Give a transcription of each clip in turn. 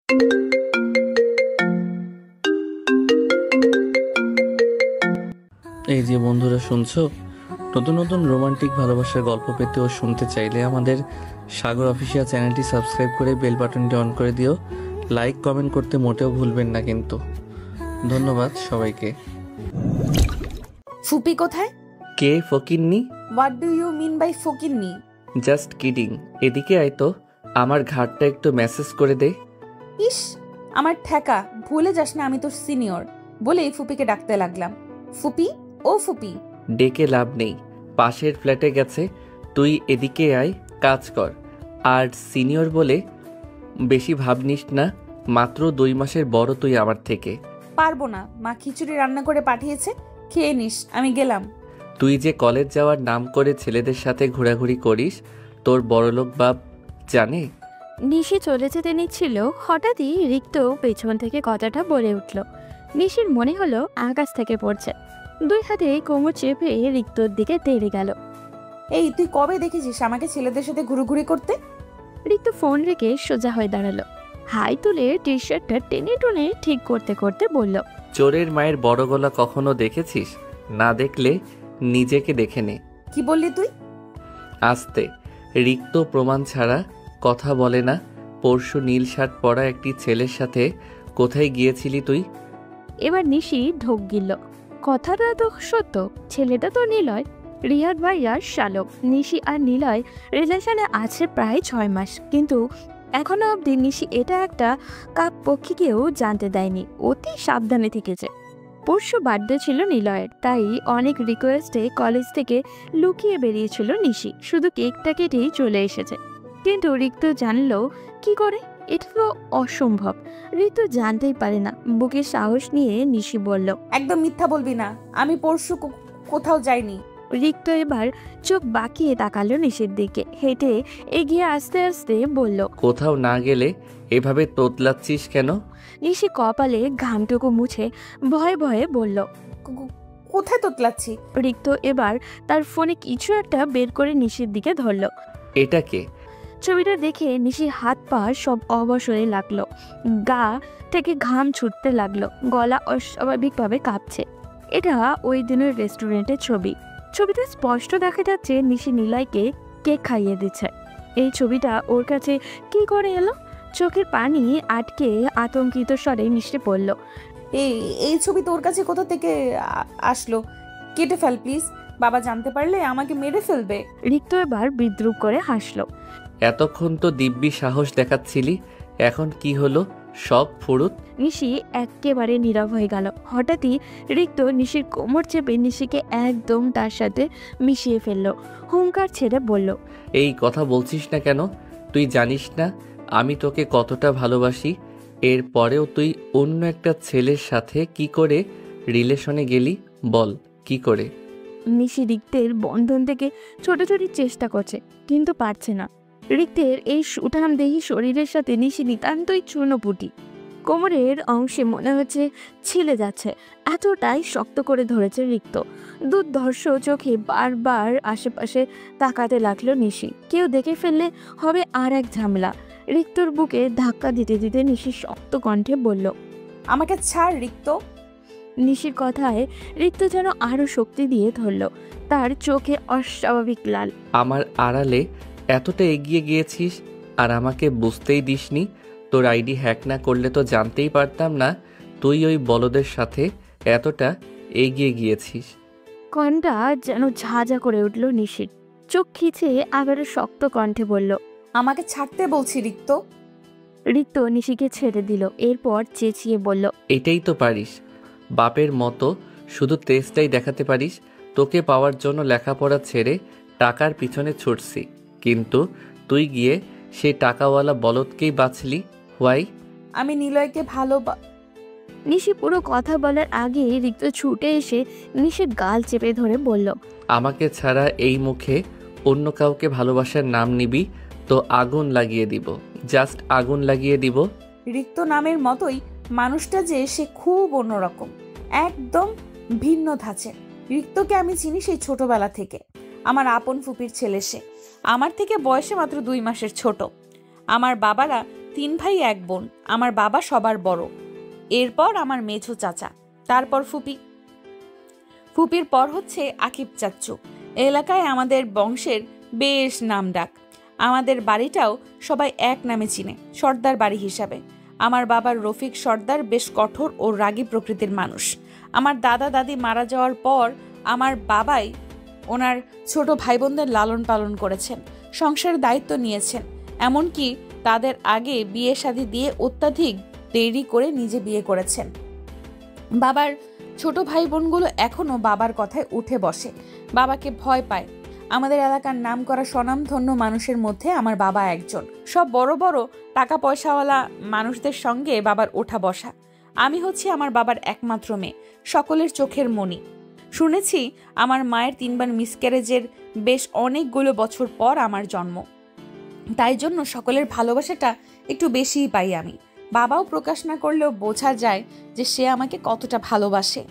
এই যে বন্ধুরা শুনছো, নতুন নতুন রোমান্টিক ভালোবাসার গল্প পেতে ও শুনতে চাইলে আমাদের সাগর অফিসিয়াল চ্যানেলটি সাবস্ক্রাইব করে বেল বাটনটি অন করে দিও। লাইক কমেন্ট করতে মোটেও ভুলবেন না কিন্তু। ধন্যবাদ সবাইকে। ফুপি কোথায়? কে ফকিন্নি? What do you mean by ফকিন্নি? Just kidding. এদিকে আয় তো, আমার ঘাটটা একটু মেসেজ করে দে। ইস, আমার ঠেকা, ভুলে যাস না আমি তোর সিনিয়র বলেই ফুপিকে ডাকতে লাগলাম। ফুপি, ও ফুপি। ডেকে লাভ নেই, পাশের ফ্ল্যাটে গেছে। তুই এদিকে আয়, কাজ কর। আর সিনিয়র বলে বেশি ভাবনিস না, মাত্র 2 মাসের বড় তুই আমার থেকে। পারবো না, মা খিচুড়ি রান্না করে পাঠিয়েছে, খেয়ে নিস, আমি গেলাম। তুই যে কলেজ যাওয়ার নাম করে ছেলেদের সাথে ঘোরাঘুরি করিস, তোর বড়লোক বাপ জানে? নিশি চলে যেতে নিচ্ছিল, হঠাৎই রিক্ত পেছন থেকে কথাটা বলে উঠল। নিশির মনে হলো আকাশ থেকে পড়ছে। 2 হাতে কোমর চেপে রিক্তর দিকে তেড়ে গেল। এই, তুই কবে দেখেছিস আমাকে ছেলেদের সাথে ঘুরুঘুরি করতে? রিক্ত ফোন রেখে সোজা হয়ে দাঁড়ালো। হাই তুলে টি শার্টটা টেনে টুনে ঠিক করতে করতে বলল, চোরের মায়ের বড় গলা কখনো দেখেছিস? না দেখলে নিজেকে দেখে নে। কি বললি তুই? আস্তে। রিক্ত প্রমাণ ছাড়া কথা বলে না। পরশু নীল শার্ট পরা একটি ছেলের সাথে কোথায় গিয়েছিলি তুই? এবার নিশি ঢোক গিলল। কথাটা তো সত্য, ছেলেটা তো নিলয়, রিয়াদ ভাইয়ার শালক। নিশি আর নিলয় রিলেশনে আছে প্রায় 6 মাস, কিন্তু এখনো অবধি নিশি এটা একটা কাক পক্ষীকেও জানতে দেয়নি, অতি সাবধানে থেকেছে। পরশু বার্থডে ছিল নিলয়ের, তাই অনেক রিকোয়েস্টে কলেজ থেকে লুকিয়ে বেরিয়েছিল নিশি, শুধু কেকটা কেটেই চলে এসেছে। কিন্তু রিক্ত জানলো কি করে? এটা তো অসম্ভব। ঋতু জানতেই পারে না। বুকে সাহস নিয়ে নিশি বলল, একদম মিথ্যা বলবি না, আমি পরশু কোথাও যাইনি। রিক্ত এবার চোখ বাঁকিয়ে তাকালো নিশির দিকে, হেঁটে এগিয়ে আস্তে আস্তে বলল, কোথাও না গেলে এভাবে তোতলাচ্ছিস কেন? নিশি কপালে ঘামটুকু মুছে ভয়ে ভয়ে বলল, কোথায় তোতলাচ্ছি? রিক্ত এবার তার ফোনে কিছু একটা বের করে নিশির দিকে ধরল। এটা কে? ছবিটা দেখে নিশির হাত পা সব অবশ হয়ে লাগলো, গা থেকে ঘাম ছুটতে লাগলো, গলা অস্বাভাবিকভাবে কাঁপছে। এটা ওই দিনের রেস্টুরেন্টের ছবি। ছবিতে স্পষ্ট দেখা যাচ্ছে নিশি নিলয়কে কেক খাইয়ে দিচ্ছে। এই ছবিটা ওর কাছে কি করে এলো? চোখের পানি আটকে আতঙ্কিত স্বরে মিশে পড়ল। এই ছবি তোর কাছে কোথা থেকে আসলো? কেটে ফেল প্লিজ, বাবা জানতে পারলে আমাকে মেরে ফেলবে। রিক্ত এবার বিদ্রুপ করে হাসলো। এতক্ষণ তো দিব্যি সাহস দেখাচ্ছিলি, এখন কি হলো সব ফুরুত? নিশি একেবারে নীরব হয়ে গেল। হঠাৎই রিক্ত নিশির কোমর চেপে নিশিকে একদম তার সাথে মিশিয়ে ফেললো। হুঙ্কার ছেড়ে বলল, এই কথা বলছিস না কেন? তুই জানিস না আমি তোকে কতটা ভালোবাসি? এরপরেও তুই অন্য একটা ছেলের সাথে কি করে রিলেশনে গেলি? বল কি করে? নিশি রিক্তের বন্ধন থেকে ছোটাছুটি চেষ্টা করছে, কিন্তু পারছে না। রিক্তের এই সুঠাম দেহি শরীরের সাথে নিশি নিতান্তই চূর্ণপুটি। কোমরের অংশে মনে হচ্ছে ছিলে যাচ্ছে, এতটাই শক্ত করে ধরেছে রিক্ত। দুর্ধর্ষ চোখে বারবার আশেপাশে তাকাতে লাগলো নিশি। কেউ দেখে ফেললে হবে আর এক ঝামেলা। রিক্তর বুকে ধাক্কা দিতে দিতে নিশি শক্ত কণ্ঠে বলল, আমাকে ছাড় রিক্ত। নিশির কথায় রিক্ত যেন আরো শক্তি দিয়ে ধরল, তার চোখে অস্বাভাবিক লাল। আমার আড়ালে এতটা এগিয়ে গিয়েছিস আর আমাকে বুঝতেই দিসনি? তোর আইডি হ্যাক না করলে তো জানতেই পারতাম না তুই ওই বলদের সাথে এতটা এগিয়ে গিয়েছিস। কণ্ঠটা যেন ঝাঁঝা করে উঠল নিশির। চোখ খিচে আবারও শক্ত কণ্ঠে বলল, আমাকে ছাড়তে বলছি রিক্ত। রিক্ত নিশিকে ছেড়ে দিল, এরপর চেঁচিয়ে বলল, এটাই তো পারিস? বাপের মতো শুধু তেজটাই দেখাতে পারিস। তোকে পাওয়ার জন্য লেখাপড়া ছেড়ে টাকার পিছনে ছুটছি, কিন্তু তুই গিয়ে সেই টাকাওয়ালা বলদকেই বাঁচলি। হোয়াই? আমি নিলয়কে নিশি পুরো কথা বলার আগে রিক্ত ছুটে এসে নিশির গাল চেপে ধরে বলল, আমাকে ছাড়া এই মুখে অন্য কাউকে ভালোবাসার নাম নিবি তো আগুন লাগিয়ে দিব, জাস্ট আগুন লাগিয়ে দিব। রিক্ত নামের মতোই মানুষটা যে সে খুব অন্যরকম, একদম ভিন্ন ধাঁচের। রিক্তকে আমি চিনি সেই ছোটবেলা থেকে। আমার আপন ফুপির ছেলে সে। আমার থেকে বয়সে মাত্র 2 মাসের ছোট। আমার বাবারা 3 ভাই 1 বোন। আমার বাবা সবার বড়, এরপর আমার মেঝো চাচা, তারপর ফুপি। ফুপির পর হচ্ছে আকিব চাচ্চু। এলাকায় আমাদের বংশের বেশ নামডাক। আমাদের বাড়িটাও সবাই এক নামে চিনে, সর্দার বাড়ি হিসাবে। আমার বাবার রফিক সর্দার বেশ কঠোর ও রাগী প্রকৃতির মানুষ। আমার দাদা দাদি মারা যাওয়ার পর আমার বাবাই ওনার ছোট ভাই বোনদের লালন পালন করেছেন, সংসারের দায়িত্ব নিয়েছেন। এমনকি তাদের আগে বিয়ে শাদী দিয়ে অত্যাধিক দেরি করে নিজে বিয়ে করেছেন। বাবার ছোট ভাই বোনগুলো এখনো বাবার কথায় উঠে বসে, বাবাকে ভয় পায়। আমাদের এলাকার নাম করা স্বনামধন্য মানুষের মধ্যে আমার বাবা একজন। সব বড় বড় টাকা পয়সাওয়ালা মানুষদের সঙ্গে বাবার ওঠা বসা। আমি হচ্ছি আমার বাবার একমাত্র মেয়ে, সকলের চোখের মণি। শুনেছি আমার মায়ের 3 বার মিসক্যারেজের বেশ অনেকগুলো বছর পর আমার জন্ম, তাই জন্য সকলের ভালোবাসাটা একটু বেশিই পাই আমি। বাবাও প্রকাশ না করলেও বোঝা যায় যে সে আমাকে কতটা ভালোবাসে।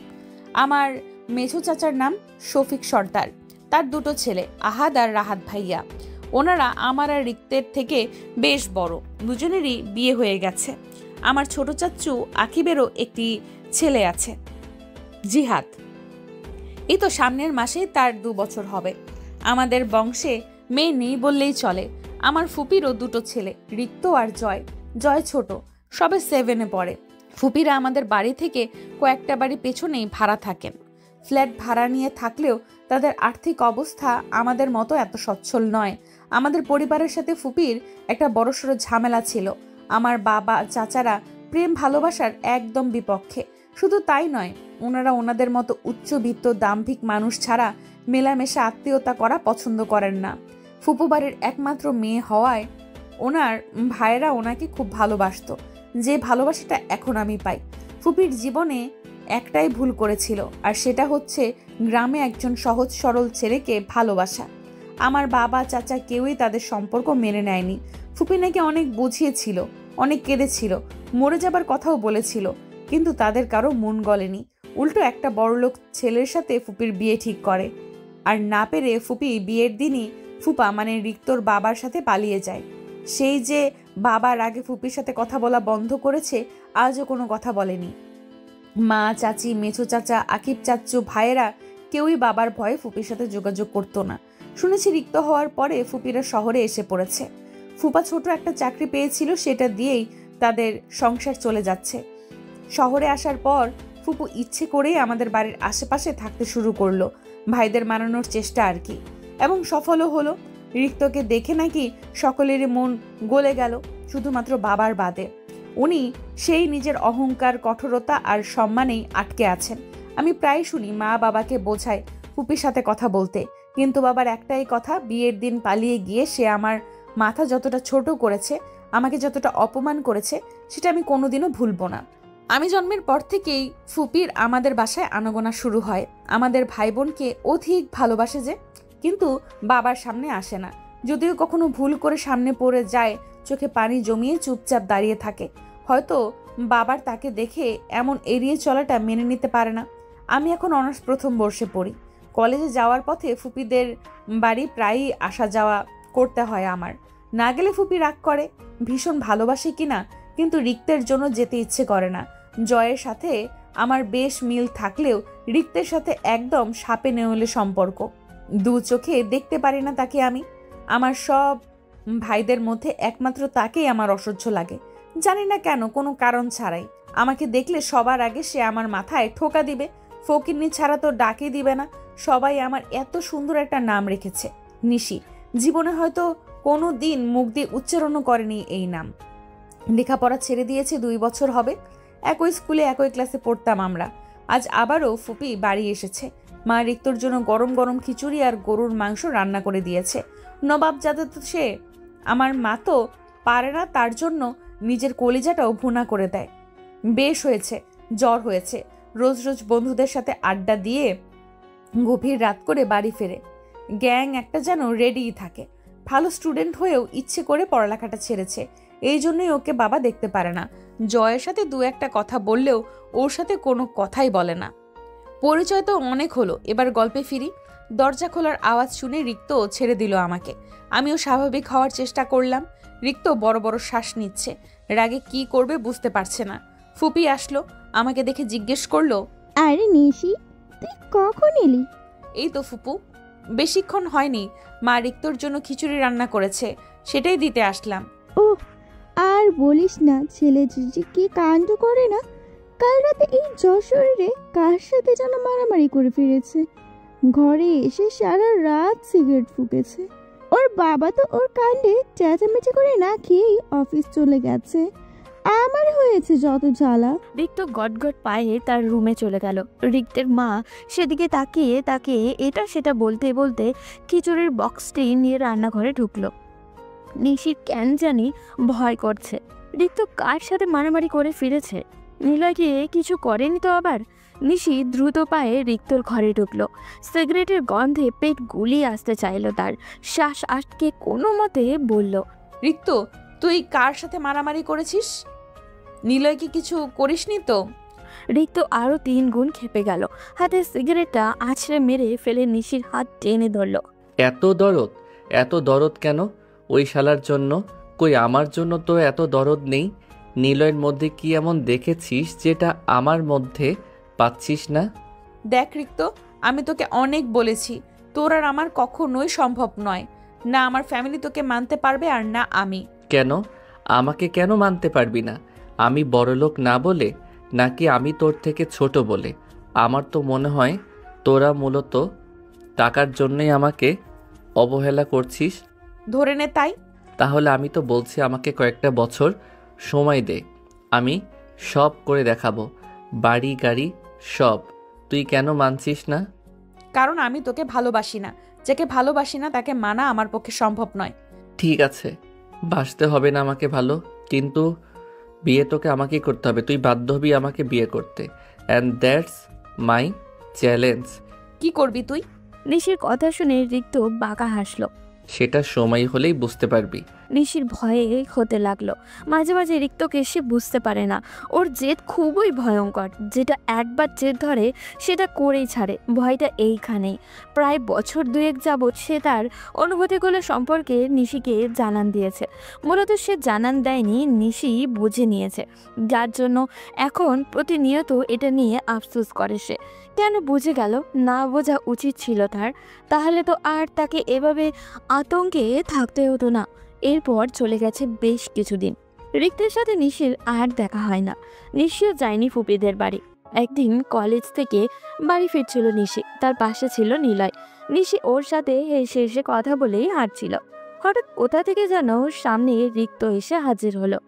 আমার মেঝো চাচার নাম শফিক সর্দার, তার 2 ছেলে আহাদ আর রাহাত ভাইয়া। ওনারা আমার আর রিক্তের থেকে বেশ বড়, দুজনেরই বিয়ে হয়ে গেছে। আমার ছোট চাচ্চু আকিবেরও একটি ছেলে আছে, জিহাদ। এই তো সামনের মাসেই তার 2 বছর হবে। আমাদের বংশে মেয়ে নেই বললেই চলে। আমার ফুপিরও 2 ছেলে, রিক্ত আর জয়। জয় ছোট, সবে 7-এ পড়ে। ফুপিরা আমাদের বাড়ি থেকে কয়েকটা বাড়ি পেছনেই ভাড়া থাকেন। ফ্ল্যাট ভাড়া নিয়ে থাকলেও তাদের আর্থিক অবস্থা আমাদের মতো এত সচ্ছল নয়। আমাদের পরিবারের সাথে ফুপির একটা বড়সড় ঝামেলা ছিল। আমার বাবা চাচারা প্রেম ভালোবাসার একদম বিপক্ষে। শুধু তাই নয়, ওনারা ওনাদের মতো উচ্চবিত্ত দাম্ভিক মানুষ ছাড়া মেলামেশা আত্মীয়তা করা পছন্দ করেন না। ফুপু বাড়ির একমাত্র মেয়ে হওয়ায় ওনার ভাইয়েরা ওনাকে খুব ভালোবাসতো, যে ভালোবাসাটা এখন আমি পাই। ফুপির জীবনে একটাই ভুল করেছিল, আর সেটা হচ্ছে গ্রামে একজন সহজ সরল ছেলেকে ভালোবাসা। আমার বাবা চাচা কেউই তাদের সম্পর্ক মেনে নেয়নি। ফুপি নাকি অনেক বুঝিয়েছিল, অনেক কেঁদেছিল, মরে যাবার কথাও বলেছিল, কিন্তু তাদের কারো মন গলেনি। উল্টো একটা বড়লোক ছেলের সাথে ফুপির বিয়ে ঠিক করে। আর না পেরে ফুপি বিয়ের দিনই ফুপা মানে রিক্তর বাবার সাথে পালিয়ে যায়। সেই যে বাবার আগে ফুপির সাথে কথা বলা বন্ধ করেছে, আজও কোনো কথা বলেনি। মা, চাচি, মেছো চাচা, আকিব চাচ্চু, ভাইয়েরা কেউই বাবার ভয়ে ফুপির সাথে যোগাযোগ করতো না। শুনেছি রিক্ত হওয়ার পরে ফুপিরা শহরে এসে পড়েছে। ফুপা ছোট একটা চাকরি পেয়েছিল, সেটা দিয়েই তাদের সংসার চলে যাচ্ছে। শহরে আসার পর ফুপু ইচ্ছে করেই আমাদের বাড়ির আশেপাশে থাকতে শুরু করলো, ভাইদের মানানোর চেষ্টা আর কি, এবং সফলও হলো। রিক্তকে দেখে নাকি সকলেরই মন গলে গেল, শুধুমাত্র বাবার বাদে। উনি সেই নিজের অহংকার, কঠোরতা আর সম্মানেই আটকে আছেন। আমি প্রায় শুনি মা বাবাকে বোঝায় ফুপির সাথে কথা বলতে, কিন্তু বাবার একটাই কথা, বিয়ের দিন পালিয়ে গিয়ে সে আমার মাথা যতটা ছোট করেছে, আমাকে যতটা অপমান করেছে, সেটা আমি কোনোদিনও ভুলবো না। আমি জন্মের পর থেকেই ফুপির আমাদের বাসায় আনাগোনা শুরু হয়। আমাদের ভাই বোনকে অধিক ভালোবাসে যে, কিন্তু বাবার সামনে আসে না। যদিও কখনো ভুল করে সামনে পড়ে যায়, চোখে পানি জমিয়ে চুপচাপ দাঁড়িয়ে থাকে। হয়তো বাবার তাকে দেখে এমন এড়িয়ে চলাটা মেনে নিতে পারে না। আমি এখন অনার্স প্রথম বর্ষে পড়ি। কলেজে যাওয়ার পথে ফুপিদের বাড়ি প্রায়ই আসা যাওয়া করতে হয় আমার। না গেলে ফুপি রাগ করে, ভীষণ ভালোবাসে কিনা, কিন্তু রিক্তের জন্য যেতে ইচ্ছে করে না। জয়ের সাথে আমার বেশ মিল থাকলেও রিক্তের সাথে একদম সাপে নেউলে সম্পর্ক। 2 চোখে দেখতে পারি না তাকে আমি। আমার সব ভাইদের মধ্যে একমাত্র তাকেই আমার অসহ্য লাগে, জানি না কেন, কোনো কারণ ছাড়াই। আমাকে দেখলে সবার আগে সে আমার মাথায় ঠোকা দিবে, ফকিন্নি ছাড়া তো ডাকই দিবে না। সবাই আমার এত সুন্দর একটা নাম রেখেছে, নিশি। জীবনে হয়তো কোনো দিন মুখ দিয়ে উচ্চারণও করেনি এই নাম। লেখাপড়া ছেড়ে দিয়েছে 2 বছর হবে। একই স্কুলে একই ক্লাসে পড়তাম আমরা। আজ আবারও ফুপি বাড়ি এসেছে। মা রিক্তর জন্য গরম গরম খিচুড়ি আর গরুর মাংস রান্না করে দিয়েছে। নবাব জাদা তো সে, আমার মা তো পারে না, তার জন্য নিজের কলিজাটাও ভুনা করে দেয়। বেশ হয়েছে, জ্বর হয়েছে। রোজ রোজ বন্ধুদের সাথে আড্ডা দিয়ে গভীর রাত করে বাড়ি ফেরে। গ্যাং একটা যেন রেডিই থাকে। ভালো স্টুডেন্ট হয়েও ইচ্ছে করে পড়ালেখাটা ছেড়েছে, এই জন্যই ওকে বাবা দেখতে পারে না। জয়ের সাথে 2-1টা কথা বললেও ওর সাথে কোনো কথাই বলে না। পরিচয় তো অনেক হলো, এবার গল্পে ফিরি। দরজা খোলার আওয়াজ শুনে রিক্ত ছেড়ে দিল আমাকে। আমিও স্বাভাবিক হওয়ার চেষ্টা করলাম। রিক্ত বড় বড় শ্বাস নিচ্ছে, রাগে কি করবে বুঝতে পারছে না। ফুপি আসলো, আমাকে দেখে জিজ্ঞেস করলো, আরে নিশি, তুই কখন এলি? এই তো ফুপু, বেশিক্ষণ হয়নি। মা রিক্তর জন্য খিচুড়ি রান্না করেছে, সেটাই দিতে আসলাম। ওহ, আর বলিস না, ছেলে যে কি কাণ্ড করে না। কাল রাতে এই যশোরে কার সাথে যেন মারামারি করে ফিরেছে। ঘরে এসে সারা রাত সিগারেট ফুঁকেছে। ওর বাবা তো ওর কাণ্ডে চেঁচামেচি করে না খেয়েই অফিস চলে গেছে। আমার হয়েছে যত জ্বালা। রিক্ত গটগট পায়ে তার রুমে চলে গেল। রিক্তের মা সেদিকে তাকিয়ে তাকিয়ে এটা সেটা বলতে বলতে খিচুড়ির বক্সটি নিয়ে রান্নাঘরে ঢুকলো। নিশির কেন জানি ভয় করছে। রিক্ত কার সাথে মারামারি করে ফিরেছে? নিলয়কে কিছু করেনি তো আবার? নিশি দ্রুত পায়ে রিক্তর ঘরে ঢুকলো। সিগারেটের গন্ধে পেট গুলিয়ে আসতে চাইলো তার। শ্বাস আটকে কোনো মতে বলল, রিক্ত, তুই কার সাথে মারামারি করেছিস? নিলয়কে কিছু করিসনি তো? রিক্ত আরো 3 গুণ খেপে গেল। হাতে সিগারেটটা আছড়ে মেরে ফেলে নিশির হাত টেনে ধরল। এত দরদ কেন ওই শালার জন্য? কই আমার জন্য তো এত দরদ নেই। নিলয়ের মধ্যে কি এমন দেখেছিস যেটা আমার মধ্যে পাচ্ছিস না? দেখ রিক্ত, আমি তোকে অনেক বলেছি, তোর আর আমার কখনোই সম্ভব নয়। না আমার ফ্যামিলি তোকে মানতে পারবে, আর না আমি। কেন? আমাকে কেন মানতে পারবি না? আমি বড়লোক না বলে, নাকি আমি তোর থেকে ছোট বলে? আমার তো মনে হয় তোরা মূলত টাকার জন্যই আমাকে অবহেলা করছিস। ধরে নে তাই। তাহলে আমি তো বলছি আমাকে কয়েকটা বছর সময় দে, আমি সব করে দেখাবো, বাড়ি গাড়ি সব। তুই কেন মানছিস না? কারণ আমি তোকে ভালোবাসি না। যাকে ভালোবাসি না তাকে মানা আমার পক্ষে সম্ভব নয়। ঠিক আছে, বাসতে হবে না আমাকে ভালো, কিন্তু বিয়ে তোকে আমাকেই করতে হবে। তুই বাধ্য হবি আমাকে বিয়ে করতে, অ্যান্ড দ্যাটস মাই চ্যালেঞ্জ। কি করবি তুই? নিশির কথা শুনে রিক্ত বাঁকা হাসলো। সেটা সময় হলেই বুঝতে পারবি। নিশির ভয়ে হতে লাগলো। মাঝে মাঝে রিক্তকে সে বুঝতে পারে না। ওর জেদ খুবই ভয়ঙ্কর। যেটা একবার জেদ ধরে সেটা করেই ছাড়ে। ভয়টা এইখানেই। প্রায় বছর 2 যাবৎ সে তার অনুভূতিগুলো সম্পর্কে নিশিকে জানান দিয়েছে। মূলত সে জানান দেয়নি, নিশি বুঝে নিয়েছে, যার জন্য এখন প্রতিনিয়ত এটা নিয়ে আফসোস করে সে। কেন বুঝে গেল? না বোঝা উচিত ছিল তার। তাহলে তো আর তাকে এভাবে আতঙ্কে থাকতে হতো না। এরপর চলে গেছে বেশ কিছুদিন। রিক্তের সাথে নিশির আর দেখা হয় না। নিশিও যায়নি ফুপিদের বাড়ি। একদিন কলেজ থেকে বাড়ি ফিরছিল নিশি। তার পাশে ছিল নিলয়। নিশি ওর সাথে হেসে হেসে কথা বলেই হাঁটছিল। হঠাৎ কোথা থেকে যেন সামনে রিক্ত এসে হাজির হলো।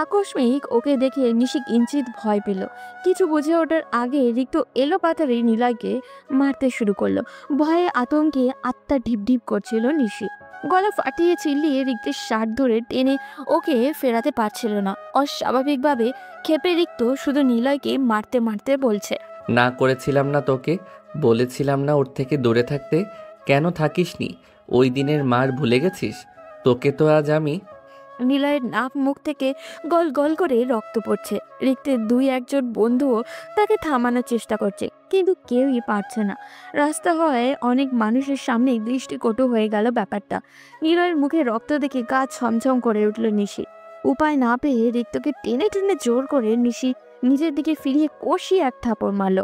আকস্মিক ওকে দেখে নিশি কিঞ্চিত ভয় পেল। কিছু বুঝে ওঠার আগে রিক্ত এলো পাতারে নিলয়কে মারতে শুরু করলো। ভয়ে আতঙ্কে আত্মা ঢিপ করছিল নিশি। গলা ফাটিয়ে চিল্লিয়ে রিক্তের শার্ট ধরে টেনে ওকে ফেরাতে পারছিল না। অস্বাভাবিকভাবে ক্ষেপে রিক্ত শুধু নিলয়কে মারতে মারতে বলছে, না করেছিলাম না তোকে? বলেছিলাম না ওর থেকে দূরে থাকতে? কেন থাকিসনি? ওই দিনের মার ভুলে গেছিস? তোকে তো আজ আমি। নিলয়ের নাক মুখ থেকে গল গল করে রক্ত পড়ছে। রিক্তের 2-1 বন্ধুও তাকে থামানোর চেষ্টা করছে, কিন্তু কেউই পারছে না। রাস্তা হয় অনেক মানুষের সামনে দৃষ্টিকটু হয়ে গেল ব্যাপারটা। নিলয়ের মুখে রক্ত দেখে গা ছমছম করে উঠল নিশি। উপায় না পেয়ে রিক্তকে টেনে টেনে জোর করে নিশি নিজের দিকে ফিরিয়ে কষিয়ে এক থাপড় মারল।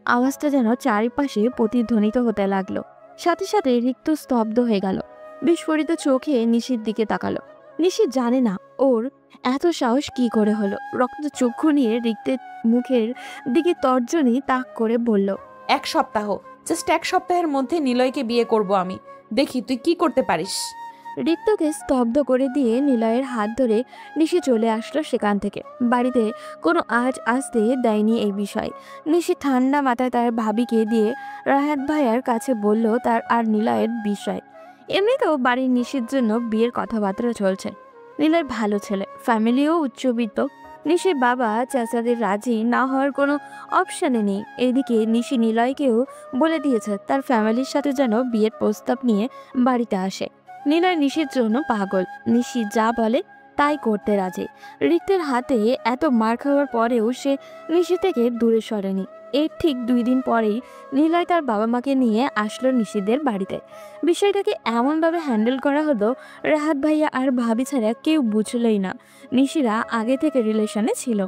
আওয়াজটা যেন চারিপাশে প্রতিধ্বনিত হতে লাগলো। সাথে সাথে রিক্ত স্তব্ধ হয়ে গেল। বিস্ফোরিত চোখে নিশির দিকে তাকালো। নিশি জানে না ওর এত সাহস কি করে হলো। রক্ত চক্ষু নিয়ে রিক্তের মুখের দিকে তর্জনী তাক করে বলল, 1 সপ্তাহ, জাস্ট 1 সপ্তাহের মধ্যে নিলয়কে বিয়ে করব আমি। দেখি তুই কি করতে পারিস। রিক্তকে স্তব্ধ করে দিয়ে নিলয়ের হাত ধরে নিশি চলে আসলো সেখান থেকে। বাড়িতে কোনো আজ আসতে দেয়নি এই বিষয়। নিশি ঠান্ডা মাথায় তার ভাবিকে দিয়ে রাহাত ভাইয়ার কাছে বলল তার আর নিলয়ের বিষয়। এমনিতেও বাড়ির নিশির জন্য বিয়ের কথাবার্তা চলছে। নিলয় ভালো ছেলে, ফ্যামিলিও উচ্চবিত্ত। নিশির বাবা চাচাদের রাজি না হওয়ার কোনো অপশানে নেই। এদিকে নিশি নিলয়কেও বলে দিয়েছে তার ফ্যামিলির সাথে যেন বিয়ের প্রস্তাব নিয়ে বাড়িতে আসে। নিলয় নিশির জন্য পাগল। নিশি যা বলে তাই করতে রাজি। রিক্তের হাতে এত মার খাওয়ার পরেও সে নিশি থেকে দূরে সরেনি। এর ঠিক 2 দিন পরেই নিলয় তার বাবা মাকে নিয়ে আসলো নিশিদের বাড়িতে। বিষয়টাকে এমনভাবে হ্যান্ডেল করা হলো, রাহাত ভাইয়া আর ভাবি ছাড়া কেউ বুঝলই না নিশিরা আগে থেকে রিলেশনে ছিল।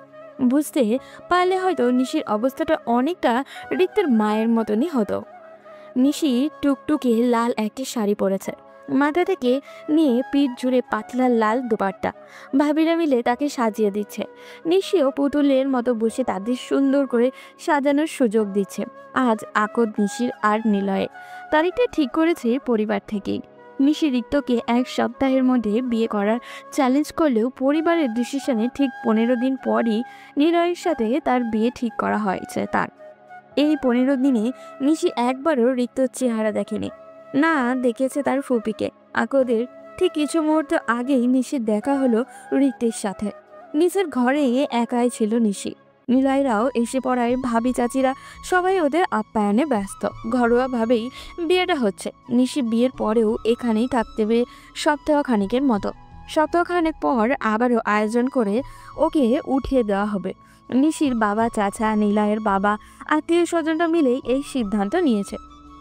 বুঝতে পারলে হয়তো নিশির অবস্থাটা অনেকটা রিক্তের মায়ের মতনই হতো। নিশি টুকটুকে লাল একটি শাড়ি পরেছে, মাথা থেকে নিয়ে পিঠ জুড়ে পাতলা লাল দোপাট্টা। ভাবিরা মিলে তাকে সাজিয়ে দিচ্ছে। নিশিও পুতুলের মতো বসে তাদের সুন্দর করে সাজানোর সুযোগ দিচ্ছে। আজ আকদ, নিশির আর নিলয়ে তারিখটা ঠিক করেছে পরিবার থেকেই। নিশি রিক্তকে 1 সপ্তাহের মধ্যে বিয়ে করার চ্যালেঞ্জ করলেও পরিবারের ডিসিশনে ঠিক 15 দিন পরই নিলয়ের সাথে তার বিয়ে ঠিক করা হয়েছে। তার এই 15 দিনে নিশি একবারও রিক্তর চেহারা দেখেনি, না দেখেছে তার ফুপিকে। আকদের ঠিক কিছু মুহূর্ত আগেই নিশির দেখা হলো রিক্তের সাথে। নিজের ঘরে একাই ছিল নিশি। নিলয়রাও এসে পড়ায় ভাবি চাচিরা সবাই ওদের আপ্যায়নে ব্যস্ত। ঘরোয়াভাবেই বিয়েটা হচ্ছে। নিশি বিয়ের পরেও এখানেই থাকতে হবে সপ্তাহখানিকের মতো। সপ্তাহখানেক পর আবারও আয়োজন করে ওকে উঠিয়ে দেওয়া হবে। নিশির বাবা, চাচা, নিলয়ের বাবা, আত্মীয় স্বজনরা মিলেই এই সিদ্ধান্ত নিয়েছে।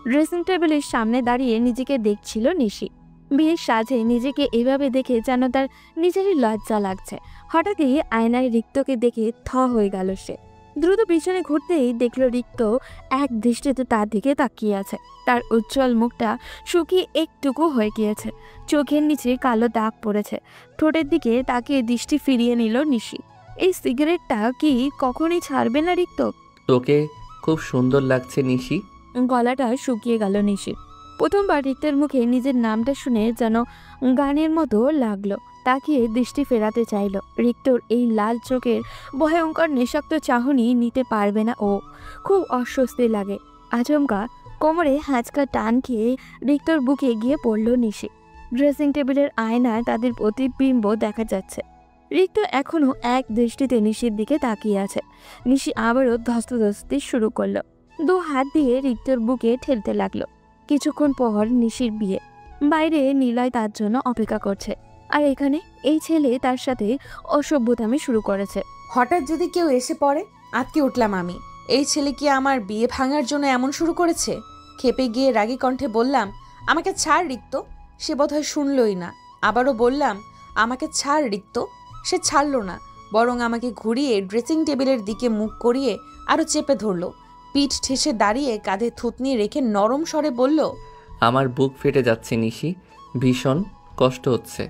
ড্রেসিং টেবিলের সামনে দাঁড়িয়ে নিজেকে দেখছিল নিশি। বিয়ের সাজে নিজেকে এভাবে দেখে যেন তার নিজেরই লজ্জা লাগছে। হঠাৎই আয়নায় রিক্তকে দেখে থ হয়ে গেল সে। দ্রুত পিছনে ঘুরতেই দেখল রিক্ত এক দৃষ্টিতে তার দিকে তাকিয়ে আছে। তার উজ্জ্বল মুখটা শুকিয়ে একটুকু হয়ে গিয়েছে, চোখের নিচে কালো দাগ পড়েছে। ঠোঁটের দিকে তাকিয়ে দৃষ্টি ফিরিয়ে নিল নিশি। এই সিগারেটটা কি কখনই ছাড়বে না রিক্ত? তোকে খুব সুন্দর লাগছে নিশি। গলাটা শুকিয়ে গেল নিশির। প্রথমবার রিক্তের মুখে নিজের নামটা শুনে যেন গানের মতো লাগলো। তাকিয়ে দৃষ্টি ফেরাতে চাইল। রিক্তর এই লাল চোখের ভয়ঙ্কর নেশাক্ত চাহনি নিতে পারবে না ও। খুব অস্বস্তি লাগে। আচমকা কোমরে হ্যাঁচকা টান খেয়ে রিক্তর বুকে গিয়ে পড়ল নিশি। ড্রেসিং টেবিলের আয়নায় তাদের প্রতিবিম্ব দেখা যাচ্ছে। রিক্ত এখনো এক দৃষ্টিতে নিশির দিকে তাকিয়ে আছে। নিশি আবারও ধস্তাধস্তি শুরু করলো। 2 হাত দিয়ে রিক্তর বুকে ঠেলতে লাগলো। কিছুক্ষণ পর নিশির বিয়ে। বাইরে নিলয় তার জন্য অপেক্ষা করছে, আর এখানে এই ছেলে তার সাথে অসভ্যতামি শুরু করেছে। হঠাৎ যদি কেউ এসে পড়ে, আটকে উঠলাম আমি। এই ছেলে কি আমার বিয়ে ভাঙার জন্য এমন শুরু করেছে? খেপে গিয়ে রাগী কণ্ঠে বললাম, আমাকে ছাড় রিক্ত। সে বোধহয় শুনলই না। আবারও বললাম, আমাকে ছাড় রিক্ত। সে ছাড়লো না, বরং আমাকে ঘুরিয়ে ড্রেসিং টেবিলের দিকে মুখ করিয়ে আরো চেপে ধরলো। পিঠ ঠেসে দাঁড়িয়ে কাঁধে থুতনি রেখে নরম স্বরে বলল, আমার বুক ফেটে যাচ্ছে নিশি, ভীষণ কষ্ট হচ্ছে।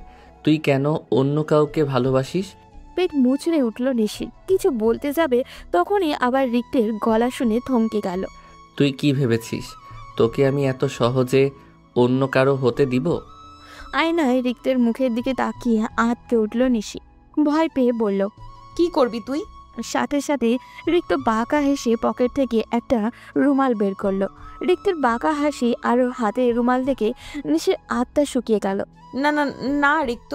তুই কেন অন্য কাউকে ভালোবাসিস? পেট মুচড়ে উঠল নিশি। কিছু বলতে যাবে তখনই আবার রিক্তের গলা শুনে থমকে গেল। তুই কি ভেবেছিস তোকে আমি এত সহজে অন্য কারো হতে দিব? আয়নায় রিক্তের মুখের দিকে তাকিয়ে আঁতকে উঠল নিশি। ভয় পেয়ে বলল, কি করবি তুই? সাথে সাথে রিক্ত বাঁকা হেসে পকেট থেকে একটা রুমাল বের করলো। রিক্তের বাঁকা হাসি আর হাতে রুমাল দেখে নিশির আত্মা শুকিয়ে গেল। না না না রিক্ত।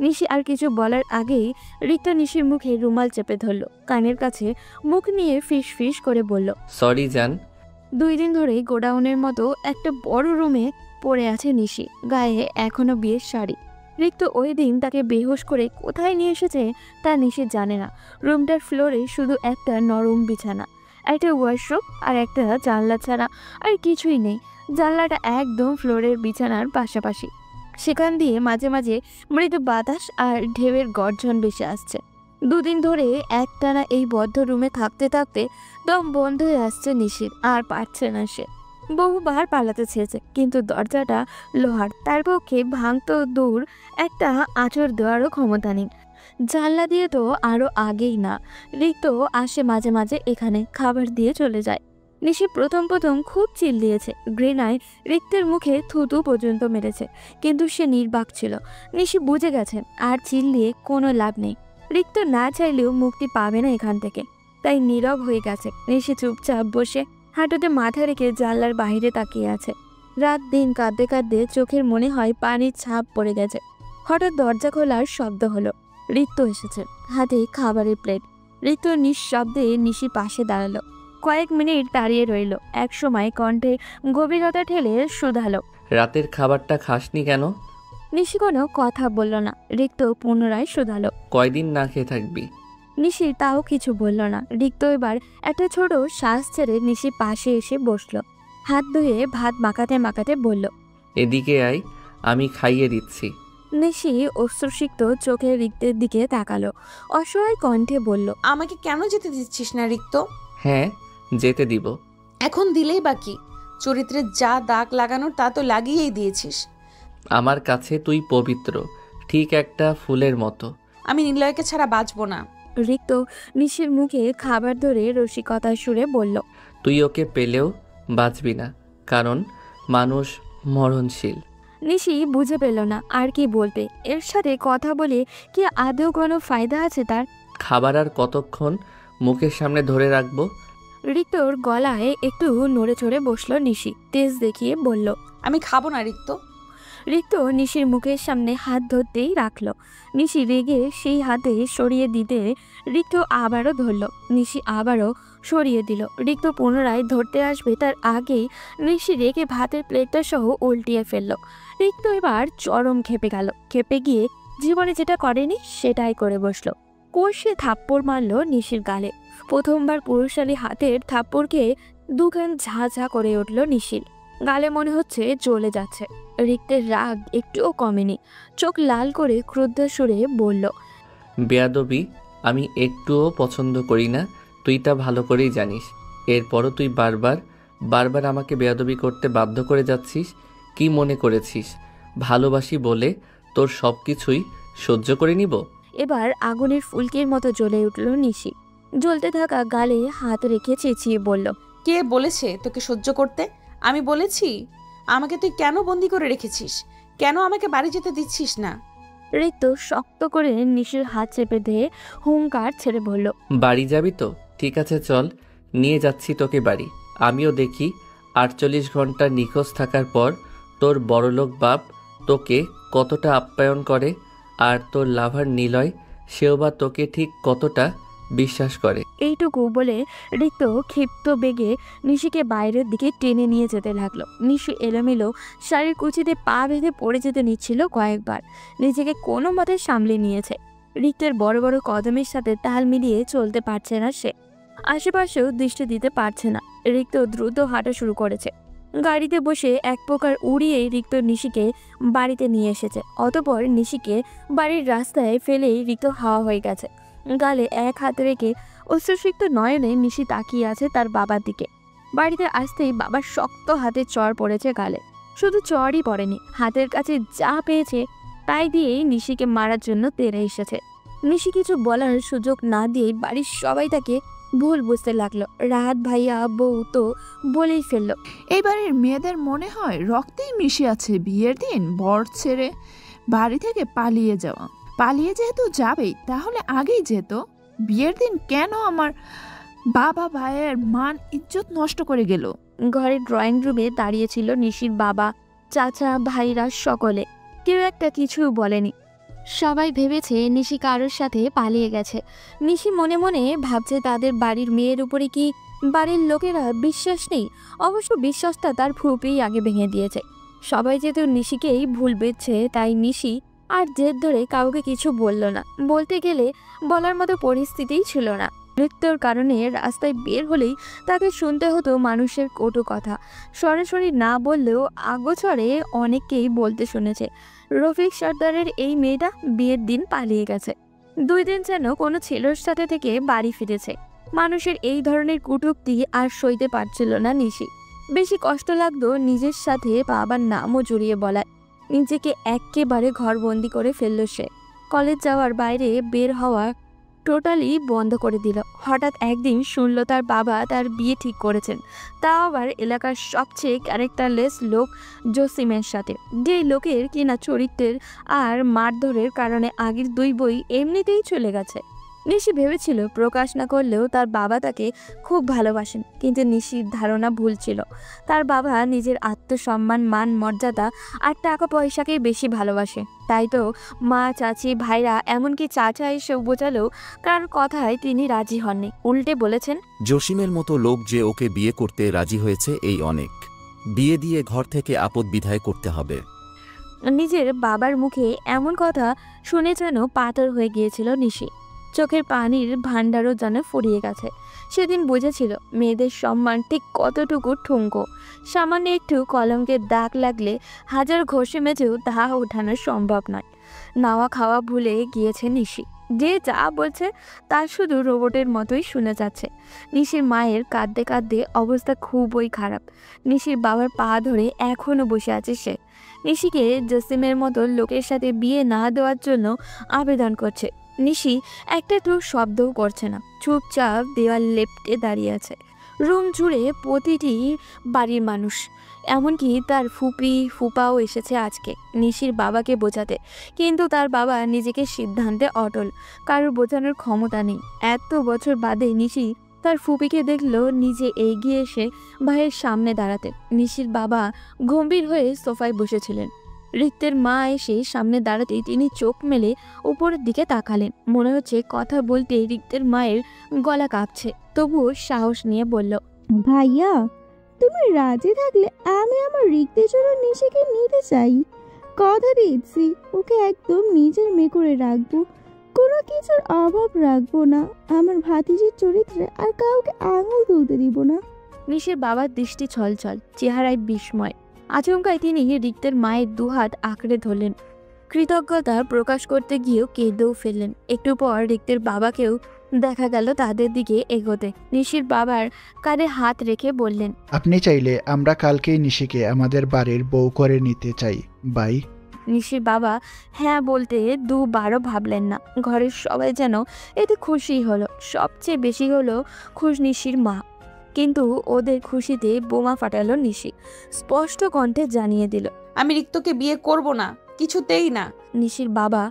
নিশি আর কিছু বলার আগেই রিক্ত নিশির মুখে রুমাল চেপে ধরল। কানের কাছে মুখ নিয়ে ফিস ফিস করে বলল, সরি জান। 2 দিন ধরে গোডাউনের মতো একটা বড় রুমে পড়ে আছে নিশি, গায়ে এখনো বিয়ের শাড়ি। রিক্ত ওই দিন তাকে বেহুশ করে কোথায় নিয়ে এসেছে তা নিশি জানে না। রুমটার ফ্লোরে শুধু একটা নরম বিছানা, একটা ওয়াশরুম আর একটা জানলা ছাড়া আর কিছুই নেই। জানলাটা একদম ফ্লোরের বিছানার পাশাপাশি। সেখান দিয়ে মাঝে মাঝে মৃদু বাতাস আর ঢেউয়ের গর্জন ভেসে আসছে। 2 দিন ধরে একটানা এই বদ্ধ রুমে থাকতে থাকতে দম বন্ধ হয়ে আসছে নিশির, আর পারছে না সে। বহুবার পালাতে চেয়েছে, কিন্তু দরজাটা লোহার, তার পক্ষে ভাঙতো দূর একটা আঁচড় দেওয়ারও ক্ষমতা নেই। জানলা দিয়ে তো আরো আগেই না। রিক্ত আসে মাঝে মাঝে এখানে, খাবার দিয়ে চলে যায়। নিশি প্রথম খুব চিল দিয়েছে, ঘৃণায় রিক্তের মুখে থুতু পর্যন্ত মেরেছে, কিন্তু সে নির্বাক ছিল। নিশি বুঝে গেছে আর চিল দিয়ে কোনো লাভ নেই। রিক্ত না চাইলেও মুক্তি পাবে না এখান থেকে, তাই নীরব হয়ে গেছে। নিশি চুপচাপ বসে হাঁটুতে মাথা রেখে জানলার বাইরে তাকিয়ে আছে। রাত দিন কাঁদতে কাঁদতে চোখের মনে হয় পানির ছাপ পড়ে গেছে। হঠাৎ দরজা খোলার শব্দ হলো। ঋতু এসেছে, হাতে খাবারের প্লেট। ঋতু নিঃশব্দে নিশির পাশে দাঁড়ালো। কয়েক মিনিট দাঁড়িয়ে রইল। একসময় কণ্ঠে গভীরতা ঠেলে শুধালো, রাতের খাবারটা খাসনি কেন? নিশি কোনো কথা বলল না। ঋতু পুনরায় শুধালো, কয়দিন না খেয়ে থাকবি? নিশি তাও কিছু বলল না। রিক্ত এবার একটা ছোট শ্বাস ছেড়ে নিশি পাশে এসে বসলো। হাত ধুয়ে ভাত মাখাতে মাখাতে বলল, এদিকে আয়, আমি খাইয়ে দিচ্ছি। নিশি অশ্রুসিক্ত চোখে রিক্তের দিকে তাকালো, অসহায় কণ্ঠে বলল, আমাকে কেন যেতে দিচ্ছিস না রিক্ত? হ্যাঁ, যেতে দিব। এখন দিলেই বাকি, চরিত্রে যা দাগ লাগানোর তা তো লাগিয়েই দিয়েছিস। আমার কাছে তুই পবিত্র, ঠিক একটা ফুলের মতো। আমি নিলয়কে ছাড়া বাঁচবো না। রিক্ত নিশির মুখে খাবার ধরে রসিকতার সুরে বলল, তুই ওকে পেলেও বাঁচবি না, কারণ মানুষ মরণশীল। নিশি বুঝে পেল না আর কি বলবে। এর সাথে কথা বলে কি আদৌ কোনো ফায়দা আছে তার? খাবার আর কতক্ষণ মুখের সামনে ধরে রাখবো? রিক্তর গলায় একটু নড়ে চড়ে বসলো নিশি, তেজ দেখিয়ে বলল, আমি খাবো না রিক্ত। রিক্ত নিশির মুখের সামনে হাত ধরতেই রাখলো। নিশি রেগে সেই হাতে সরিয়ে দিতে রিক্ত আবারও ধরল। নিশি আবারও সরিয়ে দিল। রিক্ত পুনরায় ধরতে আসবে তার আগেই নিশি রেগে ভাতের প্লেটটা সহ উল্টিয়ে ফেলল। রিক্ত এবার চরম খেপে গেল। খেপে গিয়ে জীবনে যেটা করেনি সেটাই করে বসলো। কষে থাপ্পড় মারল নিশির গালে। প্রথমবার পুরুষালী হাতের থাপ্পড়কে দুখান ঝা ঝা করে উঠল নিশির গালে, মনে হচ্ছে জ্বলে যাচ্ছে। রিক্তের রাগ একটুও কমেনি, চোখ লাল করে ক্রুদ্ধ সুরে বলল, বেয়াদবি আমি একটুও পছন্দ করি না, তুই তা ভালো করেই জানিস। এরপরও তুই বারবার বারবার আমাকে বেয়াদবি করতে বাধ্য করে যাচ্ছিস। কি মনে করেছিস ভালোবাসি বলে তোর সব কিছুই সহ্য করে নিব? এবার আগুনের ফুলকির মতো জ্বলে উঠল নিশি। জ্বলতে থাকা গালে হাত রেখে চেঁচিয়ে বলল, কে বলেছে তোকে সহ্য করতে? আমি বলেছি? আমাকে তুই কেন বন্দি করে রেখেছিস? কেন আমাকে বাড়ি যেতে দিচ্ছিস না? রিক্ত শক্ত করে নিশির হাত চেপে দিয়ে হুঙ্কার ছেড়ে বলল, বাড়ি যাবি তো? ঠিক আছে চল, নিয়ে যাচ্ছি তোকে বাড়ি। আমিও দেখি 48 ঘন্টা নিখোঁজ থাকার পর তোর বড়লোক বাপ তোকে কতটা আপ্যায়ন করে, আর তোর লাভার নিলয় সেও বা তোকে ঠিক কতটা বিশ্বাস করে। এইটুকু বলে রিক্ত ক্ষিপ্ত বেগে নিশিকে বাইরের দিকে টেনে নিয়ে যেতে লাগলো। নিশি এলোমেলো শাড়ির কুচিতে পা বেঁধে পড়ে যেতে নিচ্ছিল কয়েকবার, নিজেকে কোনো মতে সামলে নিয়েছে। রিক্তের বড় বড় কদমের সাথে তাল মিলিয়ে চলতে পারছে না সে, আশেপাশেও দৃষ্টি দিতে পারছে না। রিক্ত দ্রুত হাঁটা শুরু করেছে। গাড়িতে বসে এক প্রকার উড়িয়েই রিক্ত নিশিকে বাড়িতে নিয়ে এসেছে। অতপর নিশিকে বাড়ির রাস্তায় ফেলেই রিক্ত হাওয়া হয়ে গেছে। গালে এক হাত রেখে অশ্রুসিক্ত নয়নে নিশি তাকিয়ে আছে তার বাবার দিকে। বাড়িতে আসতেই বাবার শক্ত হাতে চড় পড়েছে গালে। শুধু চড়ই পড়েনি, হাতের কাছে যা পেয়েছে তাই দিয়েই নিশিকে মারার জন্য তেড়ে এসেছে। নিশি কিছু বলার সুযোগ না দিয়ে বাড়ির সবাই তাকে ভুল বুঝতে লাগলো। রাহাত ভাইয়া বউ তো বলেই ফেললো, এবারের মেয়েদের মনে হয় রক্তেই মিশে আছে বিয়ের দিন বর ছেড়ে বাড়ি থেকে পালিয়ে যাওয়া। পালিয়ে যেহেতু যাবেই তাহলে আগেই যেত। বিয়ের দিন কেন আমার বাবা ভাইয়ের মান ইজ্জত নষ্ট করে গেল? ঘরের ড্রয়িং রুমে দাঁড়িয়েছিল নিশির বাবা, চাচা, ভাইরা সকলে। কেউ একটা কিছু বলেনি। সবাই ভেবেছে নিশি কারোর সাথে পালিয়ে গেছে। নিশি মনে মনে ভাবছে তাদের বাড়ির মেয়ের উপরে কি বাড়ির লোকেরা বিশ্বাস নেই? অবশ্য বিশ্বাসটা তার ফুপেই আগে ভেঙে দিয়েছে। সবাই যেহেতু নিশিকেই ভুল বুঝছে, তাই নিশি আর জেদ ধরে কাউকে কিছু বলল না। বলতে গেলে বলার মতো পরিস্থিতিই ছিল না। মৃত্যুর কারণে রাস্তায় বের হলেই তাকে শুনতে হতো মানুষের কটু কথা। সরাসরি না বললেও আগোছরে অনেককেই বলতে শুনেছে, রফিক সর্দারের এই মেয়েটা বিয়ের দিন পালিয়ে গেছে। 2 দিন যেন কোনো ছেলের সাথে থেকে বাড়ি ফিরেছে। মানুষের এই ধরনের কটূক্তি আর সইতে পারছিল না নিশি। বেশি কষ্ট লাগতো নিজের সাথে বাবার নামও জড়িয়ে বলায়। নিজেকে একেবারে ঘরবন্দি করে ফেলল সে। কলেজ যাওয়ার বাইরে বের হওয়া টোটালি বন্ধ করে দিল। হঠাৎ একদিন শুনল তার বাবা তার বিয়ে ঠিক করেছেন, তাও আবার এলাকার সবচেয়ে ক্যারেক্টারলেস লোক জসিমের সাথে, যে লোকের কিনা চরিত্রের আর মারধরের কারণে আগের 2 বই এমনিতেই চলে গেছে। নিশি ভেবেছিল প্রকাশ না করলেও তার বাবা তাকে খুব ভালোবাসেন, কিন্তু নিশির ধারণা ভুল ছিল। তার বাবা নিজের আত্মসম্মান, মান, মর্যাদা আর টাকা পয়সাকেই বেশি ভালোবাসে। তাই তো মা, চাচি, ভাইরা, এমনকি চাচা এসেও বোঝালেও কার কথায় তিনি রাজি হননি। উল্টে বলেছেন, জসিমের মতো লোক যে ওকে বিয়ে করতে রাজি হয়েছে এই অনেক। বিয়ে দিয়ে ঘর থেকে আপদ বিদায় করতে হবে। নিজের বাবার মুখে এমন কথা শুনে যেন পাথর হয়ে গিয়েছিল নিশি। চোখের পানির ভাণ্ডারও যেন ফুরিয়ে গেছে। সেদিন বুঝেছিল মেয়েদের সম্মান ঠিক কতটুকু ঠুনকো। সামান্য একটু কলঙ্কের দাগ লাগলে হাজার ঘষে মেজেও তা ওঠানো সম্ভব নয়। নাওয়া খাওয়া ভুলে গিয়েছে নিশি। যে যা বলছে তা শুধু রোবটের মতোই শুনে যাচ্ছে। নিশির মায়ের কাঁদতে কাঁদতে অবস্থা খুবই খারাপ। নিশির বাবার পা ধরে এখনও বসে আছে সে। নিশিকে জসিমের মতো লোকের সাথে বিয়ে না দেওয়ার জন্য আবেদন করছে। নিশি একটা তো শব্দও করছে না, চুপচাপ দেওয়াল লেপটে দাঁড়িয়ে আছে। রুম জুড়ে প্রতিটি বাড়ির মানুষ, এমনকি তার ফুপাও এসেছে আজকে নিশির বাবাকে বোঝাতে। কিন্তু তার বাবা নিজেকে সিদ্ধান্তে অটল, কারোর বোঝানোর ক্ষমতা নেই। এত বছর বাদে নিশি তার ফুপিকে দেখলো নিজে এগিয়ে এসে ভাইয়ের সামনে দাঁড়াতে। নিশির বাবা গম্ভীর হয়ে সোফায় বসেছিলেন। রিক্তের মা এসে সামনে দাঁড়াতেই তিনি চোখ মেলে উপরের দিকে তাকালেন। মনে হচ্ছে কথা বলতে রিক্তের মায়ের গলা কাঁপছে, তবুও সাহস নিয়ে বলল, ভাইয়া, তুমি রাজি থাকলে আমি আমার রিক্তের জন্য নিশিকে নিতে চাই। কথা দিচ্ছি, ওকে একদম নিজের মেয়ে করে রাখবো, কোনো কিছুর অভাব রাখবো না। আমার ভাতিজির চরিত্রে আর কাউকে আঙুল তুলতে দিব না। নিশির বাবার দৃষ্টি ছলছল, চেহারায় বিস্ময়। আচমকায় তিনি রিক্তের মায়ের দুহাত আঁকড়ে ধরলেন। কৃতজ্ঞতা প্রকাশ করতে গিয়েও কেঁদেও ফেললেন। একটু পর রিক্তের বাবাকেও দেখা গেল তাদের দিকে এগোতে। নিশির বাবার কাঁধে হাত রেখে বললেন, আপনি চাইলে আমরা কালকেই নিশিকে আমাদের বাড়ির বউ করে নিতে চাই বাই। নিশির বাবা হ্যাঁ বলতে দুবারও ভাবলেন না। ঘরের সবাই যেন এতে খুশি হলো। সবচেয়ে বেশি হলো খুশ নিশির মা। কিন্তু ওদের খুশিতে বোমা ফাটালো নিশি। স্পষ্ট কণ্ঠে জানিয়ে দিল, আমি রিক্তকে বিয়ে করব না, কিছুতেই না। নিশির বাবা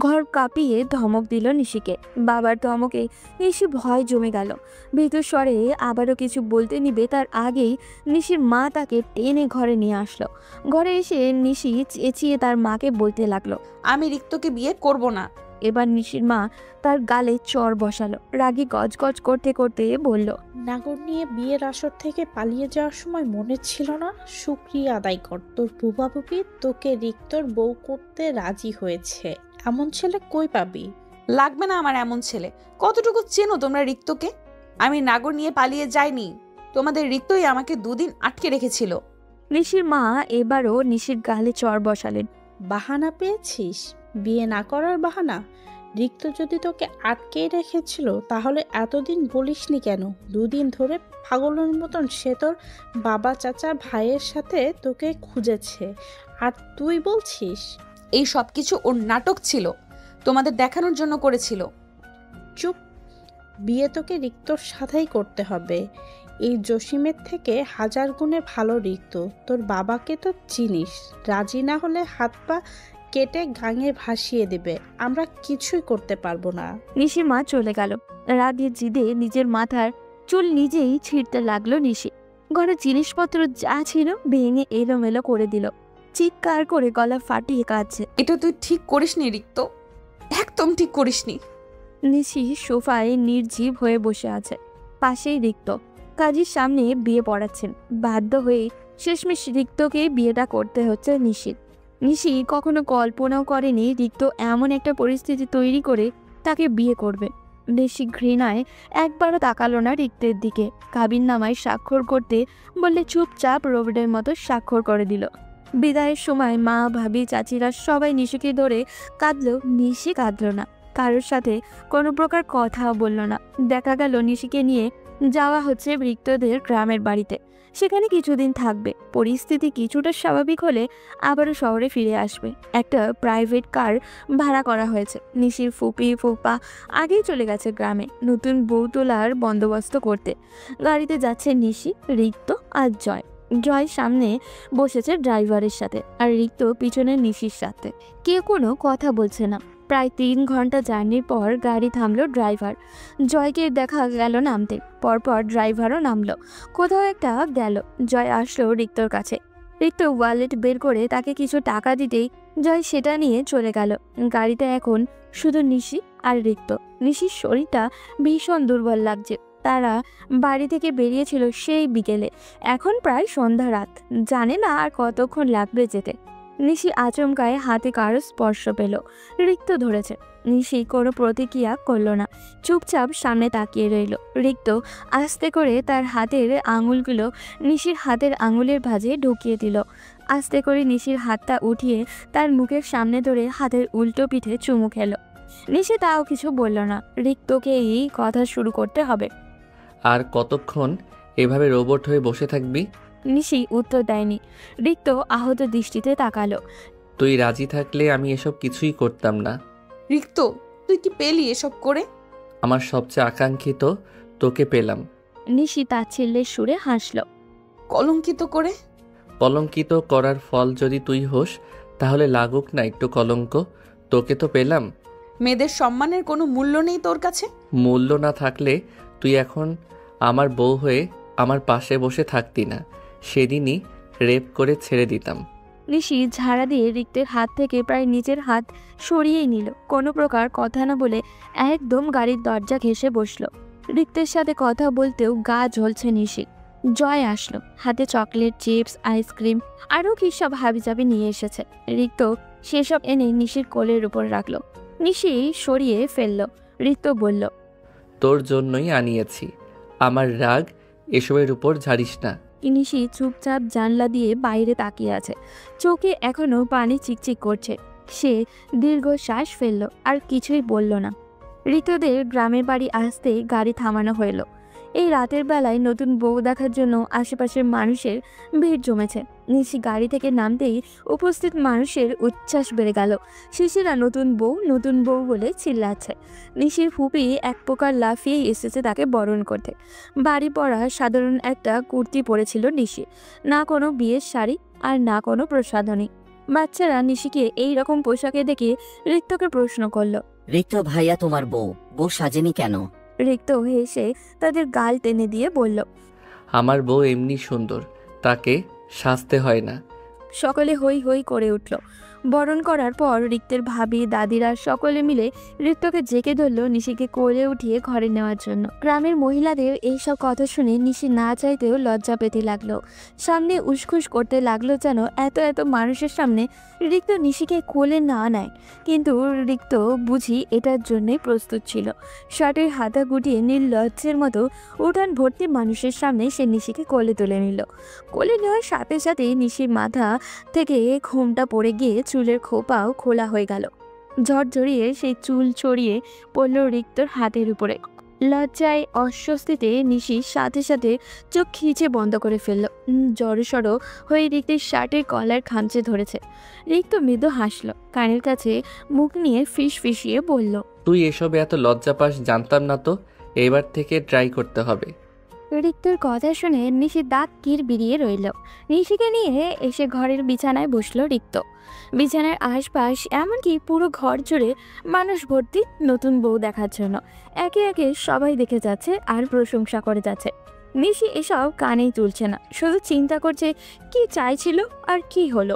ঘর কাঁপিয়ে ধমক দিল নিশিকে। বাবার ধমকে নিশি ভয় জমে গেল। ভীতু স্বরে আবারও কিছু বলতে নিবে তার আগেই নিশির মা তাকে টেনে ঘরে নিয়ে আসলো। ঘরে এসে নিশি চেঁচিয়ে তার মাকে বলতে লাগলো, আমি রিক্তকে বিয়ে করব না। এবার নিশির মা তার গালে চর বসালো। রাগী গজগজ করতে করতে বলল, নাগর নিয়ে বিয়ের আসর থেকে পালিয়ে যাওয়ার সময় মনে ছিল না? শুকরিয়া আদায় কর, তোর বুবাবুবি তোকে রিক্তর বউ করতে রাজি হয়েছে। এমন ছেলে কই পাবি? লাগবে না আমার এমন ছেলে। কতটুকু চেনো তোমরা রিক্তকে? আমি নাগর নিয়ে পালিয়ে যাইনি, তোমাদের রিক্তই আমাকে দুদিন আটকে রেখেছিল। নিশির মা এবারও নিশির গালে চর বসালেন। বাহানা পেয়েছিস? বিয়ে না করার বাহানা? রিক্ত যদি তোকে আটকেই রেখেছিল তাহলে এতদিন বলিসনি কেন? দুদিন ধরে পাগলের মতন সে তোর বাবা, চাচা, ভাইয়ের সাথে তোকে খুঁজেছে, আর তুই বলছিস? এই সব কিছু ওর নাটক ছিল, তোমাদের দেখানোর জন্য করেছিল। চুপ! বিয়ে তোকে রিক্তর সাথেই করতে হবে। এই জসিমের থেকে হাজার গুণে ভালো রিক্ত। তোর বাবাকে তো চিনিস, রাজি না হলে হাত পা কেটে গাঙে ভাসিয়ে দেবে। আমরা কিছুই করতে পারবো না। নিশির মা চলে গেল। রাগে জিদে নিজের মাথার চুল নিজেই ছিঁড়তে লাগলো নিশি। ঘরের জিনিসপত্র যা ছিল ভেঙে এলোমেলো করে দিল। চিৎকার করে গলা ফাটিয়ে কাঁদছে। এটা তুই ঠিক করিসনি রিক্ত, একদম ঠিক করিসনি। নিশি সোফায় নির্জীব হয়ে বসে আছে। পাশেই রিক্ত কাজীর সামনে বিয়ে পড়াচ্ছেন। বাধ্য হয়ে শেষমেশ রিক্তকে বিয়েটা করতে হচ্ছে নিশির। নিশি কখনো কল্পনাও করেনি রিক্ত এমন একটা পরিস্থিতি তৈরি করে তাকে বিয়ে করবে। নিশি ঘৃণায় একবারও তাকালো না রিক্তের দিকে। কাবিননামায় স্বাক্ষর করতে বললে চুপচাপ রোবটের মতো স্বাক্ষর করে দিল। বিদায়ের সময় মা, ভাবি, চাচিরা সবাই নিশিকে ধরে কাঁদলো। নিশি কাঁদলো না, কারোর সাথে কোনো প্রকার কথাও বলল না। দেখা গেল নিশিকে নিয়ে যাওয়া হচ্ছে রিক্তদের গ্রামের বাড়িতে। সেখানে কিছুদিন থাকবে। পরিস্থিতি কিছুটা স্বাভাবিক হলে আবারও শহরে ফিরে আসবে। একটা প্রাইভেট কার ভাড়া করা হয়েছে। নিশির ফুপা আগেই চলে গেছে গ্রামে নতুন বউ তোলার বন্দোবস্ত করতে। গাড়িতে যাচ্ছে নিশি, রিক্ত আর জয়। জয় সামনে বসেছে ড্রাইভারের সাথে, আর রিক্ত পিছনে নিশির সাথে। কেউ কোনো কথা বলছে না। প্রায় 3 ঘন্টা জার্নির পর গাড়ি থামলো। ড্রাইভার জয়কে দেখা গেল নামতে। পরপর ড্রাইভারও নামলো, কোথাও একটা গেল। জয় আসলো রিক্তর কাছে। রিক্ত ওয়ালেট বের করে তাকে কিছু টাকা দিতেই জয় সেটা নিয়ে চলে গেল। গাড়িতে এখন শুধু নিশি আর রিক্ত। নিশির শরীরটা ভীষণ দুর্বল লাগছে। তারা বাড়ি থেকে বেরিয়েছিল সেই বিকেলে, এখন প্রায় সন্ধ্যা রাত। জানে না আর কতক্ষণ লাগবে যেতে। নিশি আচমকায় হাতে কারো স্পর্শ পেল। রিক্ত ধরেছে। নিশি কোনো প্রতিক্রিয়া করলো না, চুপচাপ সামনে তাকিয়ে রইল। রিক্ত আস্তে করে তার হাতের আঙুলগুলো নিশির হাতের আঙুলের ভাঁজে ঢুকিয়ে দিল। আস্তে করে নিশির হাতটা উঠিয়ে তার মুখের সামনে ধরে হাতের উল্টো পিঠে চুমু খেলো। নিশি তাও কিছু বলল না। রিক্তকে এই কথা শুরু করতে হবে। আর কতক্ষণ এভাবে রোবট হয়ে বসে থাকবি? নিশি উত্তর দেয়নি। রিক্ত আহত দৃষ্টিতে তাকালো। তুই রাজি থাকলে আমি এসব কিছুই করতাম না। রিক্ত, তুই কি পেলি এসব করে? আমার সবচেয়ে আকাঙ্ক্ষিত তোকে পেলাম। নিশি তাচ্ছিল্যের সুরে হাসল। কলঙ্কিত করে? কলঙ্কিত করার ফল যদি তুই হোস তাহলে লাগুক না একটু কলঙ্ক। তোকে তো পেলাম। মেয়েদের সম্মানের কোনো মূল্য নেই তোর কাছে? মূল্য না থাকলে তুই এখন আমার বউ হয়ে আমার পাশে বসে থাকতি না, সেদিনই রেপ করে ছেড়ে দিতাম। নিশি ঝাড়া দিয়ে রিক্তের হাত থেকে প্রায় নিজের হাত সরিয়েই নিল। কোনো প্রকার কথা না বলে একদম গাড়ির দরজা ঘেঁষে বসলো। রিক্তের সাথে কথা বলতেও গা জ্বলছে নিশি। জয় আসলো, হাতে চকলেট, চিপস, আইসক্রিম আরও কি সব হাবিজাবি নিয়ে এসেছে। রিক্ত সেসব এনে নিশির কোলের উপর রাখলো। নিশি সরিয়ে ফেললো। রিক্ত বলল, তোর জন্যই আনিয়েছি। আমার রাগ এসবের উপর ঝাড়িস না। নিশি চুপচাপ জানলা দিয়ে বাইরে তাকিয়ে আছে। চোখে এখনো পানি চিকচিক করছে। সে দীর্ঘশ্বাস ফেলল, আর কিছুই বলল না। ঋতুদের গ্রামের বাড়ি আসতে গাড়ি থামানো হলো। এই রাতের বেলায় নতুন বউ দেখার জন্য আশেপাশের মানুষের ভিড় জমেছে। নিশি গাড়ি থেকে নামতেই উপস্থিত মানুষের উচ্ছ্বাস বেড়ে গেল। শিশিরা নতুন বউ বলে চিল্লাচ্ছে। নিশির ফুপি এক প্রকার লাফিয়েই এসেছে তাকে বরণ করতে। বাড়ি পরা সাধারণ একটা কুর্তি পরেছিল নিশি, না কোনো বিয়ের শাড়ি আর না কোনো প্রসাধনী। বাচ্চারা নিশিকে এই রকম পোশাকে দেখে রিক্তকে প্রশ্ন করলো, রিক্ত ভাইয়া, তোমার বউ সাজেনি কেন? রিক্ত হেসে তাদের গাল টেনে দিয়ে বলল, আমার বউ এমনি সুন্দর, তাকে সাজতে হয় না। সকলে হই হই করে উঠল। বরণ করার পর রিক্তের ভাবি, দাদিরা সকলে মিলে রিক্তকে জেকে ধরল নিশিকে কোলে উঠিয়ে ঘরে নেওয়ার জন্য। গ্রামের মহিলাদের এইসব কথা শুনে নিশি না চাইতেও লজ্জা পেতে লাগলো। সামনে উসখুস করতে লাগলো যেন এত মানুষের সামনে রিক্ত নিশিকে কোলে না নেয়। কিন্তু রিক্ত বুঝি এটার জন্যই প্রস্তুত ছিল। শার্টের হাতা গুটিয়ে নির্লজ্জের মতো উঠান ভর্তি মানুষের সামনে সে নিশিকে কোলে তুলে নিল। কোলে নেওয়ার সাথে সাথে নিশির মাথা থেকে ঘোমটা পড়ে গিয়ে চুলের খোপাও খোলা হয়ে গেল। ঝরঝরিয়ে সেই চুল ছড়িয়ে পড়ল রিক্তর হাতের উপরে। লজ্জায় অস্বস্তিতে নিশি সাথে সাথে চোখ খিচে বন্ধ করে ফেলল। জড়সড় হয়ে রিক্তের শার্টের কলার খামচে ধরেছে। রিক্ত মৃদু হাসল, কানের কাছে মুখ নিয়ে ফিসফিসিয়ে বলল, তুই এসবে এত লজ্জা পাস জানতাম না তো, এবার থেকে ট্রাই করতে হবে। রিক্তর কথা শুনে নিশি দাঁত কির বিরিয়ে রইল। নিশিকে নিয়ে এসে ঘরের বিছানায় বসলো রিক্ত। বিছানার আশপাশ এমনকি পুরো ঘর জুড়ে মানুষ ভর্তি নতুন বউ দেখার জন্য। একে একে সবাই দেখে যাচ্ছে আর প্রশংসা করে যাচ্ছে। নিশি এসব কানেই তুলছে না, শুধু চিন্তা করছে কি চাইছিল আর কি হলো।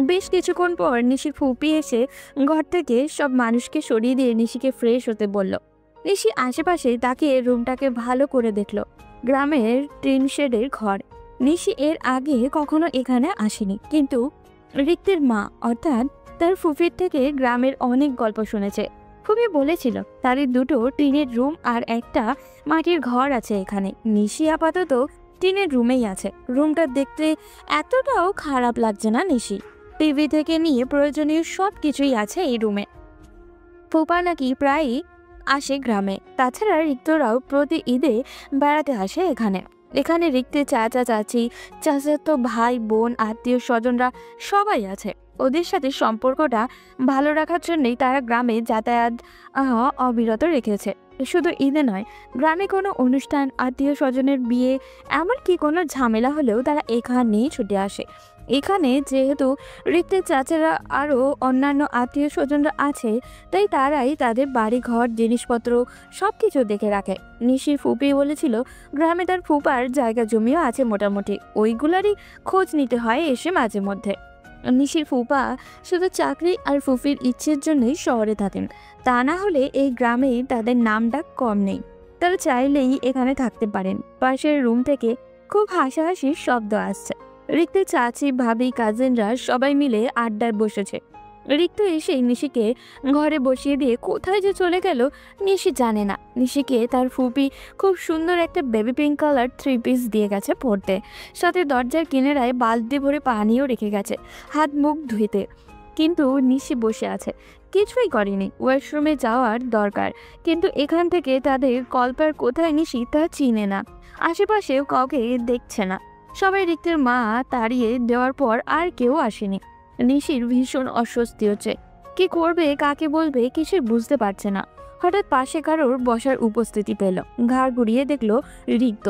বেশ কিছুক্ষণ পর নিশির ফুপি এসে ঘর থেকে সব মানুষকে সরিয়ে দিয়ে নিশিকে ফ্রেশ হতে বলল। নিশি আশেপাশে তাকিয়ে রুমটাকে ভালো করে দেখল। গ্রামের টিন শেডের ঘর। নিশি এর আগে কখনো এখানে আসেনি, কিন্তু রিক্তের মা অর্থাৎ তার ফুফির থেকে গ্রামের অনেক গল্প শুনেছে। ফুফি বলেছিল তারই দুটো টিনের রুম আর একটা মাটির ঘর আছে এখানে। নিশি আপাতত টিনের রুমেই আছে। রুমটা দেখতে এতটাও খারাপ লাগছে না নিশি। টিভি থেকে নিয়ে প্রয়োজনীয় সব কিছুই আছে এই রুমে। ফুপা নাকি প্রায়ই আসে গ্রামে। তাছাড়া রিক্তরাও প্রতি ঈদে বেড়াতে আসে এখানে। এখানে রিক্তের চাচা চাচি, চাচাতো ভাই বোন, আত্মীয় স্বজনরা সবাই আছে। ওদের সাথে সম্পর্কটা ভালো রাখার জন্যই তারা গ্রামে যাতায়াত অবিরত রেখেছে। শুধু ঈদে নয়, গ্রামে কোনো অনুষ্ঠান, আত্মীয় স্বজনের বিয়ে, এমনকি কোনো ঝামেলা হলেও তারা এখানেই ছুটে আসে। এখানে যেহেতু রিক্তের চাচারা আরও অন্যান্য আত্মীয় স্বজনরা আছে, তাই তারাই তাদের বাড়ি ঘর জিনিসপত্র সব কিছু দেখে রাখে। নিশির ফুপি বলেছিল গ্রামে তার ফুপার জায়গা জমিও আছে মোটামুটি, ওইগুলারই খোঁজ নিতে হয় এসে মাঝে মধ্যে। নিশির ফুপা শুধু চাকরি আর ফুফির ইচ্ছের জন্যই শহরে থাকেন, তা না হলে এই গ্রামে তাদের নামডাক কম নেই। তারা চাইলেই এখানে থাকতে পারেন। পাশের রুম থেকে খুব হাসাহাসির শব্দ আসছে। রিক্তের চাচি, ভাবি, কাজিনরা সবাই মিলে আড্ডায় বসেছে। রিক্ত এসে নিশিকে ঘরে বসিয়ে দিয়ে কোথায় যে চলে গেল নিশি জানে না। নিশিকে তার ফুপি খুব সুন্দর একটা বেবি পিঙ্ক কালার 3 পিস দিয়ে গেছে পরতে, সাথে দরজার কিনারায় বালতি ভরে পানিও রেখে গেছে হাত মুখ ধুইতে। কিন্তু নিশি বসে আছে, কিছুই করেনি। ওয়াশরুমে যাওয়ার দরকার, কিন্তু এখান থেকে তাদের কল্পের কোথায় নিশি তা চিনে না, আশেপাশেও কাউকে দেখছে না। সবাই রিক্তের মা তাড়িয়ে দেওয়ার পর আর কেউ আসেনি। নিশির ভীষণ অস্বস্তি হচ্ছে, কি করবে কাকে বলবে কিছুই বুঝতে পারছে না। হঠাৎ পাশে কারোর বসার উপস্থিতি পেল, ঘাড় ঘুরিয়ে দেখলো রিক্ত।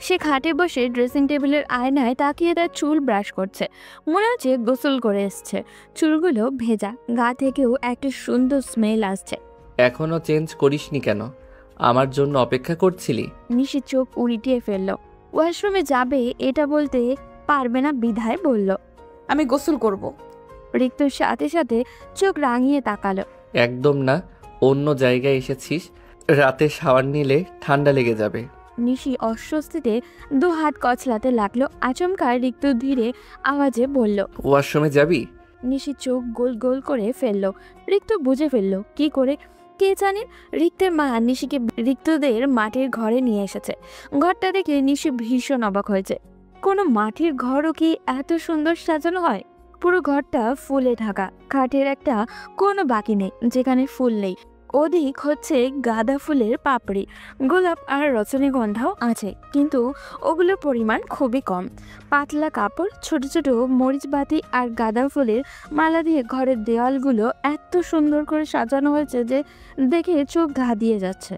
সে খাটে বসে ড্রেসিং টেবিলের আয়নায় তাকিয়ে তার চুল ব্রাশ করছে, মনে হচ্ছে গোসল করে এসছে। চুলগুলো ভেজা, গা থেকেও একটা সুন্দর স্মেল আসছে। এখনো চেঞ্জ করিসনি কেন? আমার জন্য অপেক্ষা করছিলি? নিশি চোখ উল্টিয়ে ফেলল। ওয়াশরুমে যাবে এটা বলতে পারবে না বিধায় বলল, আমি গোসল করব। রিক্তর সাথে সাথে চোখ রাঙিয়ে তাকালো। একদম না, অন্য জায়গায় এসেছিস, রাতে শাওয়ার নিলে ঠান্ডা লেগে যাবে। নিশি অস্বস্তিতে 2 হাত কচলাতে লাগলো। আচমকা রিক্ত ধীরে আওয়াজে বলল, ওয়াশরুমে যাবি? নিশি চোখ গোল গোল করে ফেললো। রিক্ত বুঝে ফেললো কি করে, কে জানে রিক্তের মা নিশিকে রিক্তদের মাটির ঘরে নিয়ে এসেছে। ঘরটা দেখে নিশি ভীষণ অবাক হয়েছে। কোনো মাটির ঘরও কি এত সুন্দর সাজানো হয়? পুরো ঘরটা ফুলে ঢাকা, খাটের একটা কোনো বাকি নেই যেখানে ফুল নেই। অধিক হচ্ছে গাঁদা ফুলের পাপড়ি, গোলাপ আর রজনীগন্ধাও আছে, কিন্তু ওগুলোর পরিমাণ খুবই কম। পাতলা কাপড়, ছোট ছোট মরিচবাতি আর গাঁদা ফুলের মালা দিয়ে ঘরের দেওয়ালগুলো এত সুন্দর করে সাজানো হয়েছে যে দেখে চোখ ধাঁধিয়ে যাচ্ছে।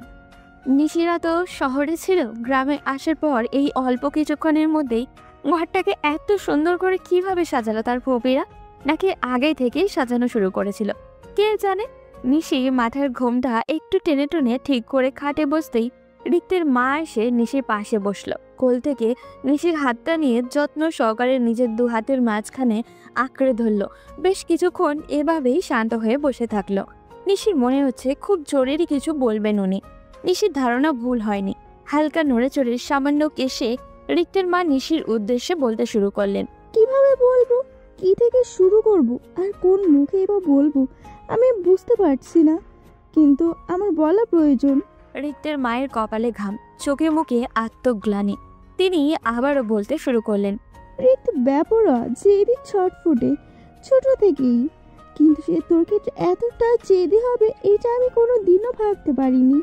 নিশিরা তো শহরে ছিল, গ্রামে আসার পর এই অল্প কিছুক্ষণের মধ্যেই ঘরটাকে এত সুন্দর করে কিভাবে সাজালো তার ফুপিরা, নাকি আগে থেকেই সাজানো শুরু করেছিল কে জানে। নিশি মাথার ঘোমটা একটু টেনে টেনে ঠিক করে খাটে বসতেই রিক্তের মা এসে নিশির পাশে বসলো। কোল থেকে নিশির হাতটা নিয়ে যত্ন সহকারে নিজের 2 হাতের মাঝখানে আঁকড়ে ধরলো। বেশ কিছুক্ষণ এভাবেই শান্ত হয়ে বসে থাকলো। নিশির মনে হচ্ছে খুব জরুরি কিছু বলবেন উনি। নিশির ধারণা ভুল হয়নি। হালকা নড়ে চড়ে সামান্য কেশে রিক্তের মা নিশির উদ্দেশ্যে বলতে শুরু করলেন, কিভাবে বলবো, কি থেকে শুরু করব, আর কোন মুখে বা বলবো আমি বুঝতে পারছি না, কিন্তু আমার বলা প্রয়োজন। রিক্তের মায়ের কপালে ঘাম, চোখে মুখে আত্মগ্লানি। তিনি আবারও বলতে শুরু করলেন, রিক্ত ব্যাপারা জেদি ছটফুটে ছোট থেকেই, কিন্তু সে তোর ক্ষেত্রে এতটা জেদি হবে এটা আমি কোনো দিনও ভাবতে পারিনি।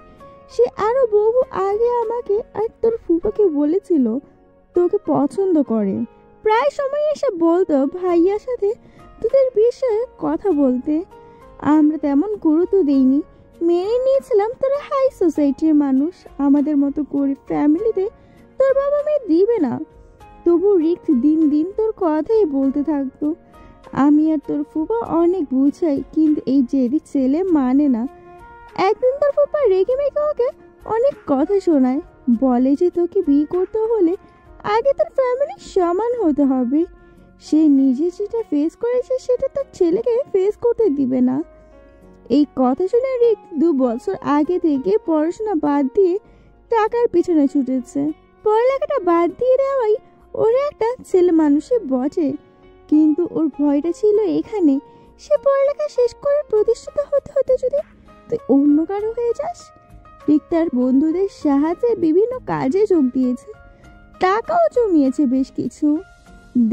সে আরো বহু আগে আমাকে আর তোর ফুফাকে বলেছিল তোকে পছন্দ করে। প্রায় সময় এসে বলতো ভাইয়ার সাথে তোদের বিষয়ে কথা বলতে। আমরা তেমন গুরুত্ব দেইনি, মেনে নিয়েছিলাম তোরা হাই সোসাইটির মানুষ, আমাদের মতো গরিব ফ্যামিলিতে তোর বাবা মেয়ে দিবে না। তবু রিক্ত দিন দিন তোর কথাই বলতে থাকতো। আমি আর তোর ফুফা অনেক বুঝাই, কিন্তু এই জেদি ছেলে মানে না। একদিন তোর ফুফা রেগে মেগে ওকে অনেক কথা শোনায়, বলে যে তোকে বিয়ে করতে হলে আগে তোর ফ্যামিলি সমান হতে হবে। সে নিজে যেটা ফেস করেছে সেটা তার ছেলেকে ফেস করতে দিবে না। এই কথা শুনে রিক 2 বছর আগে থেকে পড়াশোনা বাদ দিয়ে টাকার পিছনে ছুটেছে। পড়ালেখাটা বাদ দিয়ে দেওয়াই ওর একটা ছেলে মানুষই বটে, কিন্তু ওর ভয়টা ছিল এখানে সে পড়ালেখা শেষ করে প্রতিষ্ঠিত হতে হতে যদি তুই অন্য কারো হয়ে যাস। রিক তার বন্ধুদের সাহায্যে বিভিন্ন কাজে যোগ দিয়েছে, টাকাও জমিয়েছে বেশ কিছু।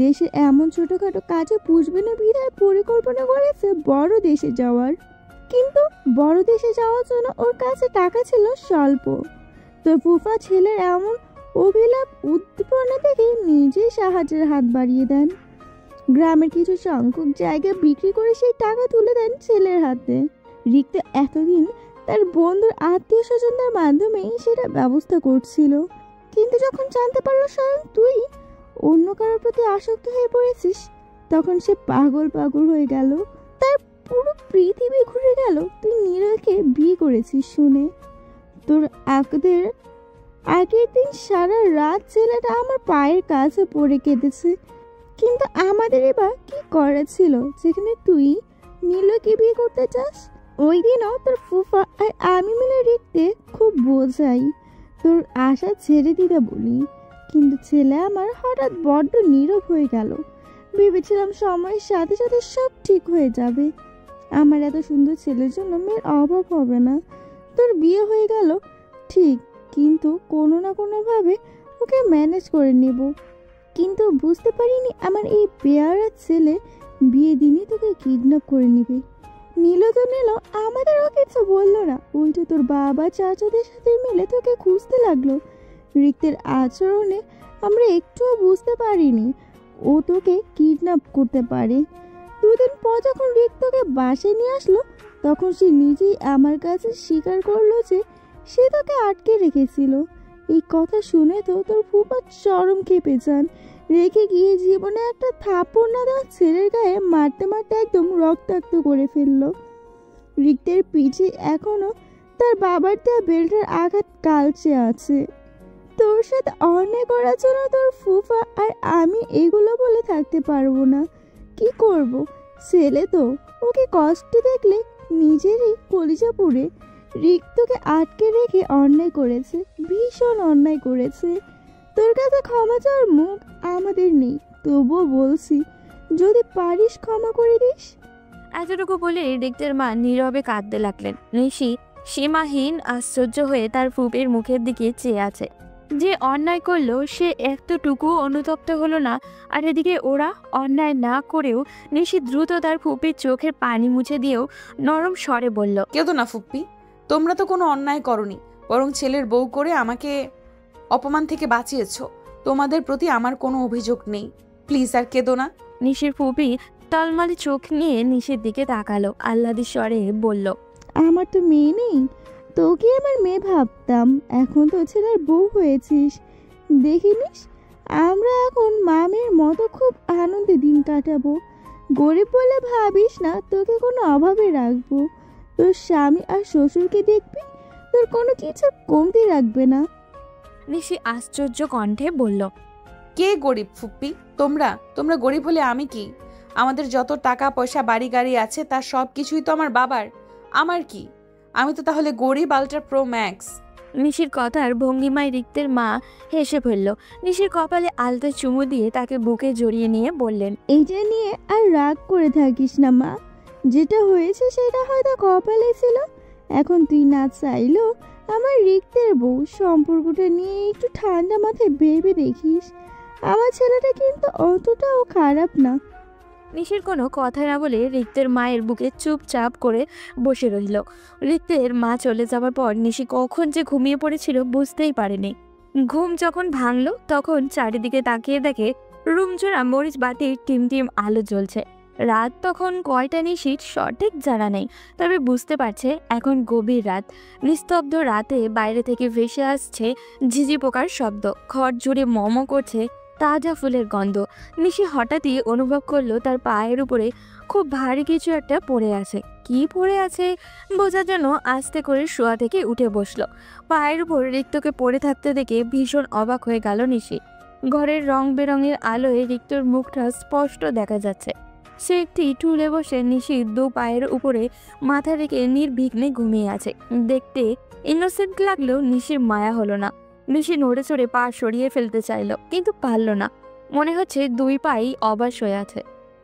দেশে এমন ছোটখাটো কাজে পুষবে না বিধায় পরিকল্পনা করেছে বড় দেশে যাওয়ার, কিন্তু বড় দেশে যাওয়ার জন্য ওর কাছে টাকা ছিল স্বল্প। তো ফুফা ছেলের এমন অভিলাপ উদ্দীপনা থেকে নিজেই সাহায্যের হাত বাড়িয়ে দেন। গ্রামের কিছু সংখ্যক জায়গা বিক্রি করে সেই টাকা তুলে দেন ছেলের হাতে। রিক্ত এতদিন তার বন্ধুর আত্মীয় স্বজনদের মাধ্যমেই সেটা ব্যবস্থা করছিল, কিন্তু যখন জানতে পারলো স্বয়ং তুই অন্য কারোর প্রতি আসক্ত হয়ে পড়েছিস, তখন সে পাগল পাগল হয়ে গেল। তার পুরো পৃথিবী ঘুরে গেল তুই নীরকে বিয়ে করেছিস শুনে। তোর আগের দিন সারা রাত ছেলেটা আমার পায়ের কাছে পড়ে কেঁদেছে, কিন্তু আমাদের এবার কি করা ছিল যেখানে তুই নীলকে বিয়ে করতে চাস? ওই দিনও তোর ফুফা আর আমি মিলে রিক্তে খুব বোঝাই, তোর আশা ছেড়ে দিতে বলি, কিন্তু ছেলে আমার হঠাৎ বড্ড নীরব হয়ে গেল। ভেবেছিলাম সময়ের সাথে সাথে সব ঠিক হয়ে যাবে, আমার এত সুন্দর ছেলের জন্য মেয়ের অভাব হবে না। তোর বিয়ে হয়ে গেল ঠিক, কিন্তু কোনো না কোনোভাবে ওকে ম্যানেজ করে নেব। কিন্তু বুঝতে পারিনি আমার এই বেয়ারা ছেলে বিয়ে দিনই তোকে কিডন্যাপ করে নেবে। নিল তো নিল, আমাদেরও কিছু বললো না, উল্টে তোর বাবা চাচাদের সাথে মিলে তোকে খুঁজতে লাগলো। রিক্তের আচরণে আমরা একটুও বুঝতে পারিনি ও তোকে কিডন্যাপ করতে পারে। দুদিন পর যখন রিক্তকে বাসায় নিয়ে আসলো, তখন সে নিজেই আমার কাছে স্বীকার করলো যে সে তোকে আটকে রেখেছিল। এই কথা শুনে তো তোর ফুফা চরম খেপে যান, রেখে গিয়ে জীবনে একটা থাপ্পড় না দেওয়া ছেলের গায়ে মারতে মারতে একদম রক্তাক্ত করে ফেললো। রিক্তের পিঠে এখনো তার বাবার দেওয়া বেল্টের আঘাত কালচে আছে। তোর সাথে অন্যায় করার জন্য তোর ফুফা আর আমি এগুলো বলে থাকতে পারবো না। কি করব, ছেলে তো, ওকে কষ্ট দেখলে নিজেরই কলিজা পুড়ে। রিক্তকে আটকে রেখে অন্যায় করেছে, ভীষণ অন্যায় করেছে। তোর কাছে ক্ষমা চাওয়ার মুখ আমাদের নেই, তবুও বলছি যদি পারিস ক্ষমা করে দিস। এতটুকু বলে রিক্তের মা নীরবে কাঁদতে লাগলেন। নিশি সীমাহীন আশ্চর্য হয়ে তার ফুপের মুখের দিকে চেয়ে আছে। যে অন্যায় করলো সে এতটুকু অনুতপ্ত হলো না, আর এদিকে ওরা অন্যায় না করেও নিশি দ্রুত তার ফুপির চোখের পানি মুছে দিয়েও নরম স্বরে বলল, কেঁদো না ফুপ্পি, তোমরা তো কোনো অন্যায় করনি, বরং ছেলের বউ করে আমাকে অপমান থেকে বাঁচিয়েছো। তোমাদের প্রতি আমার কোনো অভিযোগ নেই, প্লিজ আর কেঁদো না। নিশির ফুপি টলমলে চোখ নিয়ে নিশির দিকে তাকালো, আহ্লাদি স্বরে বলল, আমার তো মেয়ে নেই, তোকে আমার মেয়ে ভাবতাম, এখন তো ছেলের বউ হয়েছিস। দেখিনিস আমরা এখন মামের মতো খুব আনন্দে দিন কাটাবো। গরিব বলে ভাবিস না তোকে কোনো অভাবে রাখবো। তোর স্বামী আর শ্বশুরকে দেখবি, তোর কোনো কিছু কমতি রাখবে না। নিশি আশ্চর্য কণ্ঠে বলল, কে গরিব ফুপ্পি? তোমরা গরিব হলে আমি কি? আমাদের যত টাকা পয়সা বাড়ি গাড়ি আছে তার সব কিছুই তো আমার বাবার, আমার কি? আমি তো তাহলে গরিব আল্ট্রা প্রো ম্যাক্স। নিশির কথার ভঙ্গিমায় রিক্তের মা হেসে ফেলল। নিশির কপালে আলতো চুমু দিয়ে তাকে বুকে জড়িয়ে নিয়ে বললেন, এইটা নিয়ে আর রাগ করে থাকিস না মা, যেটা হয়েছে সেটা হয়তো কপালে ছিল। এখন তুই না চাইলেও আমার রিক্তের বউ, সম্পর্কটা নিয়ে একটু ঠান্ডা মাথায় ভেবে দেখিস। আমার ছেলেটা কিন্তু অতটাও খারাপ না। নিশির কোনো কথা না বলে রিক্তের মায়ের বুকে চুপচাপ করে বসে রইল। রিক্তের মা চলে যাওয়ার পর নিশি কখন যে ঘুমিয়ে পড়েছিল বুঝতেই পারেনি। ঘুম যখন ভাঙলো তখন চারিদিকে তাকিয়ে দেখে রুমজোড়া মরিচ বাতির টিমটিম আলো জ্বলছে। রাত তখন কয়টা নিশির সঠিক জানা নেই, তবে বুঝতে পারছে এখন গভীর রাত। নিস্তব্ধ রাতে বাইরে থেকে ভেসে আসছে ঝিঝি পোকার শব্দ, ঘর জুড়ে মম করছে তাজা ফুলের গন্ধ। নিশি হঠাৎই অনুভব করলো তার পায়ের উপরে খুব ভারী কিছু একটা পড়ে আছে। কি পড়ে আছে বোঝার জন্য আস্তে করে শোয়া থেকে উঠে বসলো। পায়ের উপর রিক্তকে পড়ে থাকতে দেখে ভীষণ অবাক হয়ে গেল নিশি। ঘরের রং বেরঙের আলোয় রিক্তর মুখটা স্পষ্ট দেখা যাচ্ছে। সে একটি টুলে বসে নিশির দু পায়ের উপরে মাথা রেখে নির্বিঘ্নে ঘুমিয়ে আছে। দেখতে ইনোসেন্ট লাগলেও নিশির মায়া হলো না। নিশি নড়ে চড়ে পা সরিয়ে ফেলতে চাইল, কিন্তু পারল না। মনে হচ্ছে দুই পাই অবাস হয়ে আছে।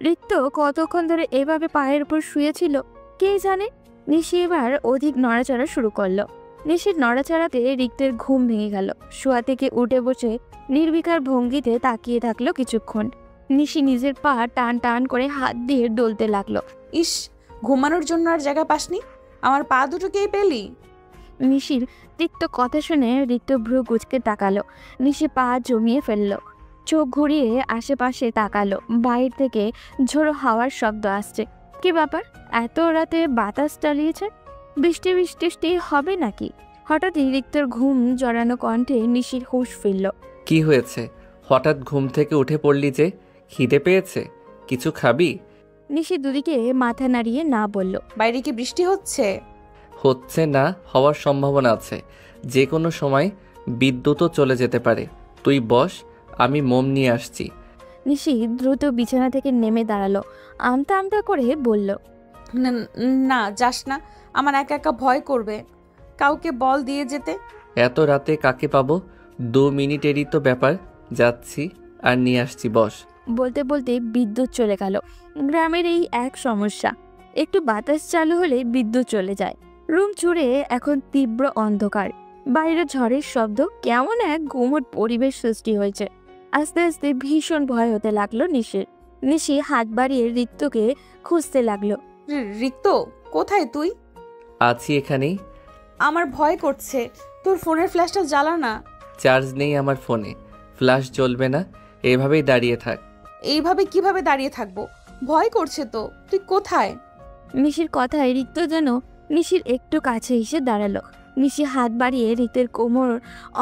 রিক্ত কতক্ষণ ধরে এভাবে পায়ের উপর শুয়েছিল কে জানে। নিশি এবার অধিক নড়াচড়া শুরু করলো। নিশির নড়াচড়াতে রিক্তের ঘুম ভেঙে গেল। শোয়া থেকে উঠে বসে নির্বিকার ভঙ্গিতে তাকিয়ে থাকলো কিছুক্ষণ। নিশি নিজের পা টান টান করে হাত দিয়ে ডলতে লাগলো। ইস, ঘুমানোর জন্য আর জায়গা পাসনি, আমার পা দুটোকেই পেলি। নিশির তিক্ত কথা শুনে রিক্ত ভ্রু কুঁচকে তাকালো। নিশি পা জমিয়ে ফেললো, চোখ ঘুরিয়ে আশেপাশে তাকালো। বাইরে থেকে ঝোড়ো হাওয়ার শব্দ আসছে। কি ব্যাপার, এত রাতে বাতাস চালিয়েছে? বৃষ্টি বৃষ্টি হবে নাকি? হঠাৎই রিক্তর ঘুম জড়ানো কণ্ঠে নিশির হুঁশ ফিরল। কি হয়েছে? হঠাৎ ঘুম থেকে উঠে পড়লি যে? খিদে পেয়েছে? কিছু খাবি? নিশি দুদিকে মাথা নাড়িয়ে না বলল। বাইরে কি বৃষ্টি হচ্ছে? হচ্ছে না, হওয়ার সম্ভাবনা আছে। যে কোনো সময় বিদ্যুৎও চলে যেতে পারে। তুই বস, আমি মোম নিয়ে আসছি। নিশি দ্রুত বিছানা থেকে নেমে দাঁড়ালো, আমতা আমতা করে বলল, না যাস না, আমার একা একা ভয় করবে, কাউকে বল দিয়ে যেতে। এত রাতে কাকে পাবো? 2 মিনিটেরই তো ব্যাপার, যাচ্ছি আর নিয়ে আসছি, বস। বলতে বলতে বিদ্যুৎ চলে গেল। গ্রামের এই এক সমস্যা, একটু বাতাস চালু হলে বিদ্যুৎ চলে যায়। রুম জুড়ে এখন তীব্র অন্ধকার। বাইরে ঝড়ের শব্দ, কেমন এক গুমট পরিবেশ সৃষ্টি হয়েছে। আস্তে আস্তে ভীষণ ভয় হতে লাগলো নিশির। নিশি হাত বাড়িয়ে রিক্তকে খুঁজতে লাগলো। রিক্ত, কোথায় তুই? আছি এখানেই। আমার ভয় করছে, তোর ফোনের ফ্ল্যাশটা জ্বালা না। চার্জ নেই আমার ফোনে, ফ্ল্যাশ জ্বলবে না, এভাবেই দাঁড়িয়ে থাক। এইভাবে কিভাবে দাঁড়িয়ে থাকবো? ভয় করছে তো। তুই কোথায়? নিশির কথায় রিক্ত যেন নিশির একটু কাছে এসে দাঁড়ালো। নিশি হাত বাড়িয়ে রিক্তের কোমর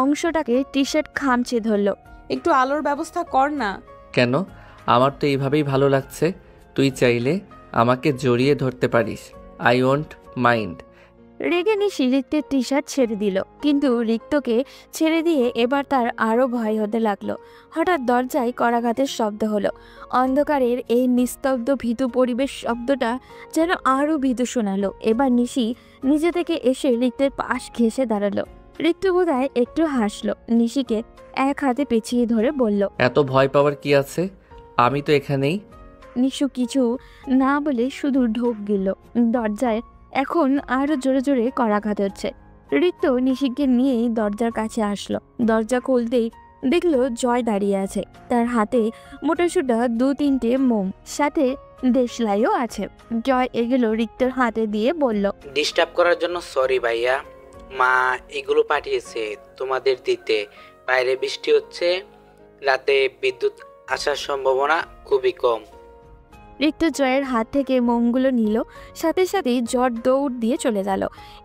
অংশটাকে টি শার্ট খামচে ধরলো। একটু আলোর ব্যবস্থা কর না। কেন? আমার তো এইভাবেই ভালো লাগছে। তুই চাইলে আমাকে জড়িয়ে ধরতে পারিস। I won't mind. রেগে নিশি রিক্তের টি শার্ট ছেড়ে দিল, কিন্তু রিক্তকে ছেড়ে দিয়ে এবার তার আরো ভয় হতে লাগলো। হঠাৎ দরজায় করাঘাতের শব্দ হলো। অন্ধকারের এই নিস্তব্ধ ভীতু পরিবেশ শব্দটা যেন আরো ভীতু শোনালো। এবার নিশি নিজে থেকে এসে রিক্তের পাশ ঘেঁষে দাঁড়ালো। রিক্ত বোধহয় একটু হাসলো, নিশিকে এক হাতে পেঁচিয়ে ধরে বলল, এত ভয় পাওয়ার কি আছে? আমি তো এখানেই। নিশু কিছু না বলে শুধু ঢোক গেল। দরজায় এখন আরো জোরে জোরে করাঘাত হচ্ছে। রিক্ত নিশিকে নিয়েই দরজার কাছে আসলো। দরজা খুলতেই দেখলো জয় দাঁড়িয়ে আছে। তার হাতে মোটাসোটা 2-3টে মোম, সাথে দেশলাইও আছে। জয় এগুলো রিক্তর হাতে দিয়ে বলল, ডিস্টার্ব করার জন্য সরি ভাইয়া। মা এগুলো পাঠিয়েছে তোমাদের দিতে। বাইরে বৃষ্টি হচ্ছে, রাতে বিদ্যুৎ আসার সম্ভাবনা খুবই কম। রিক্ত জয়ের হাত থেকে মোমগুলো নিল, সাথে সাথেই জ্বর দৌড় দিয়ে চলে গেল।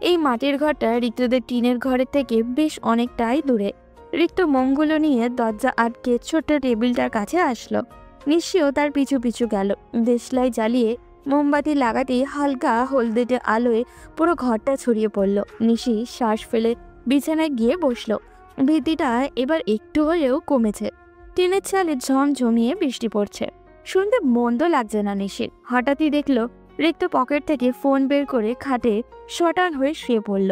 এই মাটির ঘরটা রিক্তদের টিনের ঘরের থেকে বেশ অনেকটাই দূরে। রিক্ত মোমগুলো নিয়ে দরজা আটকে ছোট্ট টেবিলটার কাছে আসলো। নিশিও তার পিছু পিছু গেল। দেশলাই জ্বালিয়ে মোমবাতি লাগাতেই হালকা হলদেটে আলোয় পুরো ঘরটা ছড়িয়ে পড়ল। নিশি শ্বাস ফেলে বিছানায় গিয়ে বসলো। ভীতিটা এবার একটু হলেও কমেছে। টিনের চালে ঝমঝমিয়ে বৃষ্টি পড়ছে। শুনতে মন্দ লাগছে না নিশির। হঠাৎই দেখলো রিক্ত পকেট থেকে ফোন বের করে খাটে শটান হয়ে শুয়ে পড়ল।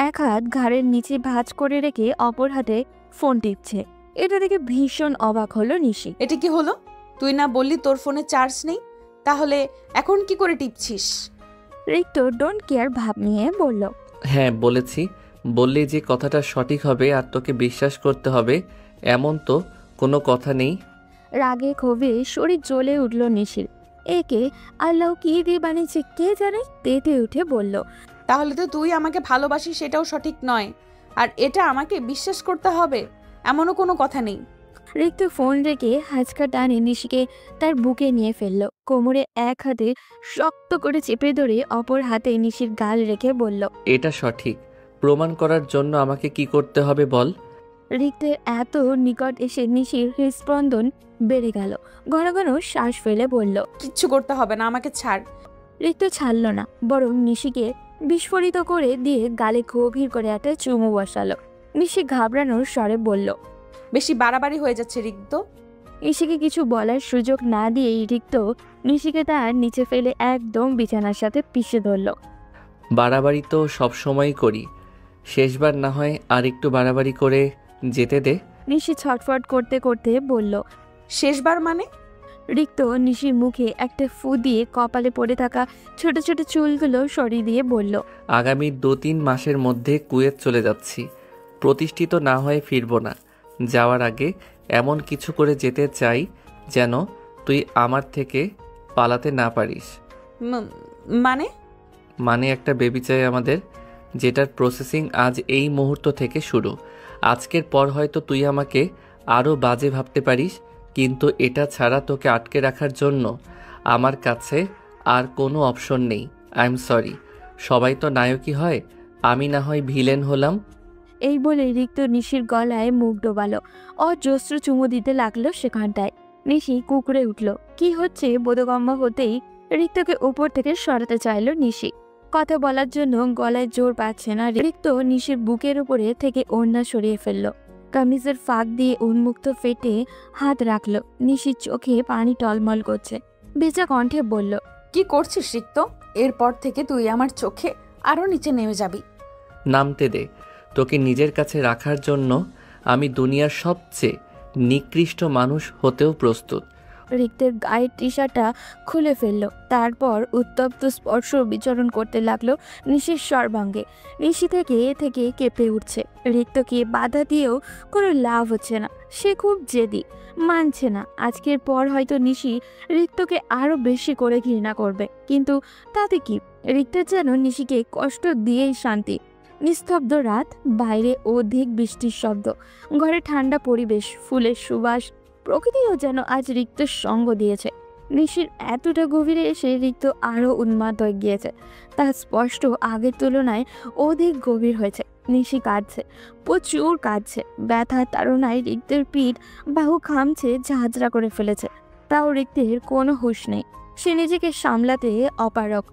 এক হাত ঘাড়ের নিচে ভাঁজ করে রেখে অপর হাতে ফোন টিপছে। এটা দেখে ভীষণ অবাক হলো নিশি। এটা কি হলো? তুই না বললি তোর ফোনে চার্জ নেই, তাহলে এখন কি করে টিপছিস? রিক্ত ডোন্ট কেয়ার ভাব নিয়ে বলল, হ্যাঁ বলেছি, বললি যে কথাটা সঠিক হবে আর তোকে বিশ্বাস করতে হবে এমন তো কোনো কথা নেই। রাগে ক্ষোভে শরীর জ্বলে উঠল নিশির। একে আল্লাহ কি দিয়ে বানিয়েছে কে জানে, তেতে উঠে বলল, তাহলে তো তুই আমাকে ভালোবাসিস সেটাও সঠিক নয়, আর এটা আমাকে বিশ্বাস করতে হবে এমনও কোনো কথা নেই। রিক্ত ফোন রেখে হাঁচকা টানে নিশিকে তার বুকে নিয়ে ফেলল। কোমরে এক হাতে শক্ত করে চেপে ধরে অপর হাতে নিশির গাল রেখে বলল, এটা সঠিক। প্রমাণ করার জন্য আমাকে কি করতে হবে বল? রিক্তের এত নিকট এসে নিশির হৃদস্পন্দন বেড়ে গেল। ঘন ঘন শ্বাস ফেলে বলল, কিচ্ছু করতে হবে না, আমাকে ছাড়। রিক্ত ছাড়ল না, বরং নিশিকে বিস্ফোরিত করে দিয়ে গালে গভীর করে একটা চুমু বসালো। নিশি ঘাবড়ানোর স্বরে বলল, বেশি বাড়াবাড়ি হয়ে যাচ্ছে রিক্ত। নিশিকে কিছু বলার সুযোগ না দিয়েই রিক্ত নিশিকে তার নিচে ফেলে একদম বিছানার সাথে পিষে ধরল। বাড়াবাড়ি তো সবসময়ই করি, শেষবার না হয় আর একটু বাড়াবাড়ি করে যেতে দে। নিশি ছটফট করতে করতে বলল, শেষবার মানে? রিক্ত নিশির মুখে একটা ফু দিয়ে কপালে পড়ে থাকা ছোট ছোট চুলগুলো সরিয়ে দিয়ে বলল, আগামী 2-3 মাসের মধ্যে কুয়েত চলে যাচ্ছি। প্রতিষ্ঠিত না হয়ে ফিরব না। যাওয়ার আগে এমন কিছু করে যেতে চাই যেন তুই আমার থেকে পালাতে না পারিস। মানে একটা বেবি চাই আমাদের, যেটার প্রসেসিং আজ এই মুহূর্ত থেকে শুরু। আজকের পর হয়তো তুই আমাকে আরও বাজে ভাবতে পারিস, কিন্তু এটা ছাড়া তোকে আটকে রাখার জন্য আমার কাছে আর কোনো অপশন নেই। I am sorry. সবাই তো নায়কই হয়, আমি না হয় ভিলেন হলাম। এই বলে রিক্ত নিশির গলায় মুখ ডোবালো। অজস্র চুমু দিতে লাগলো সেখানটায়। নিশি কুকড়ে উঠল। কি হচ্ছে বোধগম্য হতেই রিক্তকে উপর থেকে সরাতে চাইল নিশি। কথা বলার জন্য গলায় জোর পাচ্ছে না। রিক্ত নিশির বুকের উপরে থেকে ওড়না সরিয়ে ফেলল। কামিজের ফাঁক দিয়ে উন্মুক্ত ফেটে হাত রাখলো। নিশির চোখে পানি টলমল করছে। বেচা কণ্ঠে বলল, কি করছিস রিক্ত? এরপর থেকে তুই আমার চোখে আরো নিচে নেমে যাবি। নামতে দে। তোকে নিজের কাছে রাখার জন্য আমি দুনিয়ার সবচেয়ে নিকৃষ্ট মানুষ হতেও প্রস্তুত। রিক্তের গায়ের টি শার্টটা খুলে ফেললো। তারপর উত্তপ্ত স্পর্শ বিচরণ করতে লাগলো নিশির সর্বাঙ্গে। নিশি থেকে থেকে কেঁপে উঠছে। রিক্তকে বাধা দিয়েও কোনো লাভ হচ্ছে না। সে খুব জেদি, মানছে না। আজকের পর হয়তো নিশি রিক্তকে আরো বেশি করে ঘৃণা করবে, কিন্তু তাতে কি? রিক্তের যেন নিশিকে কষ্ট দিয়েই শান্তি। নিস্তব্ধ রাত, বাইরে অধিক বৃষ্টির শব্দ, ঘরে ঠান্ডা পরিবেশ, ফুলের সুবাস। প্রকৃতিও যেন আজ রিক্তের সঙ্গ দিয়েছে। নিশির এতটা গভীরে এসে রিক্ত আরো উন্মাদ হয়ে গিয়েছে। তার স্পষ্ট আগের তুলনায় অধিক গভীর হয়েছে। নিশি কাঁদছে, প্রচুর কাঁদছে। ব্যথার তাড়নায় রিক্তের পিঠ বাহু খামছে, ঝাঁঝরা করে ফেলেছে। তাও রিক্তের কোনো হুঁশ নেই। সে নিজেকে সামলাতে অপারক।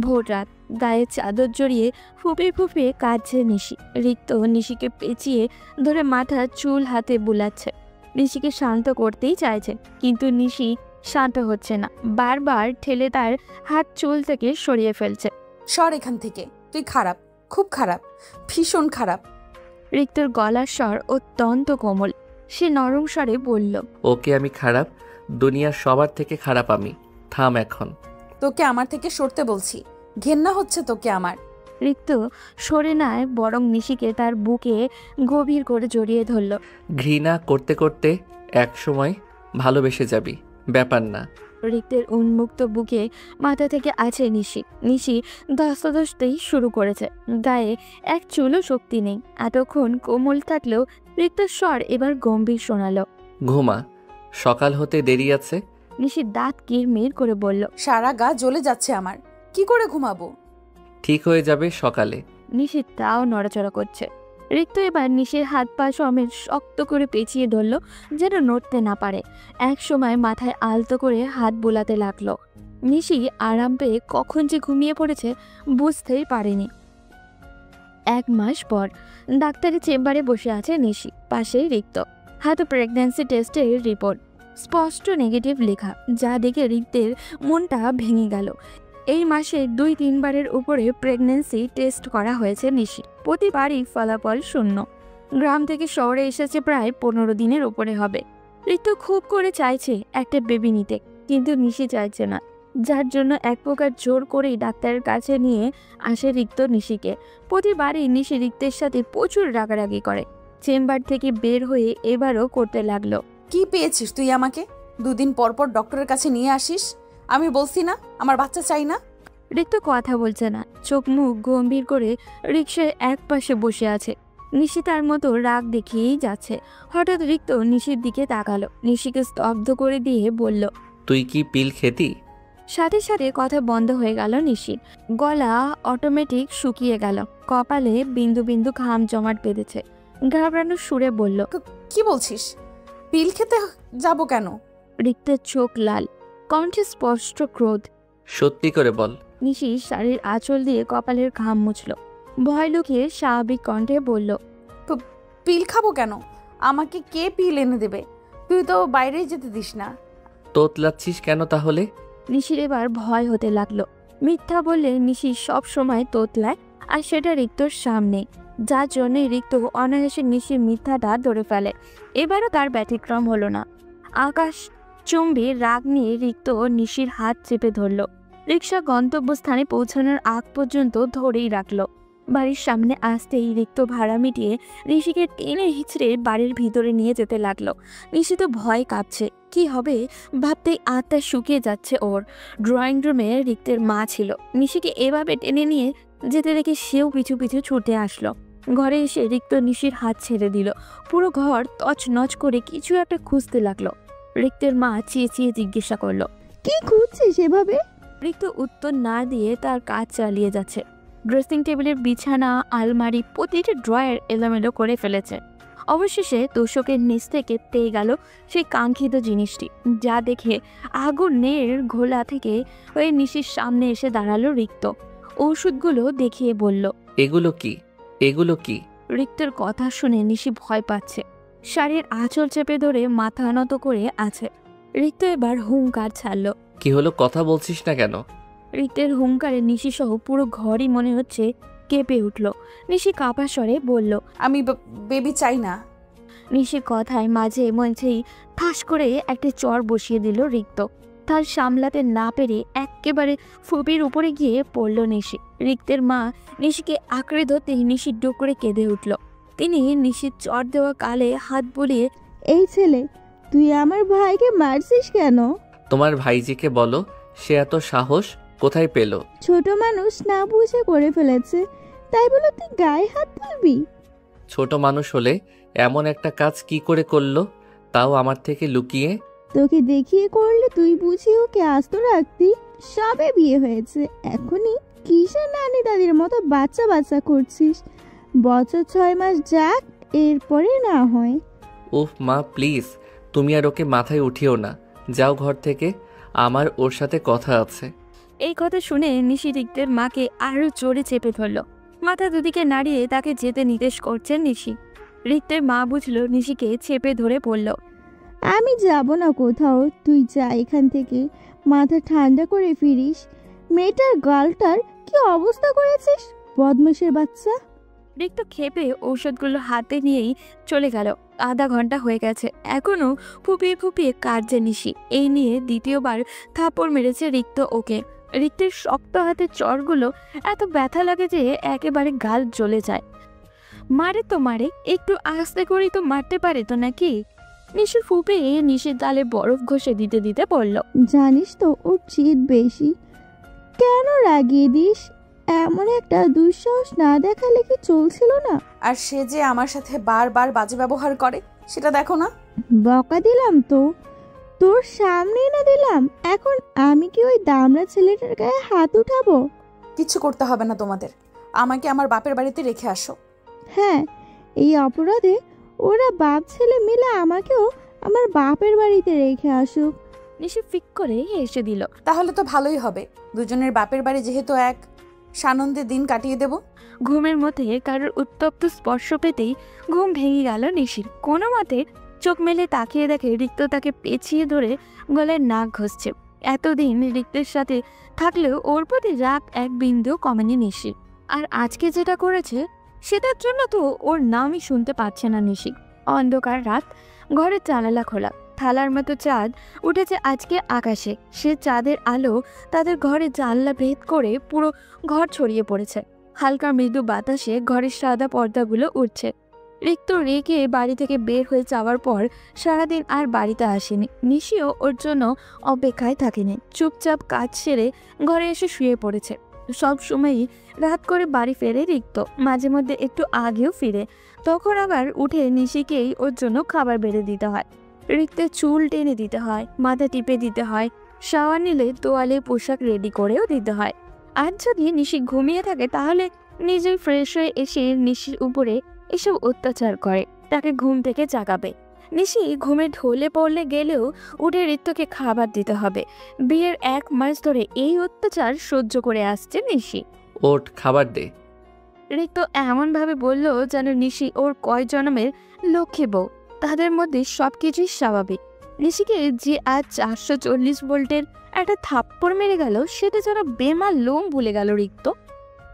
ভোর রাত, গায়ে চাদর জড়িয়ে ফুপিয়ে ফুপিয়ে কাঁদছে নিশি। রিক্ত নিশিকে পেঁচিয়ে ধরে মাথা চুল হাতে বুলাচ্ছে। নিশিকে শান্ত করতেই চাইছে, কিন্তু নিশি শান্ত হচ্ছে না। বারবার ঠেলে তার হাত চুল থেকে সরিয়ে ফেলছে। সর এখান থেকে, তুই খারাপ, খুব খারাপ, ভীষণ খারাপ। রিক্তর গলার স্বর অত্যন্ত কোমল। সে নরম স্বরে বলল, ওকে আমি খারাপ, দুনিয়ার সবার থেকে খারাপ আমি। থাম এখন। তোকে আমার থেকে সরতে বলছি, ঘেন্না হচ্ছে তোকে আমার। রিক্ত সরে নেয়, বরং নিশিকে তার বুকে গভীর করে জড়িয়ে ধরল। ঘৃণা করতে করতে এক সময় ভালোবেসে যাবি, ব্যাপার না। রিক্তের উন্মুক্ত বুকে মাথা থেকে আছে নিশি। নিশি ধস্তাধস্তি শুরু করেছে। গায়ে এক চুলও শক্তি নেই। এতক্ষণ কোমল থাকলেও রিক্তের স্বর এবার গম্ভীর শোনালো। ঘুমা, সকাল হতে দেরি আছে। নিশি দাঁত কিরমির করে বলল, সারা গা জ্বলে যাচ্ছে আমার, কি করে ঘুমাবো? ঠিক হয়ে যাবে সকালে। নিশি তাও নড়াচড়া করছে। রিক্ত এবার নিশির হাত পা সমেত শক্ত করে পেঁচিয়ে ধরল, যেন নড়তে না পারে। এক সময় মাথায় আলতো করে হাত বোলাতে লাগলো। নিশি আরাম পেয়ে কখন যে ঘুমিয়ে পড়েছে বুঝতেই পারেনি। 1 মাস পর ডাক্তারের চেম্বারে বসে আছে নিশি, পাশেই রিক্ত। হাতে প্রেগন্যান্সি টেস্টের রিপোর্ট, স্পষ্ট নেগেটিভ লেখা, যা দেখে রিক্তের মনটা ভেঙে গেল। এই মাসে 2-3 বারের উপরে প্রেগন্যান্সি টেস্ট করা হয়েছে নিশি, প্রতিবারই ফলাফল শূন্য। গ্রাম থেকে শহরে এসেছে প্রায় 15 দিনের উপরে হবে। রিক্ত খুব করে চাইছে একটা বেবি নিতে, কিন্তু নিশি চাইছে না, যার জন্য এক প্রকার জোর করেই ডাক্তারের কাছে নিয়ে আসে রিক্ত নিশিকে। প্রতিবারই নিশি রিক্তের সাথে প্রচুর রাগারাগি করে। চেম্বার থেকে বের হয়ে এবারও করতে লাগলো। কি পেয়েছিস তুই আমাকে? 2 দিন পর পর ডক্টরের কাছে নিয়ে আসিস। আমি বলছি না আমার বাচ্চা চাই না। রিক্ত কথা বলছে না, চোখ মুখ গম্ভীর করে রিক্সায় এক পাশে বসে আছে। নিশি তার মতো রাগ দেখিয়েই যাচ্ছে। হঠাৎ রিক্ত নিশির দিকে তাকালো, নিশিকে স্তব্ধ করে দিয়ে বলল, তুই কি পিল খেতি? সাথে সাথে কথা বন্ধ হয়ে গেল নিশির। গলা অটোমেটিক শুকিয়ে গেল, কপালে বিন্দু বিন্দু ঘাম জমাট বেঁধেছে। ঘাবড়ানো সুরে বলল, কি বলছিস? পিল খেতে যাব কেন? রিক্তের চোখ লাল, কণ্ঠে স্পষ্ট ক্রোধ। সত্যি করে বল। নিশি শাড়ির আঁচল দিয়ে কপালের ঘাম মুছল, ভয় লুকিয়ে স্বাভাবিক কণ্ঠে বলল, পিল খাবো কেন? আমাকে কে পিল এনে দেবে? তুই তো বাইরেই যেতে দিস না। তোতলাচ্ছিস কেন তাহলে? নিশির এবার ভয় হতে লাগলো। মিথ্যা বললে নিশি সব সময় তোতলায়, আর সেটা রিক্তর সামনে, যার জন্য রিক্ত অনায়াসে নিশির মিথ্যাটা ধরে ফেলে। এবারও তার ব্যতিক্রম হলো না। আকাশ চুম্বি রাগ নিয়ে রিক্ত নিশির হাত চেপে ধরল। রিক্সা গন্তব্যস্থানে পৌঁছানোর আগ পর্যন্ত ধরেই রাখলো। বাড়ির সামনে আসতেই রিক্ত ভাড়া মিটিয়ে ঋষিকে টেনে হিচড়ে বাড়ির ভিতরে নিয়ে যেতে লাগলো। ঋষি তো ভয় কাঁপছে, কি হবে ভাবতেই আত্মা শুকিয়ে যাচ্ছে ওর। ড্রয়িং রুমে রিক্তের মা ছিল। নিশিকে এভাবে টেনে নিয়ে যেতে দেখে সেও পিছু পিছু ছুটে আসলো। ঘরে এসে রিক্ত নিশির হাত ছেড়ে দিল। পুরো ঘর তছনছ করে কিছু একটা খুঁজতে লাগলো। রিক্তের মা চেঁচিয়ে জিজ্ঞাসা করলো, কি খুঁজছিস এভাবে? রিক্ত উত্তর না দিয়ে তার কাজ চালিয়ে যাচ্ছে। ড্রেসিং টেবিলের বিছানা, আলমারি, প্রতিটি ড্রয়ার এলোমেলো করে ফেলেছে। অবশেষে তোষকের নিচ থেকে পেয়ে গেল সেই কাঙ্ক্ষিত জিনিসটি, যা দেখে আগুনের ঘোলা থেকে হয়ে নিশির সামনে এসে দাঁড়ালো রিক্ত। ওষুধগুলো দেখিয়ে বলল, এগুলো কি? এগুলো কি? রিক্তের কথা শুনে নিশি ভয় পাচ্ছে। শাড়ির আঁচল চেপে ধরে মাথা নত করে আছে। রিক্ত এবার হুঙ্কার ছাড়ল। কি হলো, কথা বলছিস না কেন? রিক্তের হুঙ্কারে নিশি সহ পুরো ঘরই মনে হচ্ছে কেঁপে উঠল। নিশি কাঁপা স্বরে বলল, আমি বেবি চাই না। নিশির কথায় মাঝে মধ্যেই ঠাস করে একটা চর বসিয়ে দিল রিক্ত। তার সামলাতে না পেরে একেবারে ফুপির উপরে গিয়ে পড়ল নিশি। রিক্তের মা নিশিকে আঁকড়ে ধরতেই নিশি ডুক করে কেঁদে উঠল। তিনি নিশির চর দেওয়া কালে হাত বুলিয়ে, এই ছেলে, তুই আমার ভাইকে মারছিস কেন? তোমার ভাইজিকে বলো, সে এত সাহস কোথায় পেল? ছোট মানুষ না বুঝে করে ফেলেছে, তাই বলে তুই গায়ে হাত তুলবি? ছোট মানুষ হলে এমন একটা কাজ কি করে করলো, তাও আমার থেকে লুকিয়ে? তোকে দেখিয়ে করলে তুই বুঝি ওকে আস্ত রাখতি? সবে বিয়ে হয়েছে, এখনই কিসের নানি দাদির মতো বাচ্চা বাচ্চা করছিস? বছর 6 মাস যাক, এরপরে না হয়। উফ মা প্লিজ, তুমি আর ওকে মাথায় উঠিও না, যাও ঘর থেকে, আমার ওর সাথে কথা আছে। এই কথা শুনে নিশি রিক্তের মাকে আরো জোরে চেপে ধরল। মাথা দুদিকে নাড়িয়ে তাকে যেতে নির্দেশ করছেন নিশি। রিক্তের মা বুঝলো নিশিকে চেপে ধরে বলল, আমি যাব না কোথাও, তুই যা এখান থেকে, মাথা ঠান্ডা করে ফিরিস। মেয়েটার গালটার কি অবস্থা করেছিস, বদমাশের বাচ্চা। রিক্ত খেপে ঔষধগুলো হাতে নিয়েই চলে গেল। আধা ঘন্টা হয়ে গেছে, এখনো ফুপিয়ে ফুপিয়ে কাঁদছে নিশি। এই নিয়ে দ্বিতীয়বার থাপড় মেরেছে রিক্ত ওকে। রিক্তের শক্ত হাতের চরগুলো এত ব্যথা লাগে যে একেবারে গাল জ্বলে যায়। মারে তো মারে, একটু আস্তে করেই তো মারতে পারে তো নাকি? নিশি ফুপিয়ে নিশির গালে বরফ ঘষে দিতে দিতে বলল, জানিস তো ওর জিদ বেশি, কেন রাগিয়ে দিস? এমন একটা দুঃসাহস না দেখালে কি চলছিল না? আর সে যে আমার সাথে বারবার বাজে ব্যবহার করে সেটা দেখো না। বকা দিলাম তো, তোর সামনেই না দিলাম, এখন আমি কি ওই দামড়া ছেলেটার গায়ে হাত উঠাবো? কিছু করতে হবে না তোমাদের, আমাকে আমার বাপের বাড়িতে রেখে আসো। হ্যাঁ, এই অপরাধে ওরা বাপ ছেলে মিলে আমাকেও আমার বাপের বাড়িতে রেখে আসুক। নিশি ফিক করে এসে দিল। তাহলে তো ভালোই হবে, দুজনের বাপের বাড়ি যেহেতু এক, সানন্দে দিন কাটিয়ে দেব। ঘুমের মধ্যে কারোর উত্তপ্ত স্পর্শ পেতেই ঘুম ভেঙে গেল নিশির। কোনো মতে চোখ মেলে তাকিয়ে দেখে রিক্ত তাকে পেঁচিয়ে ধরে গলায় নাক ঘষছে। এতদিন রিক্তের সাথে থাকলেও ওর প্রতি রাগ এক বিন্দুও কমেনি নিশির। আর আজকে যেটা করেছে সেটার জন্য তো ওর নামই শুনতে পাচ্ছে না নিশি। অন্ধকার রাত, ঘরের জানালা খোলা, থালার মতো চাঁদ উঠেছে আজকে আকাশে। সে চাঁদের আলো তাদের ঘরে জানলা ভেদ করে পুরো ঘর ছড়িয়ে পড়েছে। হালকা মৃদু বাতাসে ঘরের সাদা পর্দাগুলো উঠছে। রিক্ত রেগে বাড়ি থেকে বের হয়ে যাওয়ার পর সারাদিন আর বাড়িতে আসেনি। নিশিও ওর জন্য অপেক্ষায় থাকেনি, চুপচাপ কাজ সেরে ঘরে এসে শুয়ে পড়েছে। সব সময়ই রাত করে বাড়ি ফেরে রিক্ত, মাঝে মধ্যে একটু আগেও ফিরে। তখন আবার উঠে নিশিকেই ওর জন্য খাবার বেড়ে দিতে হয়। রিক্তের চুল টেনে দিতে হয়, মাথা টিপে দিতে হয়, শাওয়ার নিলে তোয়ালে পোশাক রেডি করেও দিতে হয়। আর যদি নিশি ঘুমিয়ে থাকে তাহলে নিজেই ফ্রেশ হয়ে এসে নিশির উপরে এসব অত্যাচার করে, তাকে ঘুম থেকে জাগাবে। নিশি ঘুমে ঢলে পড়লে গেলেও উঠে রিক্তকে খাবার দিতে হবে। বিয়ের 1 মাস ধরে এই অত্যাচার সহ্য করে আসছে নিশি। ওঠ, খাবার দে। রিক্ত এমনভাবে বলল যেন নিশি ওর কয় জন্মের লক্ষ্মী বউ, তাদের মধ্যে সবকিছুই স্বাভাবিক। নিশিকে যে আজ 440 ভোল্টের একটা থাপ্পড় মেরে গেল সেটা যেন বেমার লোম ভুলে গেল রিক্ত।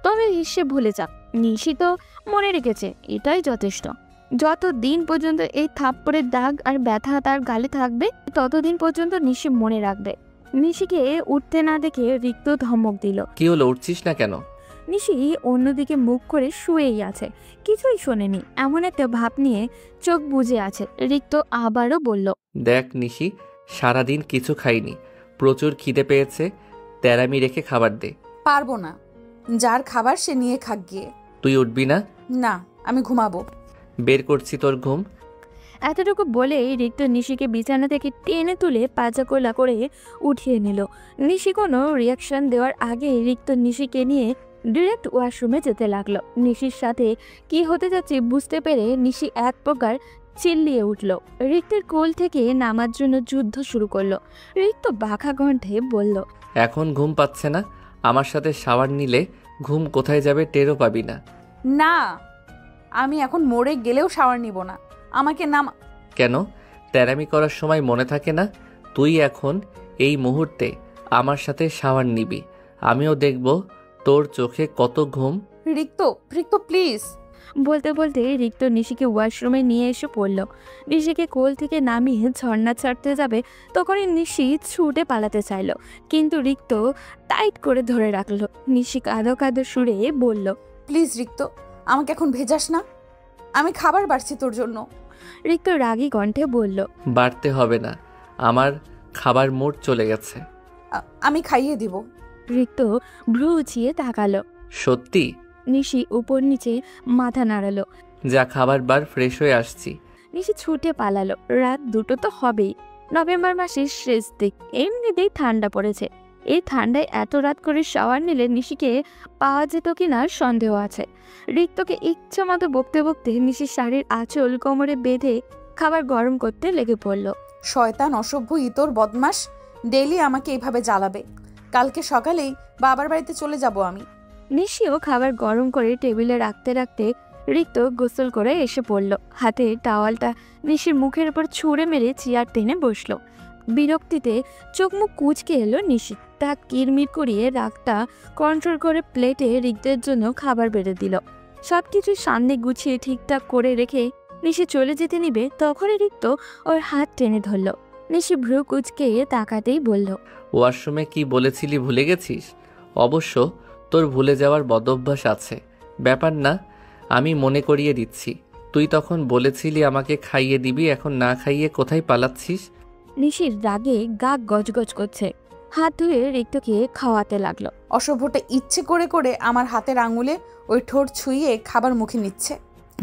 তবে সে ভুলে যাক, নিশি তো মনে রেখেছে, এটাই যথেষ্ট। যতদিন পর্যন্ত এই থাপ্পড়ের দাগ আর ব্যথা তার গালে থাকবে ততদিন পর্যন্ত নিশি মনে রাখবে। নিশিকে উঠতে না দেখে রিক্ত ধমক দিল, কি হলো, উঠছিস না কেন? নিশি অন্যদিকে মুখ করে শুয়েই আছে, কিছুই শোনেনি, এমন একটা ভাব নিয়ে চোখ বুজে আছে। রিক্ত আবারও বলল, দেখ নিশি, সারাদিন কিছু খাইনি, প্রচুর খিদে পেয়েছে, তেরামি রেখে খাবার দে। পারবো না, যার খাবার সে নিয়ে খাক গিয়ে। তুই উঠবি না? না, আমি ঘুমাবো। বের করছি তোর ঘুম। এতটুকু বলেই রিক্ত নিশিকে বিছানা থেকে টেনে তুলে পাজা কোলা করে উঠিয়ে নিল। নিশি কোনো রিয়াকশন দেওয়ার আগে রিক্ত নিশিকে নিয়ে ডিরেক্ট ওয়াশরুমে যেতে লাগলো। নিশির সাথে কি হতে যাচ্ছে বুঝতে পেরে নিশি এক প্রকার চিল্লিয়ে উঠল। রিক্তের কোল থেকে নামার জন্য যুদ্ধ শুরু করলো। রিক্ত বাঁকা কণ্ঠে বলল, এখন ঘুম পাচ্ছে না, আমার সাথে শাওয়ার নিলে ঘুম কোথায় যাবে টেরও পাবি না। না, আমি এখন মরে গেলেও শাওয়ার নিব না, আমাকে নাম। কেন? তেরামি করার সময় মনে থাকে না? তুই এখন এই মুহূর্তে আমার সাথে শাওয়ার নিবি, আমিও দেখব তোর চোখে কত ঘুম। রিক্ত রিক্ত প্লিজ। বলতে বলতে রিক্ত নিশিকে ওয়াশরুমে নিয়ে এসে পড়ল। নিশিকে কোল থেকে নামিয়ে ঝর্ণা ছাড়তে যাবে তখনই নিশি ছুটে পালাতে চাইল, কিন্তু রিক্ত টাইট করে ধরে রাখলো। নিশি কাঁদো কাঁদো সুরে বলল, প্লিজ রিক্ত, আমাকে এখন ভেজাস না, আমি খাবার বাড়ছি তোর জন্য। রিক্ত রাগী কণ্ঠে বলল, বাড়তে হবে না, আমার খাবার মোট চলে গেছে। আমি খাইয়ে দিব। রিক্ত ভ্রু উঁচিয়ে তাকালো। সত্যি? নিশি উপর নিচে মাথা নাড়ালো। যা, খাবার বার, ফ্রেশ হয়ে আসছি। নিশি ছুটে পালালো। রাত 2টো তো হবেই। নভেম্বর মাসের শেষ দিক, এমনিতেই ঠান্ডা পড়েছে। এই ঠান্ডায় এত রাত করে শাওয়ার নিলে নিশিকে পাওয়া যেত কিনা সন্দেহ আছে। রিক্তকে ইচ্ছা মতো বকতে বকতে নিশির শাড়ির আঁচল কোমরে বেঁধে খাবার গরম করতে লেগে পড়ল। শয়তান, অসভ্য, ইতর, বদমাস, ডেইলি আমাকে এইভাবে জ্বালাবে। কালকে সকালেই বাবার বাড়িতে চলে যাব আমি। নিশিও খাবার গরম করে টেবিলে রাখতে রাখতে রিক্ত গোসল করে এসে পড়ল। হাতে টাওয়ালটা নিশির মুখের উপর ছুঁড়ে মেরে চেয়ার টেনে বসলো। বিরক্তিতে চোখ মুখ কুঁচকে এলো নিশি। তা কিরমির করিয়ে রাগটা কন্ট্রোল করে প্লেটে রিক্তের জন্য খাবার বেড়ে দিল। সবকিছু সামনে গুছিয়ে ঠিকঠাক করে রেখে নিশি চলে যেতে নিবে, তখনই রিক্ত ওর হাত টেনে ধরল। নিশি ভ্রু কুঁচকে তাকাতেই বলল, ওয়াশরুমে কি বলেছিলি ভুলে গেছিস? অবশ্য তোর ভুলে যাওয়ার বদঅভ্যাস আছে, ব্যাপার না, আমি মনে করিয়ে দিচ্ছি। তুই তখন বলেছিলি আমাকে খাইয়ে দিবি, এখন না খাইয়ে কোথায় পালাচ্ছিস? নিশির রাগে গা গজগজ করছে। হাত ধুয়ে রিক্তকে খাওয়াতে লাগলো। অসভ্যটা ইচ্ছে করে করে আমার হাতের আঙুলে ওই ঠোঁট ছুঁয়ে খাবার মুখে নিচ্ছে।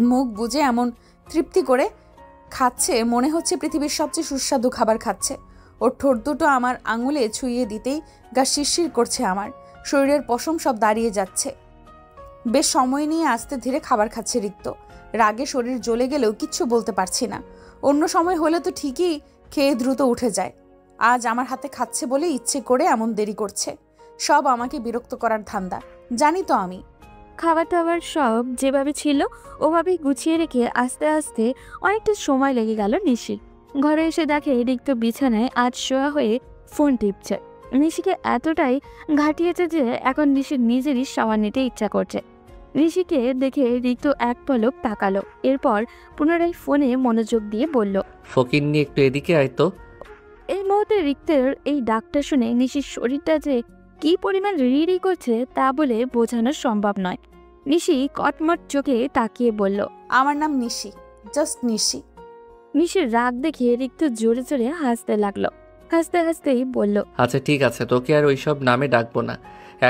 মুখ বুজে এমন তৃপ্তি করে খাচ্ছে, মনে হচ্ছে পৃথিবীর সবচেয়ে সুস্বাদু খাবার খাচ্ছে। ওর ঠোঁট দুটো আমার আঙুলে ছুঁয়ে দিতেই গা শিরশির করছে, আমার শরীরের পশম সব দাঁড়িয়ে যাচ্ছে। বেশ সময় নিয়ে আস্তে ধীরে খাবার খাচ্ছে রিক্ত। রাগে শরীর জ্বলে গেলেও কিচ্ছু বলতে পারছি না। অন্য সময় হলে তো ঠিকই খেয়ে দ্রুত উঠে যায়। আজ আমার হাতে খাচ্ছে বলে ইচ্ছে করে এমন দেরি করছে। সব আমাকে বিরক্ত করার ধান্দা, জানি তো আমি। খাবার টাবার সব যেভাবে ছিল ওভাবেই গুছিয়ে রেখে আস্তে আস্তে অনেকটা সময় লেগে গেল নিশির। ঘরে এসে দেখে রিক্ত বিছানায় আজ শোয়া হয়ে ফোন টিপছে। নিশিকে এতটাই ঘাটিয়েছে যে এখন নিশির নিজেরই শাওয়ার নিতে ইচ্ছা করছে। নিশিকে দেখে রিক্ত এক পলক তাকালো, এরপর পুনরায় ফোনে মনোযোগ দিয়ে বলল, ফকিন্নি, একটু এদিকে আয় তো। এই মুহূর্তে রিক্তের এই ডাকটা শুনে নিশির শরীরটা যে কি পরিমাণ রিড়ি করছে তা বলে বোঝানো সম্ভব নয়। নিশি কটমট চোখে তাকিয়ে বলল, আমার নাম নিশি, জাস্ট নিশি। নিশির রাগ দেখে রিক্ত জোরে জোরে হাসতে লাগলো। হাসতে হাসতেই বলল, আচ্ছা ঠিক আছে, তোকে আর ওইসব নামে ডাকবো না।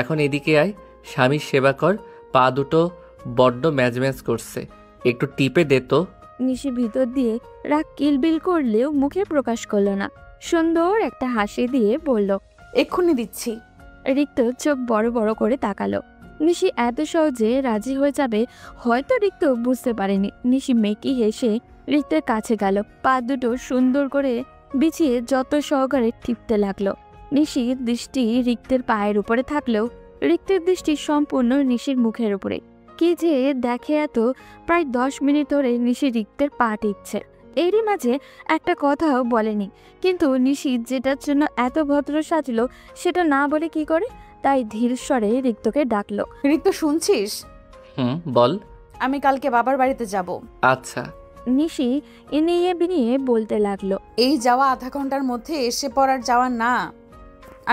এখন এদিকে আয়, স্বামীর সেবা কর। পা দুটো বড্ড ম্যাজ ম্যাজ করছে, একটু টিপে দে তো। নিশি ভিতর দিয়ে রাগ কিলবিল করলেও মুখে প্রকাশ করলো না। সুন্দর একটা হাসি দিয়ে বলল, এক্ষুনি দিচ্ছি। রিক্ত চোখ বড় বড় করে তাকালো। নিশি এত সহজে রাজি হয়ে যাবে হয়তো রিক্ত বুঝতে পারেনি। নিশি মেকি হেসে রিক্তের কাছে গেল, পা দুটো সুন্দর করে বিছিয়ে যত সহকারে টিপতে লাগলো। নিশির দৃষ্টি রিক্তের পায়ের উপরে থাকলেও রিক্তের দৃষ্টি সম্পূর্ণ নিশির মুখের উপরে। কি যে দেখে এত, প্রায় 10 মিনিট ধরে নিশি রিক্তের পা টিপছে। এরই মাঝে একটা কথাও বলেনি, কিন্তু নিশি যেটার জন্য এত ভদ্র সাজলো সেটা না বলে কি করে, তাই ধীর স্বরে রিক্তকে ডাকলো। রিক্ত, শুনছিস? বল। আমি কালকে বাবার বাড়িতে যাব। আচ্ছা। নিশি এনিয়ে বিনিয়ে বলতে লাগলো, এই যাওয়া আধা ঘন্টার মধ্যে এসে পড়ার যাওয়া না,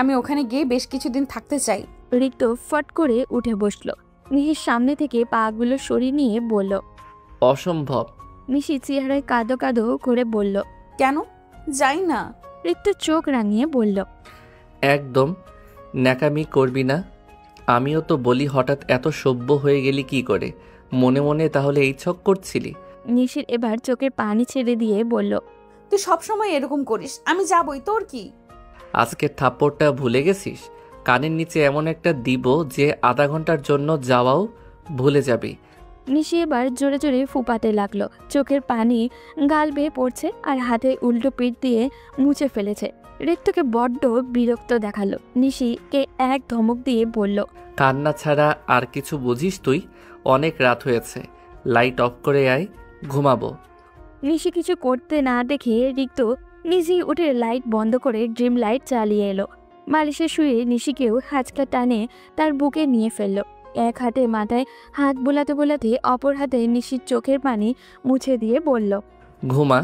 আমি ওখানে গিয়ে বেশ কিছুদিন থাকতে চাই। রিক্ত ফট করে উঠে বসলো। নিশির সামনে থেকে পাগুলো সরিয়ে নিয়ে বলল, অসম্ভব। নিশি চেহারায় কাঁদো কাঁদো করে বলল, কেন? যাই না। রিক্ত চোখ রাঙিয়ে বলল, একদম ন্যাকামি করবি না। আমিও তো বলি, হঠাৎ এত সভ্য হয়ে গেলি কি করে? মনে মনে তাহলে এই ছক করছিলি? নিশির এবার চোখের পানি ছেড়ে দিয়ে বলল, তুই সবসময় এরকম করিস, আমি যাবই, তোর কি? আজকের থাপ্পড়টা ভুলে গেছিস? কানের নিচে এমন একটা দিব যে আধা ঘন্টার জন্য যাওয়াও ভুলে যাবি। নিশি এবার জোরে জোরে ফুপাতে লাগলো। চোখের পানি গাল বেয়ে পড়ছে আর হাতে উল্টো পিঠ দিয়ে মুছে ফেলেছে। রিক্তকে বড্ড বিরক্ত দেখালো। নিশিকে এক ধমক দিয়ে বলল, কান্না ছাড়া আর কিছু বুঝিস তুই? অনেক রাত হয়েছে, লাইট অফ করে আয়, ঘুমাবো। নিশি কিছু করতে না দেখে রিক্ত নিজেই উঠে লাইট বন্ধ করে ড্রিম লাইট চালিয়ে এলো। মালিশে শুয়ে নিশিকেও হাঁচকা টানে তার বুকে নিয়ে ফেললো। এক হাতে মাথায় হাত বোলাতে বোলাতে অপর হাতে নিশির চোখের পানি মুছে দিয়ে বলল। ঘুমা।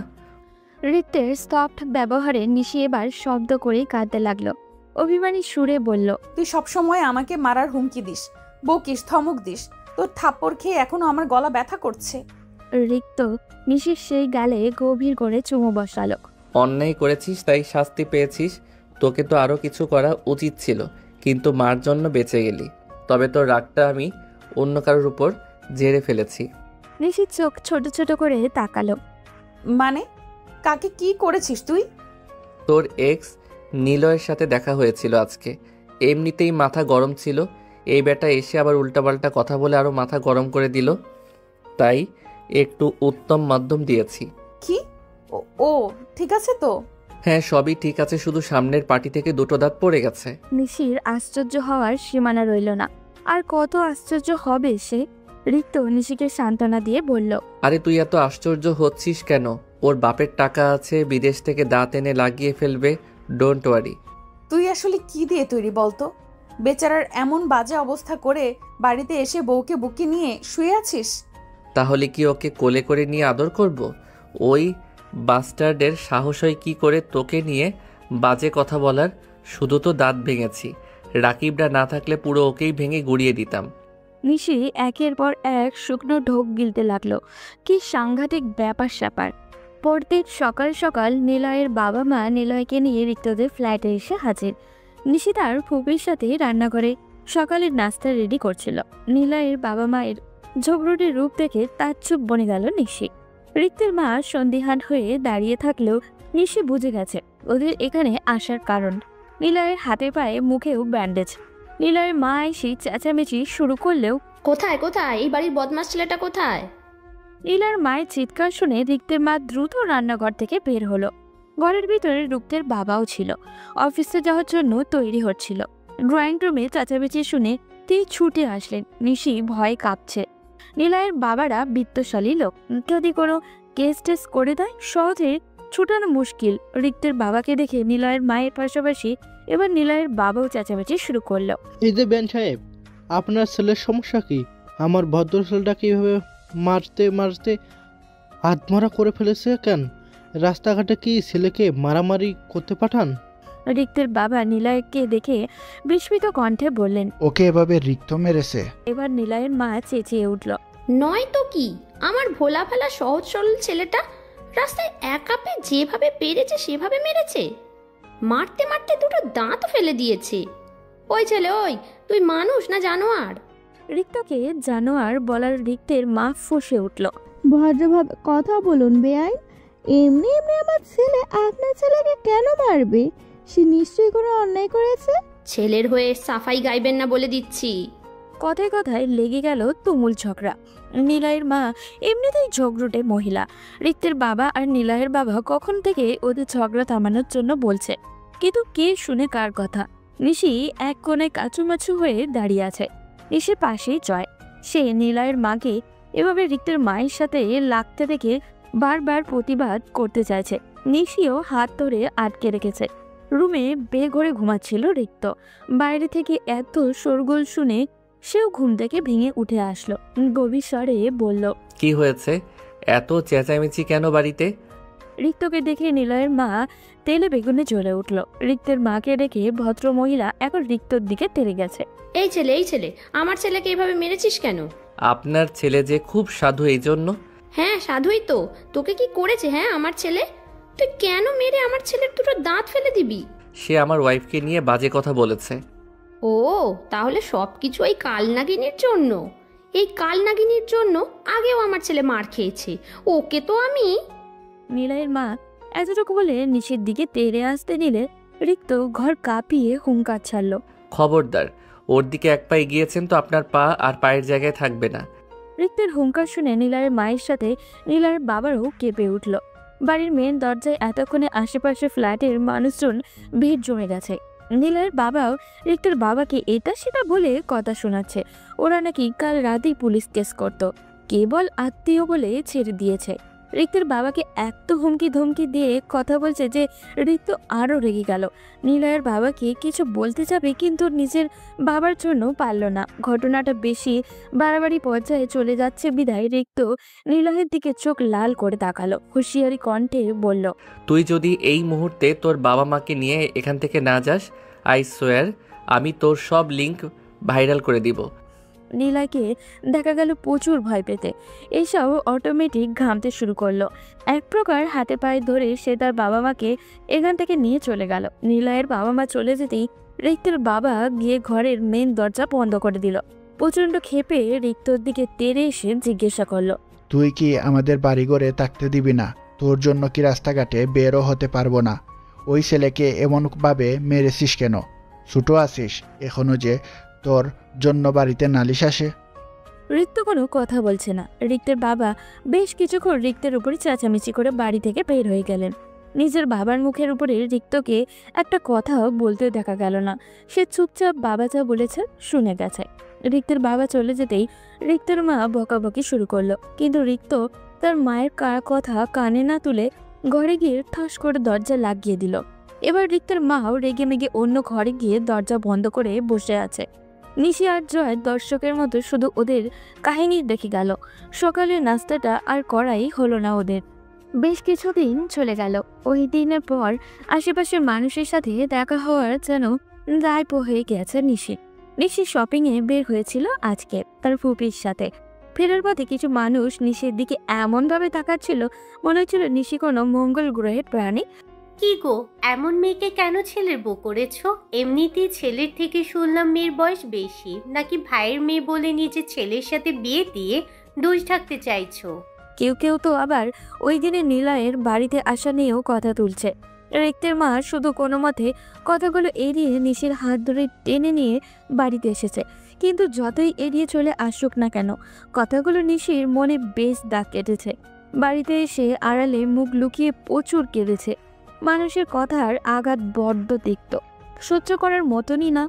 রিক্তের সফট ব্যবহারে নিশি এবার শব্দ করেই কাঁদতে লাগলো। অভিমানী সুরে বলল, তুই সবসময় আমাকে মারার হুমকি দিস, বকিস, ধমক দিস। তোর থাপ্পড় খেয়ে এখনো আমার গলা ব্যথা করছে। রিক্ত নিশির সেই গালে গভীর করে চুমু বসালো। অন্যায় করেছিস তাই শাস্তি পেয়েছিস। তোকে তো আরো কিছু করা উচিত ছিল, কিন্তু মার জন্য বেঁচে গেলি। তবে তোর রাগটা আমি অন্য কারোর উপর ঝেড়ে ফেলেছি। নিশির চোখ ছোট ছোট করে তাকালো। মানে কাকে কি করেছিস তুই? তোর এক্স নিলয়ের সাথে দেখা হয়েছিল আজকে। এমনিতেই মাথা গরম ছিল, এই বেটা এসে আবার উল্টাপাল্টা কথা বলে আরো মাথা গরম করে দিল, তাই একটু উত্তম মাধ্যম দিয়েছি। কি? ও ঠিক আছে তো? হ্যাঁ, সবই ঠিক আছে, শুধু সামনের পাটি থেকে দুটো দাঁত পড়ে গেছে। নিশির আশ্চর্য হওয়ার সীমানা রইল না। আর কত আশ্চর্য হবে সে। রিক্ত নিশিকে সান্ত্বনা দিয়ে বলল, আরে তুই এত আশ্চর্য হচ্ছিস কেন? ওর বাপের টাকা আছে, বিদেশ থেকে দাঁত এনে লাগিয়ে ফেলবে, ডোন্ট ওয়ারি। তুই আসলে কি দিয়ে তৈরি বলতো? বেচারার এমন বাজে অবস্থা করে বাড়িতে এসে বউকে বুকে নিয়ে শুয়ে আছিস। তাহলে কি ওকে কোলে করে নিয়ে আদর করব? ওই বাস্টার্ডের সাহস হয় কি করে তোকে নিয়ে বাজে কথা বলার? শুধু তো দাঁত ভেঙেছি, রাকিবরা না থাকলে পুরো ওকেই ভেঙে গুড়িয়ে দিতাম। নিশি একের পর এক শুকনো ঢোক গিলতে লাগলো। কি সাংঘাতিক ব্যাপার স্যাপার। পরদিন সকাল সকাল নিলয়ের বাবা মা নিলয়কে নিয়ে রিক্তদের ফ্ল্যাটে এসে হাজির। নিশি তার ফুপির সাথে রান্নাঘরে সকালের নাস্তা রেডি করছিল। নিলয়ের বাবা মায়ের ঝগড়ুটে রূপ দেখে তাজ্জব বনে গেল নিশি। রিক্তের মা সন্দিহান হয়ে দাঁড়িয়ে থাকলেও নিশি বুঝে গেছে ওদের এখানে আসার কারণ। নিলয়ের হাতে পায়ে মুখেও ব্যান্ডেজ। নিলয়ের মা এসে চেঁচামেচি শুরু করলেও, কোথায় কোথায় এই বাড়ির বদমাস ছেলেটা কোথায়? নীলার মায়ের চিৎকার শুনে রিক্তের মা দ্রুত রান্নাঘর থেকে বের হলো। ঘরের ভিতরে রিক্তের বাবাও ছিল, অফিসে যাওয়ার জন্য তৈরি হচ্ছিল। ড্রয়িং রুমে চেঁচামেচি শুনে তিনি ছুটে আসলেন। নিশি ভয়ে কাঁপছে। নিলয়ের বাবারা বিত্তশালী লোক, যদি কোনো কেস টেস করে দেয় সহজে ছুটানো মুশকিল। রিক্তের বাবাকে দেখে নিলয়ের মায়ের পাশাপাশি এবার নিলয়ের বাবাও চেঁচামেচি শুরু করলো। এই যে বেন সাহেব, আপনার ছেলের সমস্যা কি? আমার ভদ্র ছেলেটাকে এইভাবে মারতে মারতে আত্মহত্যা করে ফেলেছে কেন? রাস্তাঘাটে কি ছেলেকে মারামারি করতে পাঠান? রিক্তের বাবা নিলয়কে দেখে বিস্মিত কণ্ঠে বললেন, ওকে এভাবে রিক্ত মেরেছে? এবার নিলয়ের মা চেঁচিয়ে উঠল, নয় তো কি, আমার ভোলা ভালা সহজ সরল ছেলেটা রাস্তায় একা পেয়ে যেভাবে পেরেছে সেভাবে মেরেছে। মারতে মারতে দুটো দাঁত ফেলে দিয়েছে। ওই ছেলে, ওই তুই মানুষ না জানোয়ার? রিক্তকে জানোয়ার বলার রিক্তের মা ফুঁসে উঠল। ভদ্রভাবে কথা বলুন বেআইন। এমনি এমনি আমার ছেলে আপনার ছেলেকে কেন মারবে? সে নিশ্চয়ই কোনো অন্যায় করেছে। ছেলের হয়ে সাফাই গাইবেন না বলে দিচ্ছি। কথায় কথায় লেগে গেল তুমুল ঝগড়া। নিলয়ের মা এমনিতেই ঝগড়ুটে মহিলা। রিক্তের বাবা আর নিলয়ের বাবা কখন থেকে ওদের ঝগড়া থামানোর জন্য বলছে, কিন্তু কে শুনে কার কথা? নিশি এক কোণে কাচুমাচু হয়ে দাঁড়িয়ে আছে। নিশির পাশেই জয়। সে নিলয়ের মাকে এভাবে রিক্তের মায়ের সাথে লাগতে দেখে বারবার প্রতিবাদ করতে চাইছে। নিশিও হাত ধরে আটকে রেখেছে। রুমে বেঘরে ঘুমাচ্ছিল রিক্ত। বাইরে থেকে এত শোরগোল শুনে সেও ঘুম থেকে ভেঙে উঠে আসলো। গভীর স্বরে বলল, কি হয়েছে? এত চেঁচামেচি কেন বাড়িতে? রিক্তকে দেখে নিলয়ের মা তেলে বেগুনে জ্বলে উঠল। রিক্তের মাকে দেখে ভদ্র মহিলা এখন রিক্তর দিকে তেড়ে গেছে। এই ছেলে, আমার ছেলেকে এইভাবে মেরেছিস কেন? আপনার ছেলে যে খুব সাধু, এই জন্য। হ্যাঁ সাধুই তো। তোকে কি করেছে হ্যাঁ আমার ছেলে? তুই কেন মেরে আমার ছেলের দুটো দাঁত ফেলে দিবি? সে আমার ওয়াইফকে নিয়ে বাজে কথা বলেছে। ও তাহলে সবকিছু এই কালনাগিনীর জন্য? এই কালনাগিনীর জন্য আগেও আমার ছেলে মার খেয়েছে। ওকে তো আমি। নিলয়ের মা এতটুকু বলে নিচের দিকে তেড়ে আসতে নিলে রিক্ত ঘর কাঁপিয়ে হুঙ্কার ছাড়ল, খবরদার, ওর দিকে এক পা এগিয়েছেন তো আপনার পা আর পায়ের জায়গায় থাকবে না। রিক্তের হুঙ্কার শুনে নিলয়ের মায়ের সাথে নিলয়ের বাবারও কেঁপে উঠল। বাড়ির মেন দরজায় এতক্ষণে আশেপাশে ফ্ল্যাটের মানুষজন ভিড় জমে গেছে। নিলয়ের বাবাও রিক্তের বাবাকে এটা সেটা বলে কথা শোনাচ্ছে। ওরা নাকি কাল রাতেই পুলিশ কেস করত, কেবল আত্মীয় বলে ছেড়ে দিয়েছে। রিক্তের বাবাকে এত হুমকি ধমকি দিয়ে কথা বলছে যে রিক্ত আরও রেগে গেল। নিলয়ের বাবাকে কিছু বলতে যাবে কিন্তু নিজের বাবার জন্য পারল না। ঘটনাটা বেশি বাড়াবাড়ি পর্যায়ে চলে যাচ্ছে বিধায় রিক্ত নিলয়ের দিকে চোখ লাল করে তাকালো। হুঁশিয়ারি কণ্ঠে বলল, তুই যদি এই মুহূর্তে তোর বাবা মাকে নিয়ে এখান থেকে না যাস, আই সোয়ার আমি তোর সব লিংক ভাইরাল করে দিব। নিলয়কে দেখা গেল প্রচুর ভয় পেতে। এইসব অটোমেটিক ঘামতে শুরু করলো। এক প্রকার হাতে পায়ে ধরে সে তার বাবা মাকে এখান থেকে নিয়ে চলে গেল। নিলয়ের বাবা মা চলে যেতেই রিক্তের বাবা গিয়ে ঘরের মেন দরজা বন্ধ করে দিল। প্রচণ্ড ক্ষেপে রিক্তর দিকে তেড়ে এসে জিজ্ঞাসা করলো, তুই কি আমাদের বাড়িঘরে থাকতে দিবি না? তোর জন্য কি রাস্তাঘাটে বেরও হতে পারবো না? ওই ছেলেকে এমনভাবে মেরেছিস কেন? ছোটো আছিস এখনো যে তোর জন্য বাড়িতে নালিশ আসে? রিক্ত কোনো কথা বলছে না। রিক্তের বাবা বেশ কিছুক্ষণ রিক্তের উপরে চেঁচামেচি করে বাড়ি থেকে বের হয়ে গেলেন। নিজের বাবার মুখের উপরে রিক্তকে একটা কথাও বলতে দেখা গেল না। সে চুপচাপ বাবা যা বলেছে শুনে গেছে। রিক্তের বাবা চলে যেতেই রিক্তের মা বকাবকি শুরু করলো, কিন্তু রিক্ত তার মায়ের কথা কানে না তুলে ঘরে গিয়ে ঠাস করে দরজা লাগিয়ে দিল। এবার রিক্তের মাও রেগে মেগে অন্য ঘরে গিয়ে দরজা বন্ধ করে বসে আছে। নিশি আর জয় দর্শকের মতো শুধু ওদের কাহিনী দেখে গেল। সকালের নাস্তাটা আর করাই হলো না ওদের। বেশ কিছুদিন চলে গেল। ওই দিনের পর আশেপাশের মানুষের সাথে দেখা হওয়ার যেন দায় হয়ে গেছে নিশি। নিশি শপিংয়ে বের হয়েছিল আজকে তার ফুপির সাথে। ফেরার পথে কিছু মানুষ নিশির দিকে এমনভাবে তাকাচ্ছিল মনে হচ্ছিল নিশি কোনো মঙ্গল গ্রহের প্রাণী। কি গো, এমন মেয়েকে কেন ছেলের বউ করেছো? এমনিতেই ছেলের থেকে শুনলাম মেয়ের বয়স বেশি, নাকি ভাইয়ের মেয়ে বলে নিজের ছেলের সাথে বিয়ে দিয়ে দোষ ঢাকতে চাইছো? কেউ কেউ তো আবার ওই দিনে নিলয়ের বাড়িতে আসা নিয়েও কথা তুলছে। রিক্তের মা শুধু কোনো মতে কথাগুলো এড়িয়ে নিশির হাত ধরে টেনে নিয়ে বাড়িতে এসেছে। কিন্তু যতই এড়িয়ে চলে আসুক না কেন, কথাগুলো নিশির মনে বেশ দাগ কেটেছে। বাড়িতে এসে আড়ালে মুখ লুকিয়ে প্রচুর কেঁদেছে। মানুষের কথার আঘাত বড্ড তিক্ত, সহ্য করার মতনই না।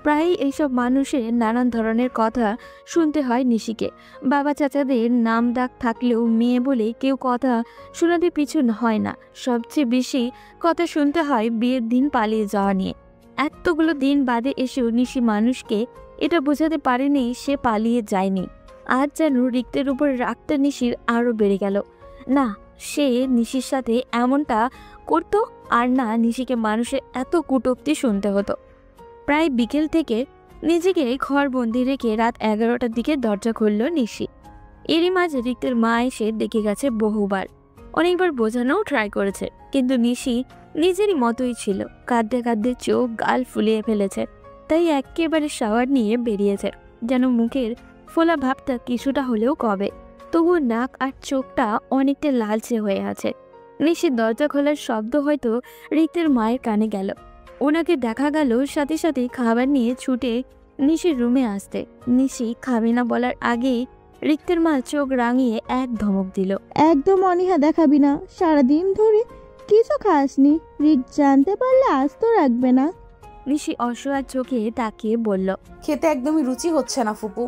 প্রায়ই এইসব মানুষের নানান ধরনের কথা শুনতে হয় নিশিকে। বাবা চাচাদের নাম ডাক থাকলেও মেয়ে বলে কেউ কথা শোনাতে পিছু হয় না। সবচেয়ে বেশি কথা শুনতে হয় বিয়ের দিন পালিয়ে যাওয়া নিয়ে। এতগুলো দিন বাদে এসেও নিশি মানুষকে এটা বোঝাতে পারেনি সে পালিয়ে যায়নি। আজ যেন রিক্তের উপর রাগটা নিশির আরও বেড়ে গেল। না, সে নিশির সাথে এমনটা করতো, আর না নিশিকে মানুষের এত কটূক্তি শুনতে হতো। প্রায় বিকেল থেকে নিজেকে ঘরবন্দি রেখে রাত 11টার দিকে দরজা খুলল নিশি। এরই মাঝে রিক্তের মা এসে ডেকে গেছে বহুবার, অনেকবার বোঝানোও ট্রাই করেছে, কিন্তু নিশি নিজেরই মতোই ছিল। কাঁদতে কাঁদতে চোখ গাল ফুলিয়ে ফেলেছে, তাই একেবারে শাওয়ার নিয়ে বেরিয়েছে, যেন মুখের ফোলা ভাবটা কিছুটা হলেও কবে। তবুও নাক আর চোখটা অনেকটা লালচে হয়ে আছে। নিশির দরজা খোলার শব্দ হয়তো রিক্তের মায়ের কানে গেল। ওনাকে দেখা গেল সাথে সাথে খাবার নিয়ে ছুটে নিশির রুমে আসতে। নিশি খাবে না বলার আগেই রিক্তের মা চোখ রাঙিয়ে এক ধমক দিল, একদম অনীহা দেখাবি না। সারাদিন ধরে কিছু খাসনি, রিক জানতে পারলে আস্ত রাখবে না। নিশি অসহায় চোখে তাকিয়ে বলল, খেতে একদমই রুচি হচ্ছে না ফুপু।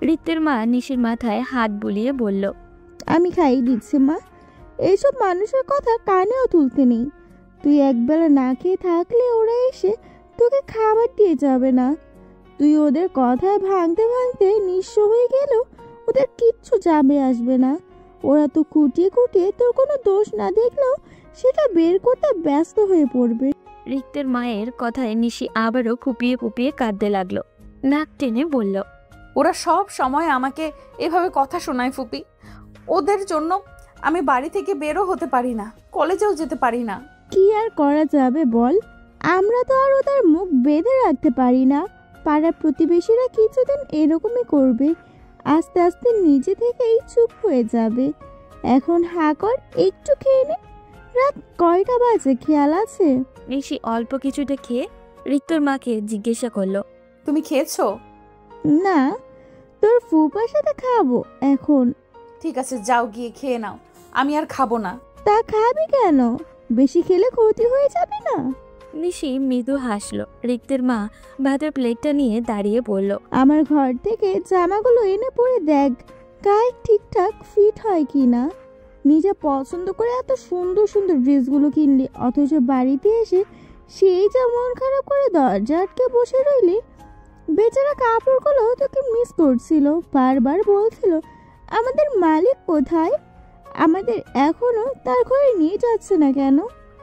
রিক্তের মা নিশির মাথায় হাত বুলিয়ে বলল, আমি খাইয়ে দিচ্ছি মা, এইসব মানুষের কথা কানেও তুলতে নেই। তুই একবেলা না খেয়ে থাকলে ওরা এসে তোকে খাবার দিয়ে যাবে না। তুই ওদের কথায় ভাঙতে ভাঙতে নিঃস্ব হয়ে গেলেও ওদের কিচ্ছু যাবে আসবে না। ওরা তো কুটিয়ে কুটিয়ে তোর কোনো দোষ না দেখলেও সেটা বের করতে ব্যস্ত হয়ে পড়বে। রিক্তের মায়ের কথায় নিশি আবারও ফুপিয়ে ফুপিয়ে কাঁদতে লাগলো। নাক টেনে বলল, ওরা সব সময় আমাকে এভাবে কথা শোনায় ফুপি। ওদের জন্য আমি বাড়ি থেকে বেরও হতে পারি না, কলেজেও যেতে পারি না। কি আর করা যাবে বল, আমরা তো আর ওদের মুখ বেঁধে রাখতে পারি না। পাড়ার প্রতিবেশীরা কিছুদিন এরকমই করবে, আস্তে আস্তে নিজে থেকেই চুপ হয়ে যাবে। এখন হা কর, একটু খেয়ে নে। রাত কয়টা বাজে খেয়াল আছে? নিশি অল্প কিছুটা খেয়ে রিক্তর মাকে জিজ্ঞাসা করলো, তুমি খেয়েছো? না, তোর ফুপার সাথে খাবো এখন। ঠিক আছে, যাও গিয়ে খেয়ে নাও, আমি আর খাবো না। তা খাবি কেন? বেশি খেলে ক্ষতি হয়ে যাবে না? নিশি মৃদু হাসলো। রিক্তের মা ভাতের প্লেটটা নিয়ে দাঁড়িয়ে বলল, আমার ঘর থেকে জামাগুলো এনে পরে দেখ গায়ে ঠিকঠাক ফিট হয় কি না। নিজে পছন্দ করে এত সুন্দর সুন্দর ড্রেসগুলো কিনলি, অথচ বাড়িতে এসে সেই যা মন খারাপ করে দরজা আটকে বসে রইলি। বেচারা কাপড়গুলো তোকে মিস করছিল, বারবার বলছিল আমাদের মালিক কোথায়, আমাদের এখনো তার ঘরে নিয়ে যাচ্ছে না কেন।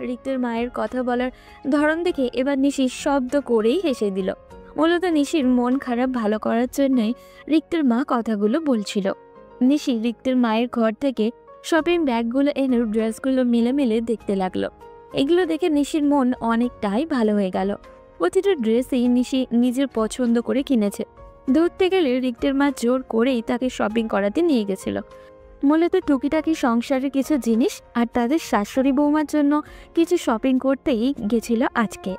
রিক্তের মায়ের কথা বলার ধরন দেখে এবার নিশি শব্দ করেই হেসে দিল। মূলত নিশির মন খারাপ ভালো করার জন্যই রিক্তের মা কথাগুলো বলছিল। নিশি রিক্তের মায়ের ঘর থেকে শপিং ব্যাগগুলো এনে ড্রেসগুলো মিলে মিলে দেখতে লাগলো। এগুলো দেখে নিশির মন অনেকটাই ভালো হয়ে গেল। প্রতিটা ড্রেসই নিশি নিজের পছন্দ করে কিনেছে। ধরতে গেলে রিক্তের মা জোর করেই তাকে শপিং করাতে নিয়ে গেছিল। মূলত টুকিটাকি সংসারের কিছু জিনিস আর তাদের শাশুড়ি বৌমার জন্য কিছু শপিং করতেই গেছিল আজকে।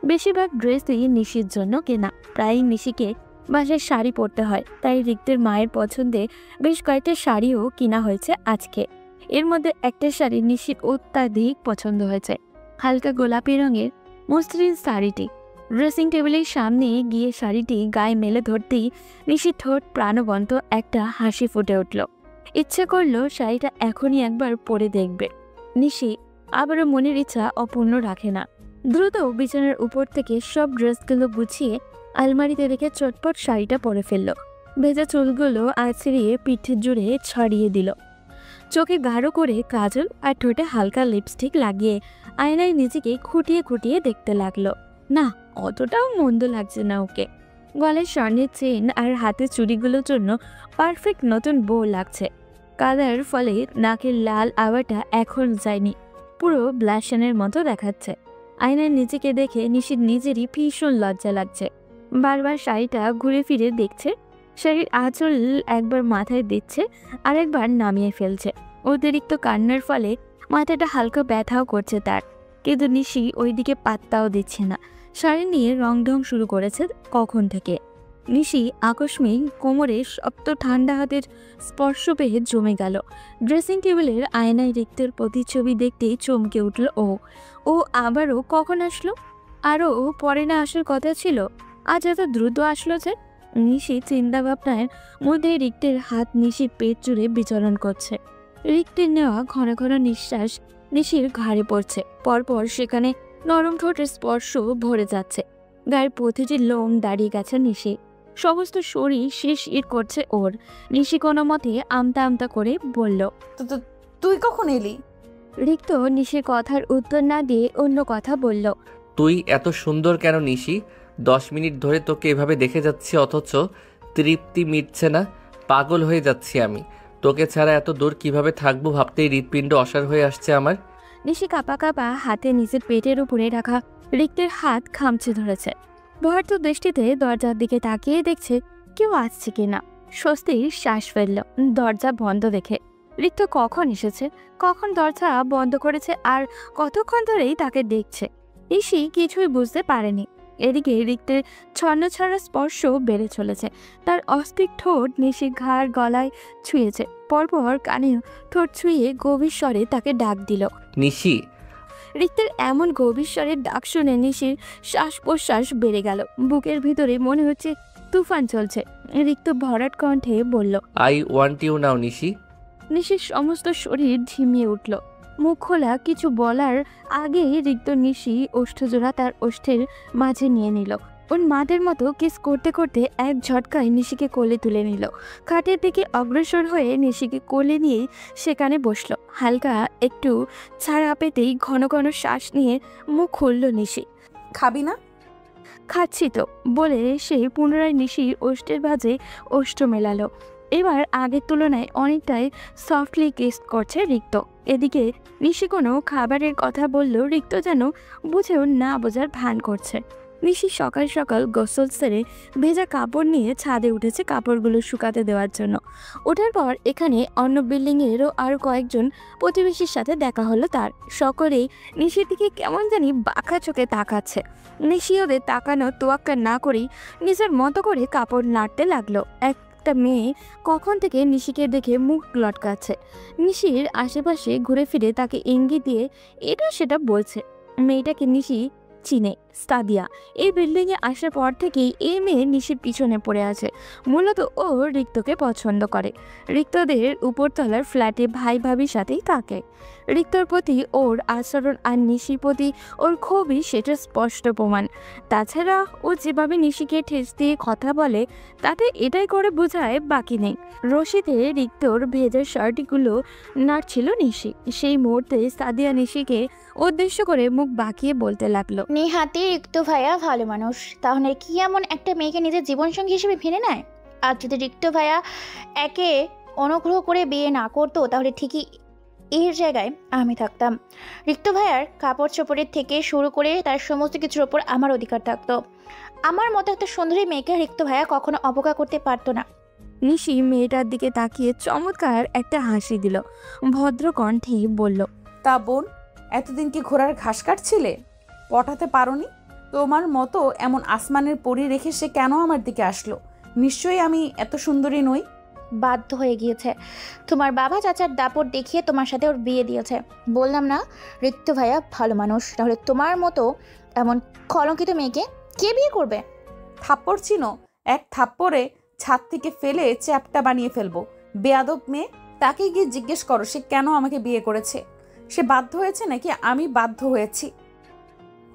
বেশিরভাগ ড্রেসই নিশির জন্য কেনা। প্রায় নিশিকে বাসায় শাড়ি পরতে হয়, তাই রিক্তের মায়ের পছন্দে বেশ কয়েকটা শাড়িও কিনা হয়েছে আজকে। এর মধ্যে একটা শাড়ি নিশির অত্যাধিক পছন্দ হয়েছে, হালকা গোলাপি রঙের মসৃণ শাড়িটি। ড্রেসিং টেবিলের সামনে গিয়ে শাড়িটি গায়ে মেলে ধরতেই নিশির ঠোঁট প্রাণবন্ত একটা হাসি ফুটে উঠল। ইচ্ছে করলো শাড়িটা এখনই একবার পরে দেখবে। নিশি আবারও মনের ইচ্ছা অপূর্ণ রাখে না। দ্রুত বিছানার উপর থেকে সব ড্রেসগুলো গুছিয়ে আলমারিতে রেখে চটপট শাড়িটা পরে ফেলল। ভেজা চুলগুলো আছড়িয়ে পিঠ জুড়ে ছড়িয়ে দিল। চোখে গাঢ় করে কাজল আর ঠোঁটে হালকা লিপস্টিক লাগিয়ে আয়নায় নিজেকে খুঁটিয়ে খুঁটিয়ে দেখতে লাগলো। না, অতটাও মন্দ লাগছে না ওকে। গলায় স্বর্ণের চেন আর হাতে চুড়িগুলোর জন্য পারফেক্ট নতুন বউ লাগছে। কালার ফলে নাকের লাল আওয়াটা এখন যায়নি, পুরো ব্লাশনের মতো দেখাচ্ছে। আয়নায় নিজেকে দেখে নিশির নিজেরই ভীষণ লজ্জা লাগছে। বারবার শাড়িটা ঘুরে ফিরে দেখছে। শাড়ির আঁচল একবার মাথায় দিচ্ছে আর একবার নামিয়ে ফেলছে। অতিরিক্ত কান্নার ফলে মাথাটা হালকা ব্যথাও করছে তার, কিন্তু নিশি ওইদিকে পাত্তাও দিচ্ছে না। শাড়ি নিয়ে রংঢং শুরু করেছে কখন থেকে। নিশি আকস্মিক কোমরে শক্ত ঠান্ডা হাতের স্পর্শ পেয়ে জমে গেল। ড্রেসিং টেবিলের আয়নায় রিক্তের প্রতিচ্ছবি দেখতেই চমকে উঠল ও আবারও কখন আসলো? আরও পরে না আসার কথা ছিল, আজ এত দ্রুত আসলো যে? নিশি চিন্তা ভাবনার মধ্যে রিক্তের হাত নিশির পেট জুড়ে বিচরণ করছে। রিক্তের নেওয়া ঘন ঘন নিঃশ্বাস নিশির ঘাড়ে পড়ছে। পরপর সেখানে নরম ঠোঁটের স্পর্শ ভরে যাচ্ছে। গায়ের প্রতিটি লোম দাঁড়িয়ে গেছে নিশি। সমস্ত শরীর শিরশির করছে ওর। নিশি কোনো মতে আমতা আমতা করে বলল, তুই কখন এলি? রিক্ত নিশির কথার উত্তর না দিয়ে অন্য কথা বলল, তুই এত সুন্দর কেন নিশি? 10 মিনিট ধরে তোকে এভাবে দেখে যাচ্ছি, অথচ তৃপ্তি মিটছে না। পাগল হয়ে যাচ্ছি আমি। তোকে ছাড়া এত দূর কিভাবে থাকবো ভাবতেই হৃৎপিণ্ড অসাড় হয়ে আসছে আমার। নিশি কাঁপা কাঁপা হাতে নিজের পেটের উপরে রাখা রিক্তের হাত খামচে ধরেছে। ভয়ার্ত দৃষ্টিতে দরজার দিকে তাকিয়ে দেখছে কেউ আসছে কিনা। স্বস্তির শ্বাস ফেলল দরজা বন্ধ দেখে। রিক্ত কখন এসেছে, কখন দরজা বন্ধ করেছে আর কতক্ষণ ধরেই তাকে দেখছে নিশি কিছুই বুঝতে পারেনি। এদিকে রিক্তের ছন্নছাড়া স্পর্শ বেড়ে চলেছে। তার অস্থির ঠোঁট নিশির ঘাড় গলায় ছুঁয়েছে। পরপর কানে ঠোঁট ছুঁয়ে গভীর স্বরে তাকে ডাক দিল, নিশি। রিক্তের এমন গভীর স্বরের ডাক শুনে নিশির শ্বাস প্রশ্বাস বেড়ে গেল। বুকের ভিতরে মনে হচ্ছে তুফান চলছে। রিক্ত ভরাট কণ্ঠে বলল, আই ওয়ান্ট ইউ নাও নিশি। নিশির সমস্ত শরীর ঝিমিয়ে উঠল। মুখ খোলা কিছু বলার আগেই রিক্ত নিশি ওষ্ঠজোড়া তার ওষ্ঠের মাঝে নিয়ে নিল। ওর মাদের মতো কিস করতে করতে এক ঝটকায় নিশিকে কোলে তুলে নিল। খাটের দিকে অগ্রসর হয়ে নিশিকে কোলে নিয়ে সেখানে বসল। হালকা একটু ছাড়া পেতেই ঘন ঘন শ্বাস নিয়ে মুখ খুলল নিশি। খাবি না? খাচ্ছি তো বলে সে পুনরায় নিশির ওষ্ঠের ভাঁজে ওষ্ঠ মেলালো। এবার আগের তুলনায় অনেকটাই সফটলি কিস করছে রিক্ত। এদিকে নিশি কোনো খাবারের কথা বলল রিক্ত যেন বুঝেও না বোঝার ভান করছে। নিশি সকাল সকাল গোসল সেরে ভেজা কাপড় নিয়ে ছাদে উঠেছে কাপড়গুলো শুকাতে দেওয়ার জন্য। ওঠার পর এখানে অন্য বিল্ডিংয়েরও আরও কয়েকজন প্রতিবেশীর সাথে দেখা হলো তার। সকলেই নিশির দিকে কেমন জানি বাঁকা চোখে তাকাচ্ছে। নিশি ওদের তাকানো তোয়াক্কা না করেই নিজের মতো করে কাপড় নাড়তে লাগলো। একটা মেয়ে কখন থেকে নিশিকে দেখে মুখ লটকাচ্ছে। নিশির আশেপাশে ঘুরে ফিরে তাকে ইঙ্গিত দিয়ে এটা সেটা বলছে। মেয়েটাকে নিশি চিনে, সাদিয়া। এই বিল্ডিংয়ে আসার পর থেকেই এই মেয়ে নিশির পিছনে পড়ে আছে। মূলত ও রিক্তকে পছন্দ করে। রিক্তদের উপরতলার ফ্ল্যাটে ভাই ভাবির সাথেই থাকে। রিক্তর প্রতি ওর আচরণ আর নিশির প্রতি ওর খুবই সেটা স্পষ্ট প্রমাণ। তাছাড়া ও যেভাবে নিশিকে ঠেস দিয়ে কথা বলে তাতে এটাই করে বোঝায় বাকি নেই। রশিদে রিক্তর ভেজা শার্টগুলো নাড়ছিল নিশি। সেই মুহূর্তে সাদিয়া নিশিকে উদ্দেশ্য করে মুখ বাঁকিয়ে বলতে লাগলো, নেহাতি রিক্ত ভাইয়া ভালো মানুষ, তাহলে কি এমন একটা মেয়েকে নিজের জীবনসঙ্গী হিসেবে ভেবে নেয়? আর যদি রিক্ত ভাইয়া একে অনুগ্রহ করে বিয়ে না করতো তাহলে ঠিকই এর জায়গায় আমি থাকতাম। রিক্ত ভাইয়ার কাপড় চোপড়ের থেকে শুরু করে তার সমস্ত কিছুর ওপর আমার অধিকার থাকতো। আমার মতো একটা সুন্দরী মেয়েকে রিক্ত ভাইয়া কখনো অবজ্ঞা করতে পারতো না। নিশি মেয়েটার দিকে তাকিয়ে চমৎকার একটা হাসি দিল, ভদ্র কণ্ঠে বলল, তা বোন, এতদিন কি ঘোড়ার ঘাস কাটছিলে? পটাতে পারোনি? তোমার মতো এমন আসমানের পরি রেখে সে কেন আমার দিকে আসলো? নিশ্চয়ই আমি এত সুন্দরী নই। বাধ্য হয়ে গিয়েছে। তোমার বাবা চাচার দাপট দেখিয়ে তোমার সাথে ওর বিয়ে দিয়েছে। বললাম না রিক্ত ভাইয়া ভালো মানুষ, তাহলে তোমার মতো এমন কলঙ্কিত মেয়েকে কে বিয়ে করবে? থাপ্পড় চিনো? এক থাপ্পড়ে ছাদ থেকে ফেলে চ্যাপটা বানিয়ে ফেলবো। বেয়াদব মেয়ে, তাকে গিয়ে জিজ্ঞেস করো সে কেন আমাকে বিয়ে করেছে। সে বাধ্য হয়েছে নাকি আমি বাধ্য হয়েছি?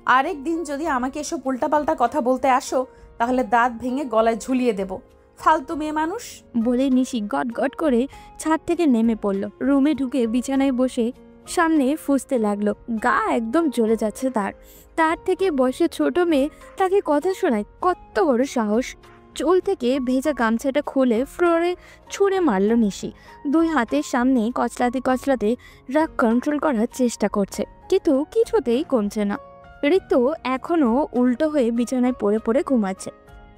আরেক দিন যদি আমাকে এসব উল্টাপাল্টা কথা বলতে আসো তাহলে দাঁত ভেঙে গলায় ঝুলিয়ে দেব। ফালতু মেয়ে মানুষ। বলে নিশি গট গট করে ছাদ থেকে নেমে পড়ল। রুমে ঢুকে বিছানায় বসে সামনে ফুঁসতে লাগলো। গা একদম জ্বলে যাচ্ছে তার থেকে বয়সে ছোট মেয়ে তাকে কথা শোনায়, কত বড় সাহস! চুল থেকে ভেজা গামছাটা খুলে ফ্লোরে ছুঁড়ে মারল নিশি। দুই হাতের সামনে কচলাতে কচলাতে রাগ কন্ট্রোল করার চেষ্টা করছে, কিন্তু কিছুতেই কমছে না। ঋতু এখনো উল্টো হয়ে বিছানায় পড়ে পড়ে ঘুমাচ্ছে।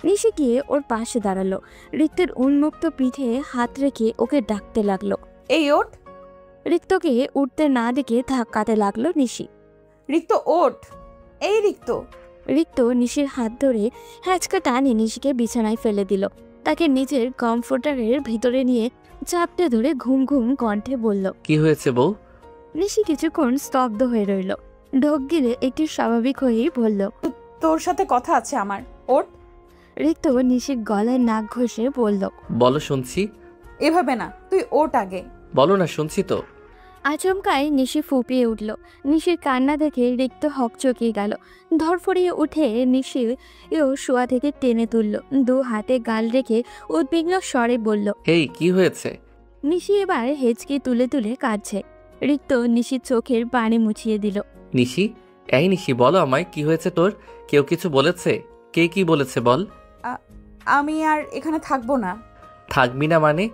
নিশি গিয়ে ওর পাশে দাঁড়ালো। ঋতুর উন্মুক্ত পিঠে হাত রেখে ওকে ডাকতে লাগলো, এই ওঠ। রিক্তকে উঠতে না দেখে ধাক্কাতে লাগলো নিশি। রিক্ত ওঠ, এই রিক্ত। রিক্ত নিশির হাত ধরে হ্যাঁচকা টানে নিশিকে বিছানায় ফেলে দিল। তাকে নিজের কমফোর্টারের ভিতরে নিয়ে চাপটে ধরে ঘুম ঘুম কণ্ঠে বলল, কি হয়েছে বউ? নিশি কিছুক্ষণ স্তব্ধ হয়ে রইল। ঢোক গিলে একটু স্বাভাবিক হয়েই বলল, তোর সাথে কথা আছে আমার, ওঠ। রিক্ত নিশির গলায় নাক ঘষে বলল, বলো শুনছি। এভাবে না, তুই ওঠ আগে। বলো না, শুনছি তো। আচমকায় নিশি ফুপিয়ে উঠল। নিশির কান্না দেখে রিক্ত হকচকিয়ে গেল। ধরফড়িয়ে উঠে নিশি শোয়া থেকে টেনে তুলল। দু হাতে গাল রেখে উদ্বিগ্ন স্বরে বলল, এই কি হয়েছে? নিশি এবার হেঁচকি তুলে তুলে কাঁদছে। রিক্ত নিশির চোখের পানি মুছিয়ে দিল। নিশি, এই নিশি, বলো আমায়, কি হয়েছে তোর? কেউ কিছু বলেছে? কে কি বলেছে বল? আমি আর এখানে থাকবো না। থাকবি না মানে?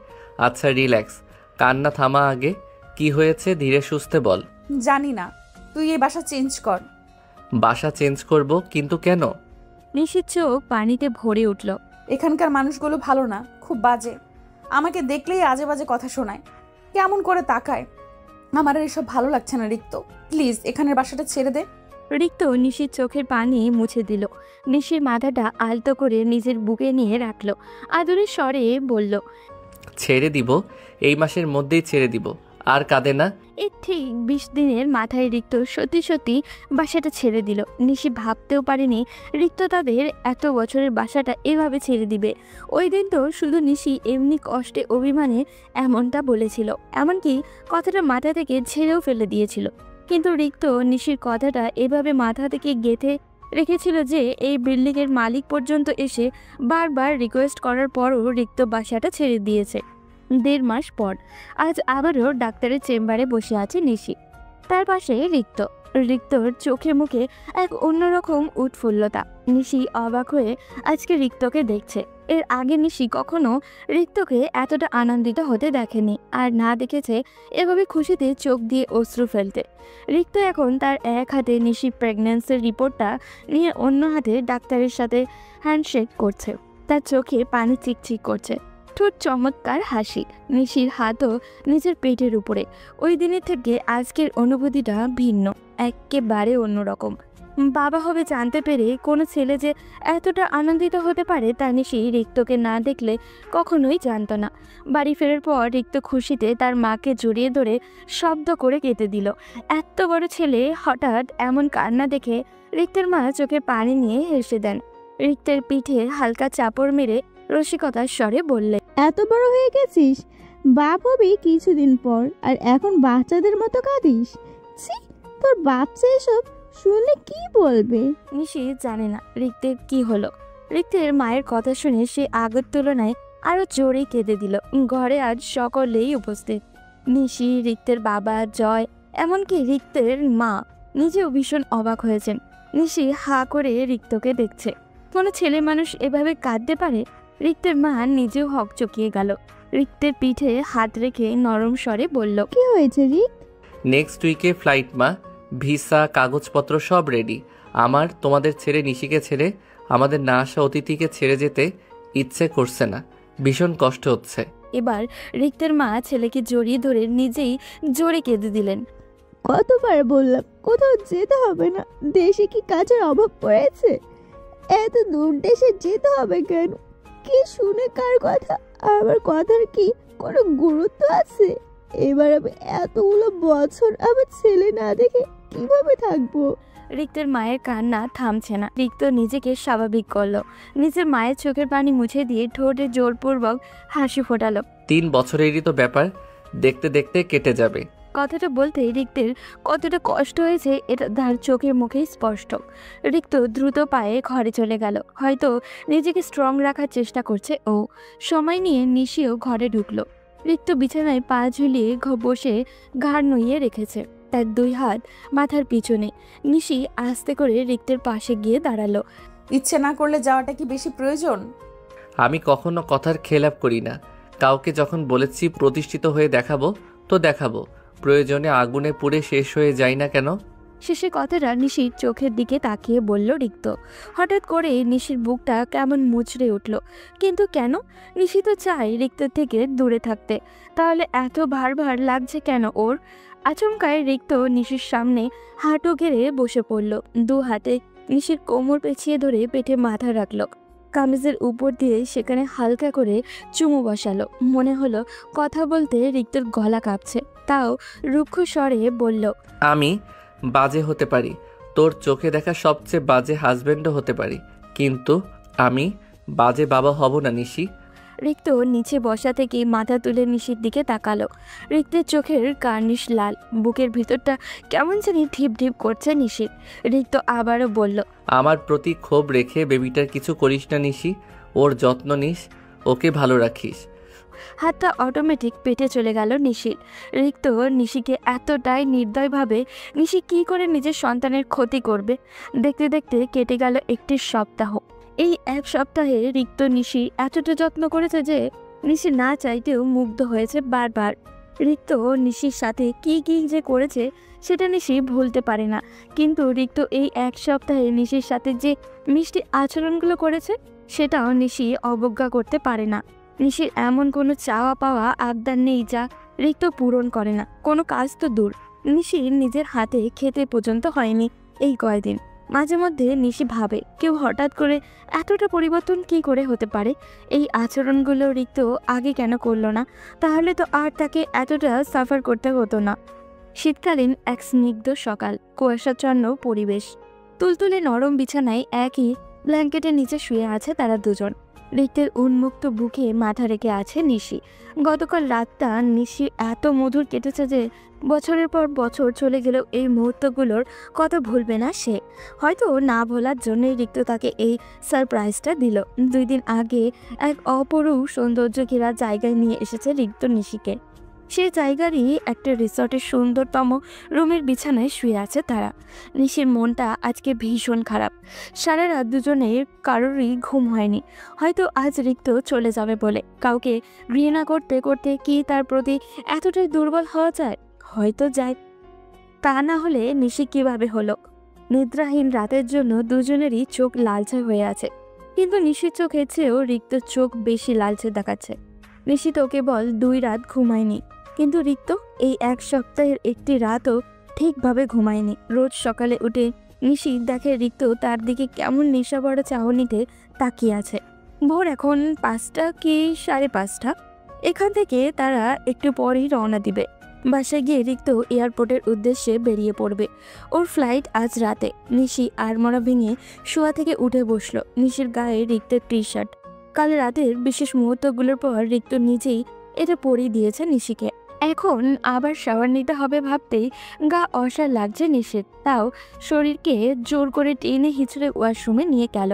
আচ্ছা রিল্যাক্স, কান্না থামা আগে। কি হয়েছে ধীরে সুস্থে বল। জানি না, তুই এই বাসা চেঞ্জ কর। বাসা চেঞ্জ করব? কিন্তু কেন? নিশির চোখ পানিতে ভরে উঠল। এখানকার মানুষগুলো ভালো না, খুব বাজে। আমাকে দেখলেই আজে বাজে কথা শোনায়, কেমন করে তাকায়। আমার আর এসব ভালো লাগছে না রিক্ত, প্লিজ এখানের বাসাটা ছেড়ে দে। রিক্ত নিশির চোখের পানি মুছে দিল। নিশির মাথাটা আলতো করে নিজের বুকে নিয়ে রাখলো। আদরের স্বরে বলল, ছেড়ে দিব, এই মাসের মধ্যেই ছেড়ে দিব। আর কাঁদে না? এই ঠিক 20 দিনের মাথায় রিক্ত সত্যি সত্যি বাসাটা ছেড়ে দিল। নিশি ভাবতেও পারেনি রিক্ত তাদের এত বছরের বাসাটা এভাবে ছেড়ে দিবে। ওই দিন তো শুধু নিশি এমনি কষ্টে অভিমানে এমনটা বলেছিল, এমনকি কথাটা মাথা থেকে ছেড়েও ফেলে দিয়েছিল। কিন্তু রিক্ত নিশির কথাটা এভাবে মাথা থেকে গেঁথে রেখেছিল যে এই বিল্ডিংয়ের মালিক পর্যন্ত এসে বারবার রিকোয়েস্ট করার পরও রিক্ত বাসাটা ছেড়ে দিয়েছে। 1.5 মাস পর আজ আবারও ডাক্তারের চেম্বারে বসে আছে নিশি। তার পাশে রিক্তর চোখে মুখে এক অন্যরকম উৎফুল্লতা। নিশি অবাক হয়ে আজকে রিক্তকে দেখছে। এর আগে নিশি কখনো রিক্তকে এতটা আনন্দিত হতে দেখেনি, আর না দেখেছে এভাবে খুশিতে চোখ দিয়ে অশ্রু ফেলতে। রিক্ত এখন তার এক হাতে নিশির প্রেগন্যান্সির রিপোর্টটা নিয়ে অন্য হাতে ডাক্তারের সাথে হ্যান্ডশেক করছে। তার চোখে পানি চিকচিক করছে, ঠোঁট চমৎকার হাসি। নিশির হাতও নিজের পেটের উপরে। ওই দিনের থেকে আজকের অনুভূতিটা ভিন্ন, একেবারে অন্যরকম। বাবা হবে জানতে পেরে কোনো ছেলে যে এতটা আনন্দিত হতে পারে তা নিশি রিক্তকে না দেখলে কখনোই জানতো না। বাড়ি ফেরার পর রিক্ত খুশিতে তার মাকে জড়িয়ে ধরে শব্দ করে কেঁদে দিল। এত বড় ছেলে হঠাৎ এমন কান্না দেখে রিক্তের মা চোখে পানি নিয়ে হেসে দেন। রিক্তের পিঠে হালকা চাপড় মেরে রসিকতার স্বরে বললেন, এত বড় হয়ে গেছিস, বাপ হবি কিছুদিন পর, আর এখন বাচ্চাদের মতো কাঁদিস। ছি, তোর বাচ্চা এসব শুনলে কি বলবে? নিশি জানে না রিক্তের কি হলো। রিক্তের মায়ের কথা শুনে সে আগের তুলনায় আরো জোরে কেঁদে দিল। ঘরে আজ সকলেই উপস্থিত। নিশি, রিক্তের বাবা, জয়, এমনকি রিক্তের মা নিজেও ভীষণ অবাক হয়েছেন। নিশি হা করে রিক্তকে দেখছে। কোনো ছেলে মানুষ এভাবে কাঁদতে পারে? রিক্তের মা নিজেও হকচকিয়ে গেল। রিক্তের পিঠে হাত রেখে নরম স্বরে বলল, কি হয়েছে রিক? নেক্সট উইকে ফ্লাইট মা, ভিসা কাগজপত্র সব রেডি। আমার তোমাদের ছেড়ে, নিশিকে ছেড়ে, আমাদের না আসা অতিথিকে ছেড়ে যেতে ইচ্ছে করছে না, ভীষণ কষ্ট হচ্ছে। এবার রিক্তের মা ছেলেকে জড়িয়ে ধরে নিজেই জোরে কেঁদে দিলেন। কতবার বললাম কোথাও যেতে হবে না, দেশে কি কাজের অভাব পড়েছে? এত দূর দেশে যেতে হবে কেন? কি শুনে কার কথা? আমার কথার কি কোনো গুরুত্ব আছে? এবার আমি এতগুলো বছর আমার ছেলে না দেখে কিভাবে থাকবো? রিক্তের মায়ের কান্না থামছে না। রিক্ত নিজেকে স্বাভাবিক করলো। নিজের মায়ের চোখের পানি মুছে দিয়ে ঠোঁটে জোরপূর্বক হাসি ফোটালো। 3 বছরেরই তো ব্যাপার, দেখতে দেখতে কেটে যাবে। কথাটা বলতে রিক্তের কতটা কষ্ট হয়েছে এটা তার চোখের মুখেই স্পষ্ট। রিক্ত দ্রুত পায়ে ঘরে চলে গেল। হয়তো নিজেকে স্ট্রং রাখার চেষ্টা করছে ও। সময় নিয়ে নিশিও ঘরে ঢুকলো। রিক্ত বিছানায় পা ঝুলিয়ে বসে ঘাড় নুইয়ে রেখেছে, তার 2 হাত মাথার পিছনে। নিশি আস্তে করে রিক্তের পাশে গিয়ে দাঁড়ালো। ইচ্ছে না করলে যাওয়াটা কি বেশি প্রয়োজন? আমি কখনো কথার খেলাপ করি না। কাউকে যখন বলেছি প্রতিষ্ঠিত হয়ে দেখাবো তো দেখাবো, প্রয়োজনে আগুনে পুড়ে শেষ হয়ে যায় না কেন? শেষে কথাটা নিশির চোখের দিকে তাকিয়ে বলল রিক্ত। হঠাৎ করে নিশির বুকটা কেমন মুচড়ে উঠল। কিন্তু কেন? নিশি তো চায় রিক্ত থেকে দূরে থাকতে, তাহলে এত ভার ভার লাগছে কেন ওর? আচমকায় রিক্ত নিশির সামনে হাঁটু গেড়ে বসে পড়ল। 2 হাতে নিশির কোমর পেঁচিয়ে ধরে পেটে মাথা রাখলো। কামিজের উপর দিয়ে সেখানে হালকা করে চুমু বসালো। মনে হলো কথা বলতে রিক্তর গলা কাঁপছে, তাও রুক্ষ স্বরে বলল, আমি বাজে হতে পারি, তোর চোখে দেখা সবচেয়ে বাজে হাজবেন্ডও হতে পারি, কিন্তু আমি বাজে বাবা হব না নিশি। রিক্ত নিচে বসা থেকে মাথা তুলে নিশির দিকে তাকালো। রিক্তের চোখের কার্নিশ লাল, বুকের ভিতরটা কেমন জানি ঢিপ ঢিপ করছে নিশির। রিক্ত আবারও বলল, আমার প্রতি ক্ষোভ রেখে বেবিটার কিছু করিস না নিশি, ওর যত্ন নিস, ওকে ভালো রাখিস। হাতটা অটোমেটিক পেটে চলে গেল নিশির। রিক্ত নিশিকে এতটাই নির্দয়ভাবে, নিশি কি করে নিজের সন্তানের ক্ষতি করবে? দেখতে দেখতে কেটে গেল 1 সপ্তাহ। এই 1 সপ্তাহে রিক্ত নিশি এতটা যত্ন করেছে যে নিশি না চাইতেও মুগ্ধ হয়েছে বারবার। রিক্ত নিশির সাথে কি কি যে করেছে সেটা নিশি ভুলতে পারে না, কিন্তু রিক্ত এই 1 সপ্তাহে নিশির সাথে যে মিষ্টি আচরণগুলো করেছে সেটাও নিশি অবজ্ঞা করতে পারে না। নিশির এমন কোনো চাওয়া পাওয়া আবদার নেই যা রিক্ত পূরণ করে না। কোনো কাজ তো দূর, নিশির নিজের হাতে খেতে পর্যন্ত হয়নি এই কয়দিন। মাঝে মধ্যে নিশি ভাবে কেউ হঠাৎ করে এতটা পরিবর্তন কি করে হতে পারে? এই আচরণগুলো রিক্ত আগে কেন করলো না? তাহলে তো আর তাকে এতটা সাফার করতে হতো না। শীতকালীন এক স্নিগ্ধ সকাল, কুয়াশাচ্ছন্ন পরিবেশ। তুলতুলে নরম বিছানায় একই ব্ল্যাঙ্কেটের নিচে শুয়ে আছে তারা দুজন। রিক্তের উন্মুক্ত বুকে মাথা রেখে আছে নিশি। গতকাল রাতটা নিশি এত মধুর কেটেছে যে বছরের পর বছর চলে গেলেও এই মুহূর্তগুলোর কথা ভুলবে না সে। হয়তো না ভোলার জন্যই রিক্ত তাকে এই সারপ্রাইজটা দিল। 2 দিন আগে এক অপরূপ সৌন্দর্য ঘেরা জায়গায় নিয়ে এসেছে রিক্ত নিশিকে। সে জায়গারই একটা রিসর্টের সুন্দরতম রুমের বিছানায় শুয়ে আছে তারা। নিশির মনটা আজকে ভীষণ খারাপ। সারা রাত দুজনের কারোরই ঘুম হয়নি। হয়তো আজ রিক্ত চলে যাবে বলে। কাউকে ঘৃণা করতে করতে কি তার প্রতি এতটাই দুর্বল হওয়া যায়? হয়তো যায়। তা না হলে নিশি কিভাবে হলো? নিদ্রাহীন রাতের জন্য দুজনেরই চোখ লালচে হয়ে আছে, কিন্তু নিশির চোখের চেয়েও রিক্ত চোখ বেশি লালচে দেখাচ্ছে। নিশি তো কেবল 2 রাত ঘুমায়নি, কিন্তু রিক্ত এই 1 সপ্তাহের একটি রাতও ঠিকভাবে ঘুমায়নি। রোজ সকালে উঠে নিশি দেখে রিক্ত তার দিকে কেমন নেশা বড় চাহনিতে তাকিয়ে আছে। ভোর এখন 5টা কি 5:30। এখান থেকে তারা একটু পরেই রওনা দিবে। বাসায় গিয়ে রিক্ত এয়ারপোর্টের উদ্দেশ্যে বেরিয়ে পড়বে। ওর ফ্লাইট আজ রাতে। নিশি আড়মোড়া ভেঙে শোয়া থেকে উঠে বসলো। নিশির গায়ে রিক্তের টি-শার্ট। কাল রাতের বিশেষ মুহূর্তগুলোর পর রিক্ত নিজেই এটা পরিয়ে দিয়েছে নিশিকে। এখন আবার শাওয়ার নিতে হবে ভাবতেই গা অসাড় লাগছে নিশির। তাও শরীরকে জোর করে টেনে হিচড়ে ওয়াশরুমে নিয়ে গেল।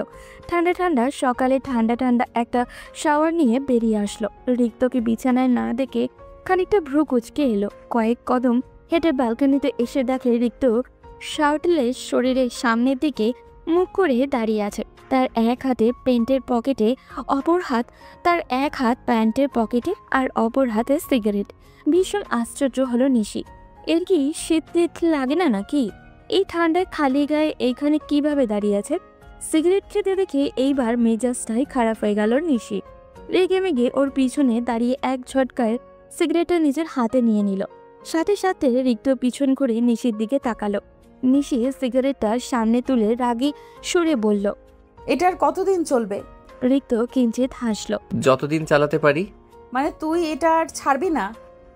ঠান্ডা ঠান্ডা সকালে ঠান্ডা ঠান্ডা একটা শাওয়ার নিয়ে বেরিয়ে আসলো। রিক্তকে বিছানায় না দেখে খানিকটা ভ্রু কুচকে এলো। কয়েক কদম হেঁটে ব্যালকনিতে এসে দেখে রিক্ত শার্টলেস শরীরের সামনের দিকে মুখ করে দাঁড়িয়ে আছে। তার এক হাতে প্যান্টের পকেটে, তার এক হাত প্যান্টের পকেটে আর অপর হাতে সিগারেট। ভীষণ আশ্চর্য হলো নিশি। এর কি শীত লাগে না নাকি? এই ঠান্ডায় খালি গায়ে এইখানে কিভাবে দাঁড়িয়ে আছে? সিগারেট খেতে দেখে এইবার মেজাজটাই খারাপ হয়ে গেল নিশি। রেগে মেগে ওর পিছনে দাঁড়িয়ে এক ঝটকায় সিগারেটটা নিজের হাতে নিয়ে নিল। সাথে সাথে রিক্ত পিছন করে নিশির দিকে তাকালো। নিশি সিগারেটটা সামনে তুলে রাগী সুরে বলল, এটা আর কতদিন চলবে? রিক্ত কিঞ্চিত হাসলো। যতদিন চালাতে পারি। মানে তুই এটা আর ছাড়বি না?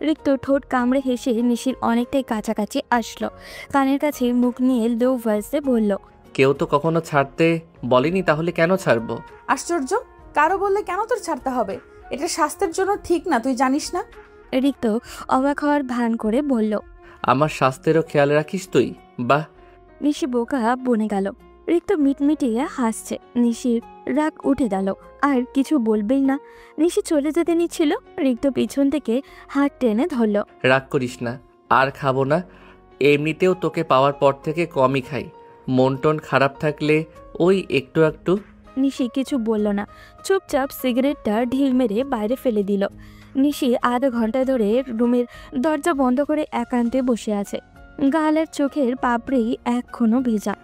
রিক্ত ঠোঁট কামড়ে হেসে নিশির অনেকটাই কাছাকাছি আসলো। কানের কাছে মুখ নিয়ে লো ভয়েসে বলল, কেউ তো কখনো ছাড়তে বলেনি, তাহলে কেন ছাড়বো? আশ্চর্য, কারো বললে কেন তোর ছাড়তে হবে? এটা স্বাস্থ্যের জন্য ঠিক না, তুই জানিস না? রিক্ত অবাক হওয়ার ভান করে বলল, আমার স্বাস্থ্যেরও খেয়াল রাখিস তুই? বাহ। নিশি বোকা বনে গেল। রিক্ত মিটমিটিয়ে হাসছে। নিশির রাগ উঠে গেল, আর কিছু বলবেই না। নিশি চলে যেতে নিচ্ছিল, রিক্ত পিছন থেকে হাত টেনে ধরল। রাগ করিস না, আর খাবো না। এমনিতেও তোকে পাওয়ার পর থেকে কমই খাই। মন টন খারাপ থাকলে ওই একটু একটু। নিশি কিছু বলল না, চুপচাপ সিগারেটটা ঢিল মেরে বাইরে ফেলে দিল। নিশি আধা ঘন্টা ধরে রুমের দরজা বন্ধ করে একান্তে বসে আছে। গালের চোখের পাপড়ি এখনো ভেজা।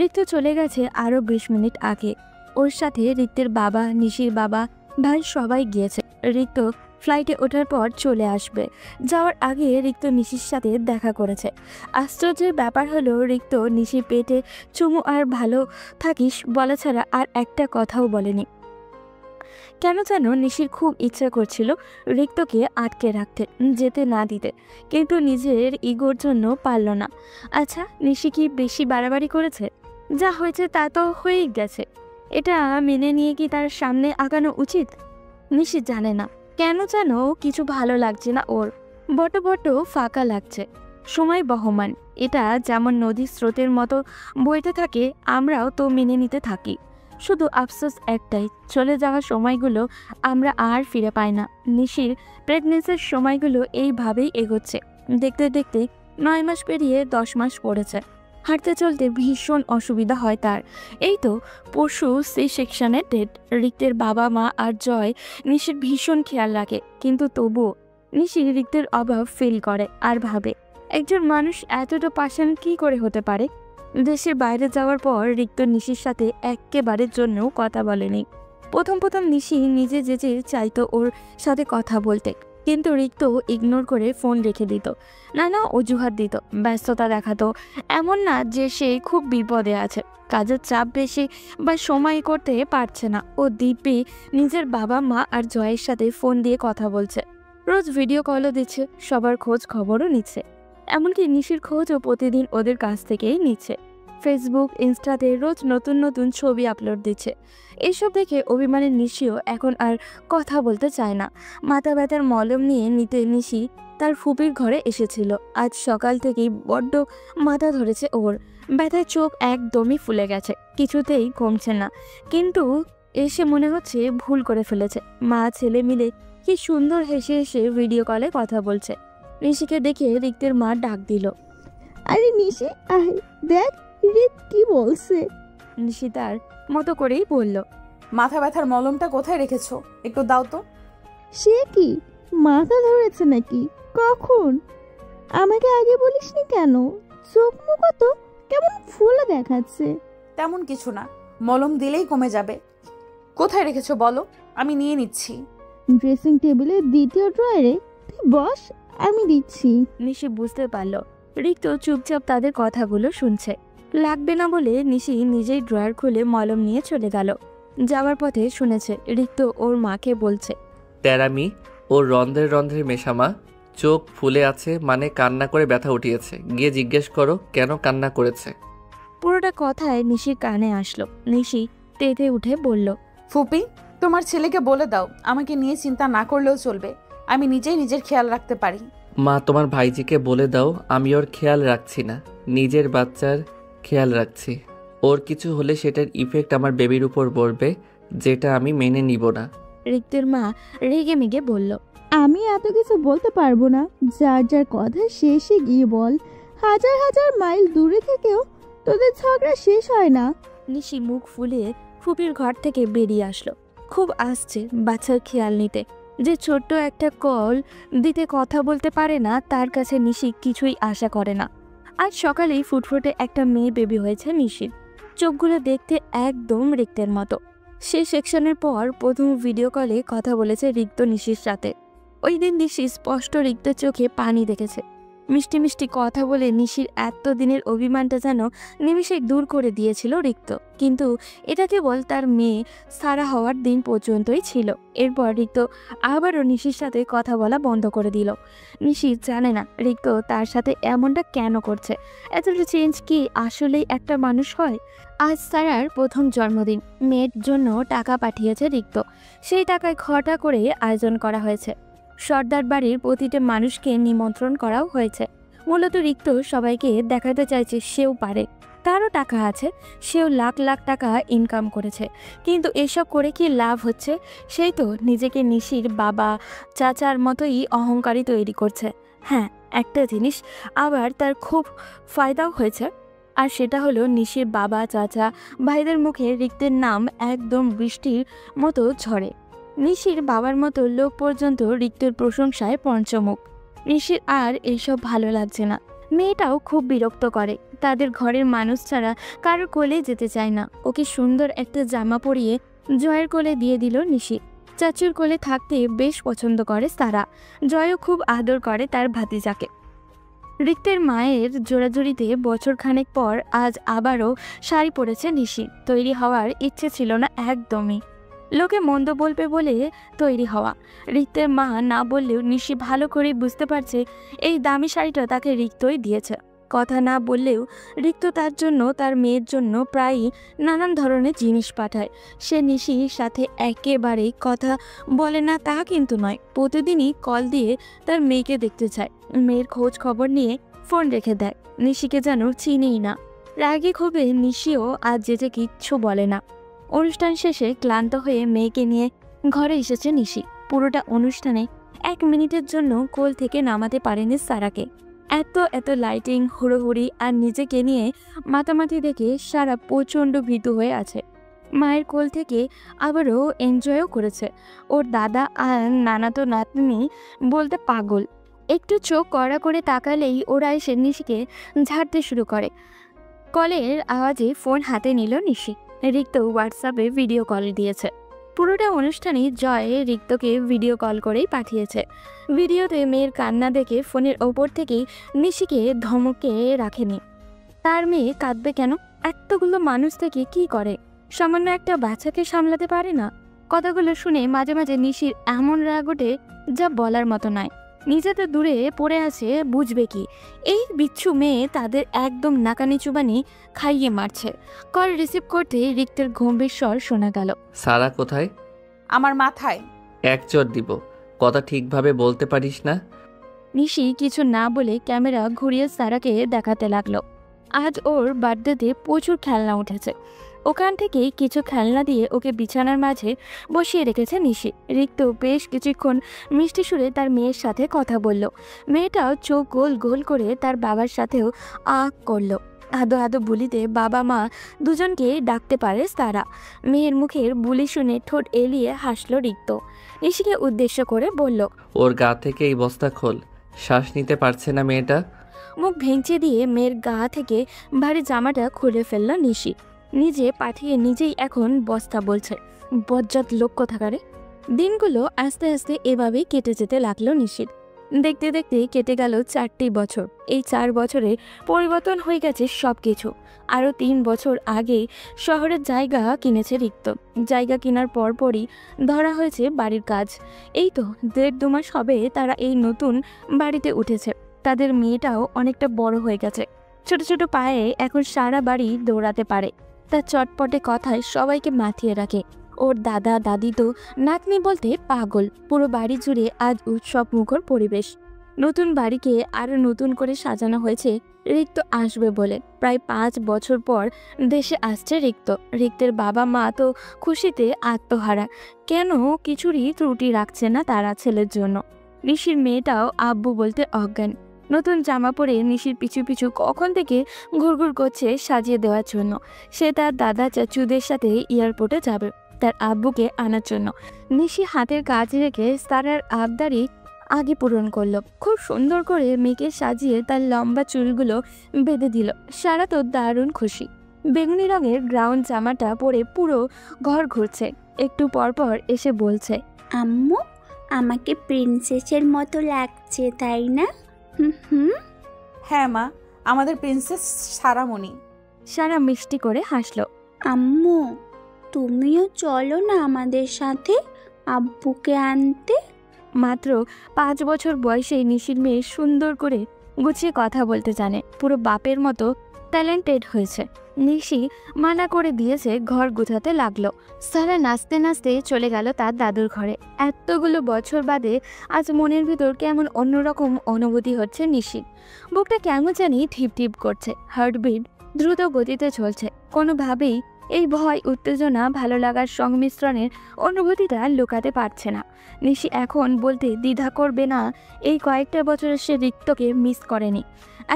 রিক্ত চলে গেছে আরো 20 মিনিট আগে। ওর সাথে রিক্তের বাবা, নিশির বাবা, ভাই সবাই গিয়েছে। রিক্ত ফ্লাইটে ওঠার পর চলে আসবে। যাওয়ার আগে রিক্ত নিশির সাথে দেখা করেছে। আশ্চর্যের ব্যাপার হলো রিক্ত নিশির পেটে চুমু আর ভালো থাকিস বলা ছাড়া আর একটা কথাও বলেনি। কেন যেন নিশির খুব ইচ্ছা করছিল রিক্তকে আটকে রাখতে, যেতে না দিতে, কিন্তু নিজের ইগোর জন্য পারল না। আচ্ছা, নিশি কি বেশি বাড়াবাড়ি করেছে? যা হয়েছে তা তো হয়েই গেছে। এটা মেনে নিয়ে কি তার সামনে আগানো উচিত? নিশি জানে না, কেন যেন কিছু ভালো লাগছে না ওর। বট ফাঁকা লাগছে। সময় বহমান, এটা যেমন নদীর স্রোতের মতো বইতে থাকে, আমরাও তো মেনে নিতে থাকি। শুধু আফসোস একটাই, চলে যাওয়ার সময়গুলো আমরা আর ফিরে পাই না। নিশির প্রেগনেন্সির সময়গুলো এইভাবেই এগোচ্ছে। দেখতে দেখতে 9 মাস পেরিয়ে 10 মাস পড়েছে। হাঁটতে চলতে ভীষণ অসুবিধা হয় তার। এই তো পরশু সি-সেকশনের ডেট। রিক্তের বাবা মা আর জয় নিশির ভীষণ খেয়াল রাখে, কিন্তু তবুও নিশি রিক্তের অভাব ফিল করে আর ভাবে, একজন মানুষ এতটা পাষাণ কি করে হতে পারে? দেশের বাইরে যাওয়ার পর রিক্ত নিশির সাথে একেবারের জন্যও কথা বলেনি। প্রথম নিশি নিজে যে চাইতো ওর সাথে কথা বলতে, কিন্তু রিক্ত ইগনোর করে ফোন রেখে দিত, নানা অজুহাত দিত, ব্যস্ততা দেখাতো। এমন না যে সে খুব বিপদে আছে, কাজের চাপ বেশি বা সময় করতে পারছে না। ও দিব্যি নিজের বাবা মা আর জয়ের সাথে ফোন দিয়ে কথা বলছে, রোজ ভিডিও কলও দিচ্ছে, সবার খোঁজ খবরও নিচ্ছে। এমনকি নিশির খোঁজও প্রতিদিন ওদের কাছ থেকেই নিচ্ছে। ফেসবুক, ইনস্টাতে রোজ নতুন ছবি আপলোড দিচ্ছে। এইসব দেখে অভিমানের নিশিও এখন আর কথা বলতে চায় না। মাথা ব্যথার মলম নিতে নিশি তার ফুপির ঘরে এসেছিল। আজ সকাল থেকেই বড্ড মাথা ধরেছে ওর। ব্যথায় চোখ একদমই ফুলে গেছে, কিছুতেই কমছে না। কিন্তু এসে মনে হচ্ছে ভুল করে ফেলেছে। মা ছেলে মিলে কি সুন্দর হেসে হেসে ভিডিও কলে কথা বলছে। নিশিকে দেখে রিক্তের মা ডাক দিল, আরে নিশি আয়, দেখ রিক কি বলছে। নিশি তার মতো করেই বলল, মাথা ব্যথার মলমটা কোথায় রেখেছো, একটু দাও তো। সে কি মাথা ধরেছে নাকি? কখন? আমাকে আগে বলিসনি কেন? চোখ মুখ তো কেমন ফুলে দেখাচ্ছে। তেমন কিছু না, মলম দিলেই কমে যাবে। কোথায় রেখেছো বলো, আমি নিয়ে নিচ্ছি। ড্রেসিং টেবিলের দ্বিতীয় ড্রয়ারে। তুই বস, আমি দিচ্ছি। নিশি বুঝতে পারল রিক্ত চুপচাপ তাদের কথাগুলো শুনছে। লাগবে না বলে নিশি নিজেই ড্রয়ার খুলে মলম নিয়ে চলে গেল। যাওয়ার পথে শুনেছে রিক্ত ওর মাকে বলছে, তেরামি ওর রন্ধ্রের রন্ধ্রের মেশামা, চোখ ফুলে আছে মানে কান্না করে ব্যথা উঠিয়েছে, গিয়ে জিজ্ঞেস করো কেন কান্না করেছে। পুরোটা কথায় নিশির কানে আসলো। নিশি তেতে উঠে বলল, ফুপি, তোমার ছেলেকে বলে দাও আমাকে নিয়ে চিন্তা না করলেও চলবে, আমি নিজেই নিজের খেয়াল রাখতে পারি। মা, তোমার ভাইজিকে বলে দাও আমি ওর খেয়াল রাখছি না, নিজের বাচ্চার খেয়াল রাখছি। ওর কিছু হলে সেটার ইফেক্ট আমার বেবির উপর পড়বে, যেটা আমি মেনে নিব না। রিক্তের মা রেগে মেগে বলল, আমি এত কিছু বলতে পারবো না, যার যার কথা শেষে গিয়ে বল। হাজার হাজার মাইল দূরে থেকেও তোদের ঝগড়া শেষ হয় না। নিশি মুখ ফুলিয়ে ফুপির ঘর থেকে বেরিয়ে আসলো। খুব আসছে বাচ্চার খেয়াল নিতে। যে ছোট্ট একটা কল দিতে কথা বলতে পারে না, তার কাছে নিশি কিছুই আশা করে না। আজ সকালেই ফুটফুটে একটা মেয়ে বেবি হয়েছে নিশির। চোখগুলো দেখতে একদম রিক্তের মতো। সে সেকশনের পর প্রথম ভিডিও কলে কথা বলেছে রিক্ত নিশির সাথে। ওই দিন নিশি স্পষ্ট রিক্তের চোখে পানি দেখেছে। মিষ্টি মিষ্টি কথা বলে নিশির এতদিনের অভিমানটা যেন নিমিষে দূর করে দিয়েছিল রিক্ত। কিন্তু এটা কেবল তার মেয়ে সারা হওয়ার দিন পর্যন্তই ছিল। এরপর রিক্ত আবারও নিশির সাথে কথা বলা বন্ধ করে দিল। নিশি জানে না রিক্ত তার সাথে এমনটা কেন করছে। এতটা চেঞ্জ কি আসলেই একটা মানুষ হয়? আজ সারার প্রথম জন্মদিন। মেয়ের জন্য টাকা পাঠিয়েছে রিক্ত। সেই টাকায় ঘটা করে আয়োজন করা হয়েছে। সর্দার বাড়ির প্রতিটা মানুষকে নিমন্ত্রণ করাও হয়েছে। মূলত রিক্ত সবাইকে দেখাতে চাইছে সেও পারে, তারও টাকা আছে, সেও লাখ লাখ টাকা ইনকাম করেছে। কিন্তু এসব করে কি লাভ হচ্ছে? সেই তো নিজেকে নিশির বাবা চাচার মতোই অহংকারী তৈরি করছে। হ্যাঁ, একটা জিনিস আবার তার খুব ফায়দাও হয়েছে, আর সেটা হলো নিশির বাবা চাচা ভাইদের মুখে রিক্তের নাম একদম বৃষ্টির মতো ঝরে। নিশির বাবার মতো লোক পর্যন্ত রিক্তের প্রশংসায় পঞ্চমুখ। নিশির আর এইসব ভালো লাগছে না। মেয়েটাও খুব বিরক্ত করে। তাদের ঘরের মানুষ ছাড়া কারোর কোলে যেতে চায় না। ওকে সুন্দর একটা জামা পরিয়ে জয়ের কোলে দিয়ে দিল নিশি। চাচুর কোলে থাকতে বেশ পছন্দ করে সারা। জয়ও খুব আদর করে তার ভাতিজাকে। রিক্তের মায়ের জোড়াজুড়িতে বছরখানেক পর আজ আবারও শাড়ি পরেছে নিশি। তৈরি হওয়ার ইচ্ছে ছিল না একদমই। লোকে মন্দ বলবে বলে তৈরি হওয়া। রিক্তের মা না বললেও নিশি ভালো করে বুঝতে পারছে এই দামি শাড়িটা তাকে রিক্তই দিয়েছে। কথা না বললেও রিক্ত তার জন্য, তার মেয়ের জন্য প্রায়ই নানান ধরনের জিনিস পাঠায়। সে নিশির সাথে একেবারেই কথা বলে না তা কিন্তু নয়। প্রতিদিনই কল দিয়ে তার মেয়েকে দেখতে চায়। মেয়ের খোঁজ খবর নিয়ে ফোন রেখে দেয়। নিশিকে যেন চিনেই না। রাগে ক্ষোভে নিশিও আজ যেতে কিচ্ছু বলে না। অনুষ্ঠান শেষে ক্লান্ত হয়ে মেয়েকে নিয়ে ঘরে এসেছে নিশি। পুরোটা অনুষ্ঠানে 1 মিনিটের জন্য কোল থেকে নামাতে পারেনি সারাকে। এত লাইটিং, হুড়োহুড়ি আর নিজেকে নিয়ে মাতামাতি দেখে সারা প্রচণ্ড ভীতু হয়ে আছে। মায়ের কোল থেকে আবারও এনজয়ও করেছে। ওর দাদা আর নানাতো নাতনি বলতে পাগল। একটু চোখ কড়া করে তাকালেই ওরা এসে নিশিকে ঝাড়তে শুরু করে। কলের আওয়াজে ফোন হাতে নিল নিশি। রিক্ত হোয়াটসঅ্যাপে ভিডিও কল দিয়েছে। পুরোটা অনুষ্ঠানে জয় রিক্তকে ভিডিও কল করেই পাঠিয়েছে। ভিডিওতে মেয়ের কান্না দেখে ফোনের ওপর থেকেই নিশিকে ধমকে রাখেনি। তার মেয়ে কাঁদবে কেন? এতগুলো মানুষ থেকে কি করে? সামান্য একটা বাচ্চাকে সামলাতে পারে না? কথাগুলো শুনে মাঝে মাঝে নিশির এমন রাগ ওঠে যা বলার মতো নয়। নিজে তো দূরে পড়ে আছে, বুঝবে কি? এই বিচ্ছু মেয়ে তাদের একদম নাকানি চুবানি খাইয়ে মারছে। কল রিসিভ করতে রিক্তের গম্ভীর স্বর শোনা গেল। সারা কোথায়? আমার মাথায়। এক চড় দিব। কথা ঠিকভাবে বলতে পারিস না? নিশি কিছু না বলে ক্যামেরা ঘুরিয়ে সারাকে দেখাতে লাগলো। আজ ওর বার্থডেতে প্রচুর খেলনা উঠেছে। ওখান থেকে কিছু খেলনা দিয়ে ওকে বিছানার মাঝে বসিয়ে রেখেছে নিশি। রিক্ত বেশ কিছুক্ষণ মিষ্টি সুরে তার মেয়ের সাথে কথা বলল। মেয়েটাও চোখ গোল গোল করে তার বাবার সাথেও আঁক করলো। আদো আদো বুলিতে বাবা মা দুজনকে ডাকতে পারে তারা। মেয়ের মুখের বুলি শুনে ঠোঁট এলিয়ে হাসলো রিক্ত। নিশিকে উদ্দেশ্য করে বলল, ওর গা থেকে এই বস্তা খোল। শ্বাস নিতে পারছে না মেয়েটা। মুখ ভেঙচে দিয়ে মেয়ের গা থেকে ভারী জামাটা খুলে ফেলল নিশি। নিজে পাঠিয়ে নিজেই এখন বস্তা বলছে। বজ্জাত লোক কোথাকারে। দিনগুলো আস্তে আস্তে এভাবেই কেটে যেতে লাগলো নিশির। দেখতে দেখতে কেটে গেল 4টি বছর। এই 4 বছরে পরিবর্তন হয়ে গেছে সব কিছু। আরও 3 বছর আগে শহরের জায়গা কিনেছে রিক্ত। জায়গা কেনার পরপরই ধরা হয়েছে বাড়ির কাজ। এই তো 1.5-2 মাস হবে তারা এই নতুন বাড়িতে উঠেছে। তাদের মেয়েটাও অনেকটা বড় হয়ে গেছে। ছোট ছোট পায়ে এখন সারা বাড়ি দৌড়াতে পারে। তার চটপটে কথায় সবাইকে মাতিয়ে রাখে। ওর দাদা দাদি তো নাতনি বলতে পাগল। পুরো বাড়ি জুড়ে আজ উৎসব মুখর পরিবেশ। নতুন বাড়িকে আরো নতুন করে সাজানো হয়েছে রিক্ত আসবে বলে। প্রায় 5 বছর পর দেশে আসছে রিক্ত। রিক্তের বাবা মা তো খুশিতে আত্মহারা। কেন কিছুরই ত্রুটি রাখছে না তারা ছেলের জন্য। নিশির মেয়েটাও আব্বু বলতে অজ্ঞান। নতুন জামা পরে নিশির পিছু পিছু কখন থেকে ঘুরঘুর করছে সাজিয়ে দেওয়ার জন্য। সে তার দাদা চাচুদের সাথে এয়ারপোর্টে যাবে তার আব্বুকে আনার জন্য। নিশি হাতের কাজ রেখে সারার আবদারি আগে পূরণ করলো। খুব সুন্দর করে মেয়েকে সাজিয়ে তার লম্বা চুলগুলো বেঁধে দিল। সারা তো দারুণ খুশি। বেগুনি রঙের গ্রাউন্ড জামাটা পরে পুরো ঘর ঘুরছে। একটু পরপর এসে বলছে, আম্মু আমাকে প্রিন্সেসের মতো লাগছে তাই না? হুম। হ্যাঁ মা, আমাদের প্রিন্সেস সারামণি। সারা মিষ্টি করে হাসলো। আম্মু তুমিও চলো না আমাদের সাথে আব্বুকে আনতে। মাত্র 5 বছর বয়সে নিশির মেয়ে সুন্দর করে গুছিয়ে কথা বলতে জানে। পুরো বাপের মতো ট্যালেন্টেড হয়েছে। নিশি মানা করে দিয়েছে, ঘর গুছাতে লাগলো। সারা নাচতে নাচতে চলে গেল তার দাদুর ঘরে। এতগুলো বছর বাদে আজ মনের ভিতর কেমন অন্যরকম অনুভূতি হচ্ছে নিশির। বুকটা কেমন জানি ঠিপ ঠিপ করছে। হার্টবিট দ্রুত গতিতে চলছে। কোনোভাবেই এই ভয় উত্তেজনা ভালো লাগার সংমিশ্রণের অনুভূতিটা লুকাতে পারছে না। নিশি এখন বলতে দ্বিধা করবে না এই কয়েকটা বছরে সে রিক্তকে মিস করেনি।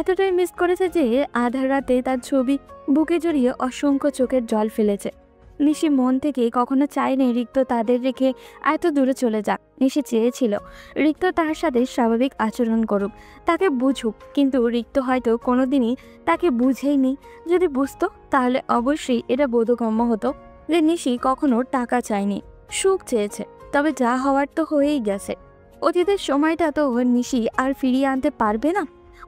এতটাই মিস করেছে যে আধার রাতে তার ছবি বুকে জড়িয়ে অসংখ্য চোখের জল ফেলেছে। নিশি মন থেকে কখনো চায়নি রিক্ত তাদের রেখে এত দূরে চলে যাক। নিশি চেয়েছিল রিক্ত তার সাথে স্বাভাবিক আচরণ করুক, তাকে বুঝুক। কিন্তু রিক্ত হয়তো কোনোদিনই তাকে বুঝেইনি। যদি বুঝতো তাহলে অবশ্যই এটা বোধগম্য হতো যে নিশি কখনো টাকা চায়নি, সুখ চেয়েছে। তবে যা হওয়ার তো হয়েই গেছে। অতীতের সময়টা তো নিশি আর ফিরিয়ে আনতে পারবে না,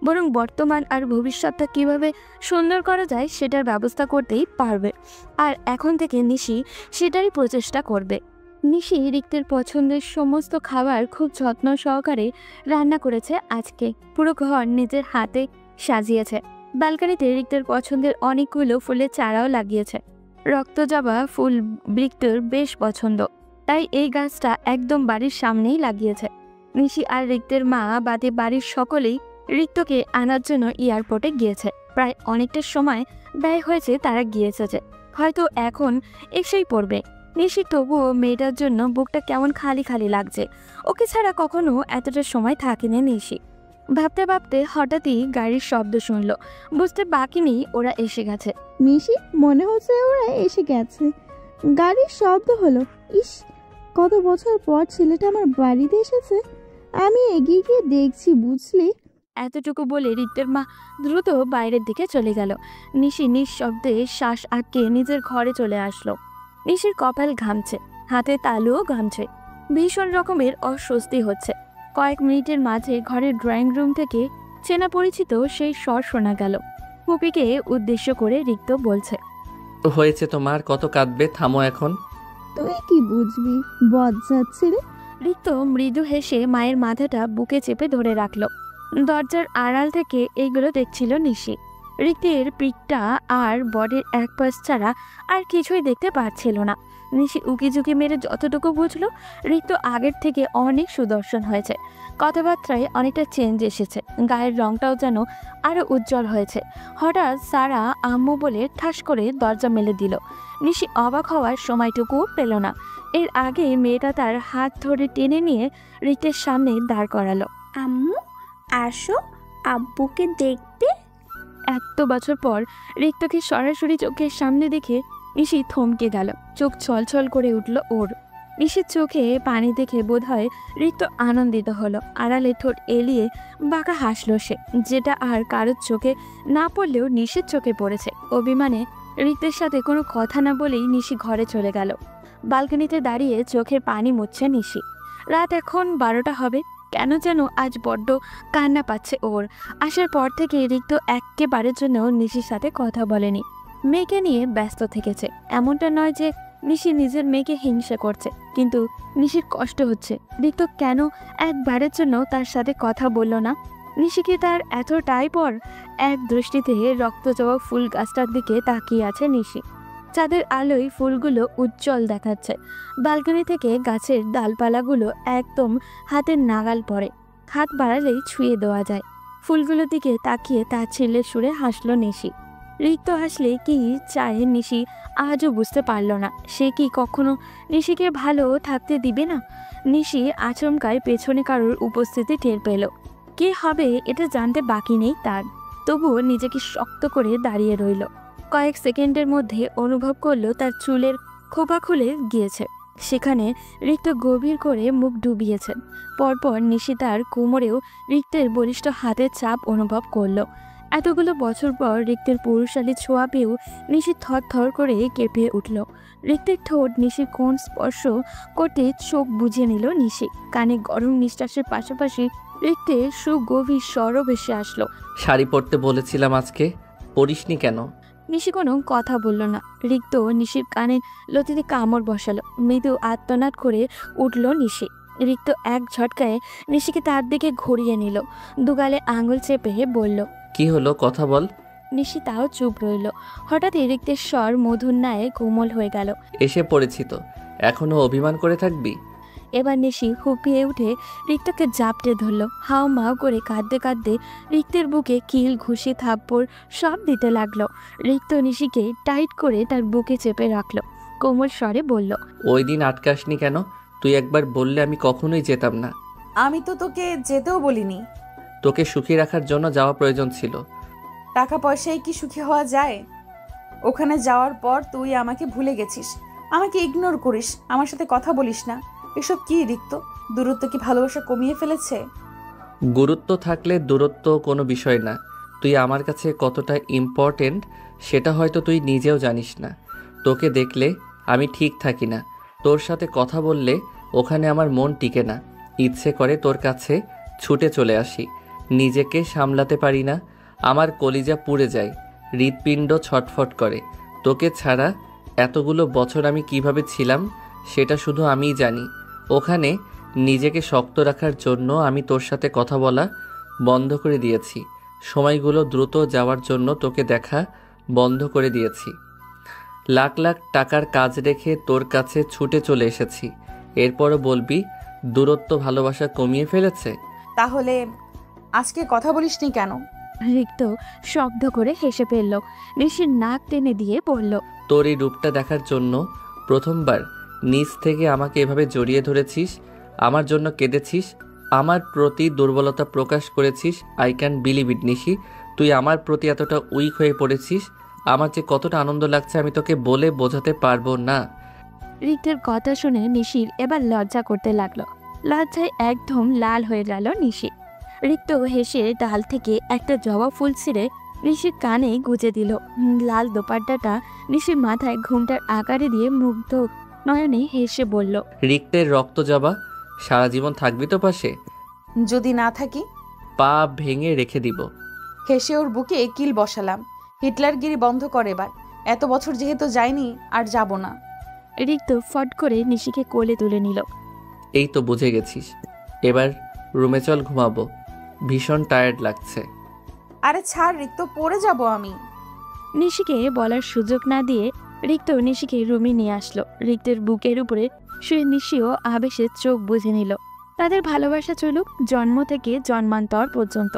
বরং বর্তমান আর ভবিষ্যৎটা কিভাবে সুন্দর করা যায় সেটার ব্যবস্থা করতেই পারবে। আর এখন থেকে নিশি সেটারই প্রচেষ্টা করবে। নিশি রিক্তের পছন্দের সমস্ত খাবার খুব যত্ন সহকারে রান্না করেছে আজকে। পুরো ঘর নিজের হাতে সাজিয়েছে। ব্যালকনিতে রিক্তের পছন্দের অনেকগুলো ফুলের চারাও লাগিয়েছে। রক্তজবা ফুল রিক্তের বেশ পছন্দ, তাই এই গাছটা একদম বাড়ির সামনেই লাগিয়েছে। নিশি আর রিক্তের মা বাদে বাড়ির সকলেই রিক্তকে আনার জন্য এয়ারপোর্টে গিয়েছে। প্রায় অনেকটা সময় ব্যয় হয়েছে তারা গিয়েছে যে, হয়তো এখন এসেই পড়বে। নিশি তবুও মেয়েটার জন্য বুকটা কেমন খালি খালি লাগছে। ওকে ছাড়া কখনো এতটা সময় থাকেনি নিশি। ভাবতে ভাবতে হঠাৎই গাড়ির শব্দ শুনলো। বুঝতে বাকি নেই ওরা এসে গেছে। মিশি মনে হচ্ছে ওরা এসে গেছে। গাড়ির শব্দ হলো। ইস, কত বছর পর ছেলেটা আমার বাড়িতে এসেছে। আমি এগিয়ে গিয়ে দেখছি, বুঝলি। এতটুকু বলে রিক্তের মা দ্রুত বাইরের দিকে চলে গেল। নিশি নিঃশব্দে শ্বাস আটকে নিজের ঘরে চলে আসলো। নিশির কপাল ঘামছে, হাতে তালুও ঘামছে। ভীষণ রকমের অস্বস্তি হচ্ছে। কয়েক মিনিটের মাঝে ঘরের ড্রয়িং রুম থেকে চেনা পরিচিত সেই স্বর শোনা গেল। পুপিকে উদ্দেশ্য করে রিক্ত বলছে, হয়েছে তোমার, কত কাঁদবে, থামো এখন। তুই কি বুঝবি, বজ্জাত ছেলে। রিক্ত মৃদু হেসে মায়ের মাথাটা বুকে চেপে ধরে রাখলো। দরজার আড়াল থেকে এইগুলো দেখছিল নিশি। রিক্তের পিঠটা আর বডির এক পাশ ছাড়া আর কিছুই দেখতে পাচ্ছিল না। নিশি উকি ঝুঁকি মেরে যতটুকু বুঝলো, রিক্ত আগের থেকে অনেক সুদর্শন হয়েছে। কথাবার্তায় অনেকটা চেঞ্জ এসেছে। গায়ের রংটাও যেন আরো উজ্জ্বল হয়েছে। হঠাৎ সারা আম্মু বলে ঠাস করে দরজা মেলে দিল। নিশি অবাক হওয়ার সময়টুকু পেল না। এর আগে মেয়েটা তার হাত ধরে টেনে নিয়ে রিক্তের সামনে দাঁড় করালো। আম্মু আসো, আব্বুকে দেখতে। এত বছর পর রিক্তকে সরাসরি চোখের সামনে দেখে নিশি থমকে গেল। চোখ ছলছল করে উঠল ওর। নিশির চোখে পানি দেখে বোধহয় রিক্ত আনন্দিত হলো। আড়ালে ঠোঁট এলিয়ে বাঁকা হাসলো সে, যেটা আর কারোর চোখে না পড়লেও নিশির চোখে পড়েছে। অভিমানে রিক্তের সাথে কোনো কথা না বলেই নিশি ঘরে চলে গেল। বালকনিতে দাঁড়িয়ে চোখের পানি মুছছে নিশি। রাত এখন 12টা হবে। কেন যেন আজ বড্ড কান্না পাচ্ছে ওর। আসার পর থেকে রিক্ত একেবারের জন্য নিশির সাথে কথা বলেনি, মেয়েকে নিয়ে ব্যস্ত থেকেছে। এমনটা নয় যে নিশি নিজের মেয়েকে হিংসা করছে, কিন্তু নিশির কষ্ট হচ্ছে। রিক্ত কেন একবারের জন্য তার সাথে কথা বলল না? নিশি কি তার এতটাই পর? এক দৃষ্টিতে রক্তজবা ফুল গাছটার দিকে তাকিয়ে আছে নিশি। চাঁদের আলোয় ফুলগুলো উজ্জ্বল দেখাচ্ছে। বালকনি থেকে গাছের ডালপালাগুলো একদম হাতের নাগাল পড়ে, হাত বাড়ালেই ছুঁয়ে দেওয়া যায়। ফুলগুলোর দিকে তাকিয়ে তাচ্ছিল্যের সুরে হাসলো নিশি। রিক্ত হাসলে কি চায় নিশি আজও বুঝতে পারল না। সে কি কখনো নিশিকে ভালো থাকতে দিবে না? নিশি আচমকায় পেছনে কারোর উপস্থিতি টের পেল। কে হবে এটা জানতে বাকি নেই তার, তবুও নিজেকে শক্ত করে দাঁড়িয়ে রইল। কয়েক সেকেন্ডের মধ্যে অনুভব করলো তার চুলের খোপা খুলে গিয়েছে। সেখানে রিক্ত গভীর করে মুখ ডুবিয়েছেন। পরপর নিশি তার কোমরেও রিক্তের বলিষ্ঠ হাতের চাপ অনুভব করলো। এতগুলো বছর পর রিক্তের পুরুষালী ছোঁয়া পেয়েও নিশি থর করে কেঁপে উঠল। রিক্তের ঠোঁট নিশির কোণ স্পর্শ করতে চোখ বুঝে নিল নিশি। কানে গরম নিঃশ্বাসের পাশাপাশি রিক্তের সুগভীর স্বরও ভেসে আসলো। শাড়ি পরতে বলেছিলাম আজকে, পরিসনি কেন? নিশি কোনো কথা বলল না। রিক্ত নিশির কানে লতিতে কামড় বসালো। মৃদু আত্মনাদ করে উঠল নিশি। রিক্ত এক ঝটকায় নিশিকে তার দিকে ঘুরিয়ে নিল, দুগালে আঙুল চেপে বলল, কি হলো, কথা বল। নিশি তাও চুপ রইল। হঠাৎ রিক্তের স্বর মধুর ন্যায় কোমল হয়ে গেল। এসে পড়েছি তো, এখনো অভিমান করে থাকবি? এবার নিশি হুপিয়ে উঠে রিক্তকে জাপটে ধরল। হাও মাও করে কাঁদতে কাঁদতে রিক্তের বুকে কিল, ঘুষি, থাপ্পড় সব দিতে লাগলো। রিক্ত নিশিকে টাইট করে তার বুকে চেপে রাখলো, কোমল স্বরে বলল, ওই দিন আটকাসনি কেন? তুই একবার বললে আমি কখনোই যেতাম না। আমি তো তোকে যেতেও বলিনি। তোকে সুখী রাখার জন্য যাওয়া প্রয়োজন ছিল। টাকা পয়সায় কি সুখী হওয়া যায়? ওখানে যাওয়ার পর তুই আমাকে ভুলে গেছিস, আমাকে ইগনোর করিস, আমার সাথে কথা বলিস না। এসব কি রিক্ত? দূরত্ব কি ভালোবাসা কমিয়ে ফেলেছে? গুরুত্ব থাকলে দূরত্ব কোনো বিষয় না। তুই আমার কাছে কতটা ইম্পর্টেন্ট সেটা হয়তো তুই নিজেও জানিস না। তোকে দেখলে আমি ঠিক থাকি না, তোর সাথে কথা বললে ওখানে আমার মন টিকে না। ইচ্ছে করে তোর কাছে ছুটে চলে আসি, নিজেকে সামলাতে পারি না। আমার কলিজা পুড়ে যায়, হৃৎপিণ্ড ছটফট করে। তোকে ছাড়া এতগুলো বছর আমি কিভাবে ছিলাম সেটা শুধু আমিই জানি। ওখানে নিজেকে শক্ত রাখার জন্য আমি তোর সাথে কথা বলা বন্ধ করে দিয়েছি। সময়গুলো দ্রুত যাওয়ার জন্য তোকে দেখা বন্ধ করে দিয়েছি। লাখ লাখ টাকার কাজ রেখে তোর কাছে ছুটে চলে এসেছি। এরপরও বলবি দূরত্ব ভালোবাসা কমিয়ে ফেলেছে? তাহলে আজকে কথা বলিসনি কেন? রিক্ত শব্দ করে হেসে ফেলল। নিশির নাক টেনে দিয়ে বলল, তোর এই রূপটা দেখার জন্য প্রথমবার নিজ থেকে আমাকে এভাবে জড়িয়ে ধরেছিস, আমার জন্য কেঁদেছিস, আমার প্রতি দুর্বলতা প্রকাশ করেছিস। আই ক্যান বিলিভ ইট নিশি, তুই আমার প্রতি এতটা উইক হয়ে পড়েছিস। আমার যে কতটা আনন্দ লাগছে আমি তোকে বলে বোঝাতে পারবো না। রিক্তের কথা শুনে নিশির এবার লজ্জা করতে লাগলো। লজ্জায় একদম লাল হয়ে গেল নিশি। রিক্ত হেসে ডাল থেকে একটা জবা ফুল ছিঁড়ে নিশির কানে গুজে দিল। লাল দোপাট্টাটা নিশির মাথায় ঘুমটার আকারে দিয়ে মুগ্ধ নয়নে হেসে বলল, রিক্তের রক্ত জবা, সারা জীবন থাকবি তো পাশে? যদি না থাকি? পা ভেঙে রেখে দিব। হেসে ওর বুকে কিল বসালাম। হিটলারগিরি বন্ধ কর এবার। এত বছর যেহেতু যায়নি, আর যাব না। রিক্ত ফট করে নিশিকে কোলে তুলে নিল। এই তো বুঝে গেছিস, এবার রুমে চল, ঘুমাবো, ভীষণ টায়ার্ড লাগছে। আরে ছাড় রিক্ত, পড়ে যাব আমি। নিশিকে বলার সুযোগ না দিয়ে রিক্ত নিশিকে রুমে নিয়ে আসলো। রিক্তের বুকের উপরে শুয়ে নিশিও আবেশে চোখ বুঝে নিল। তাদের ভালোবাসা চলুক জন্ম থেকে জন্মান্তর পর্যন্ত।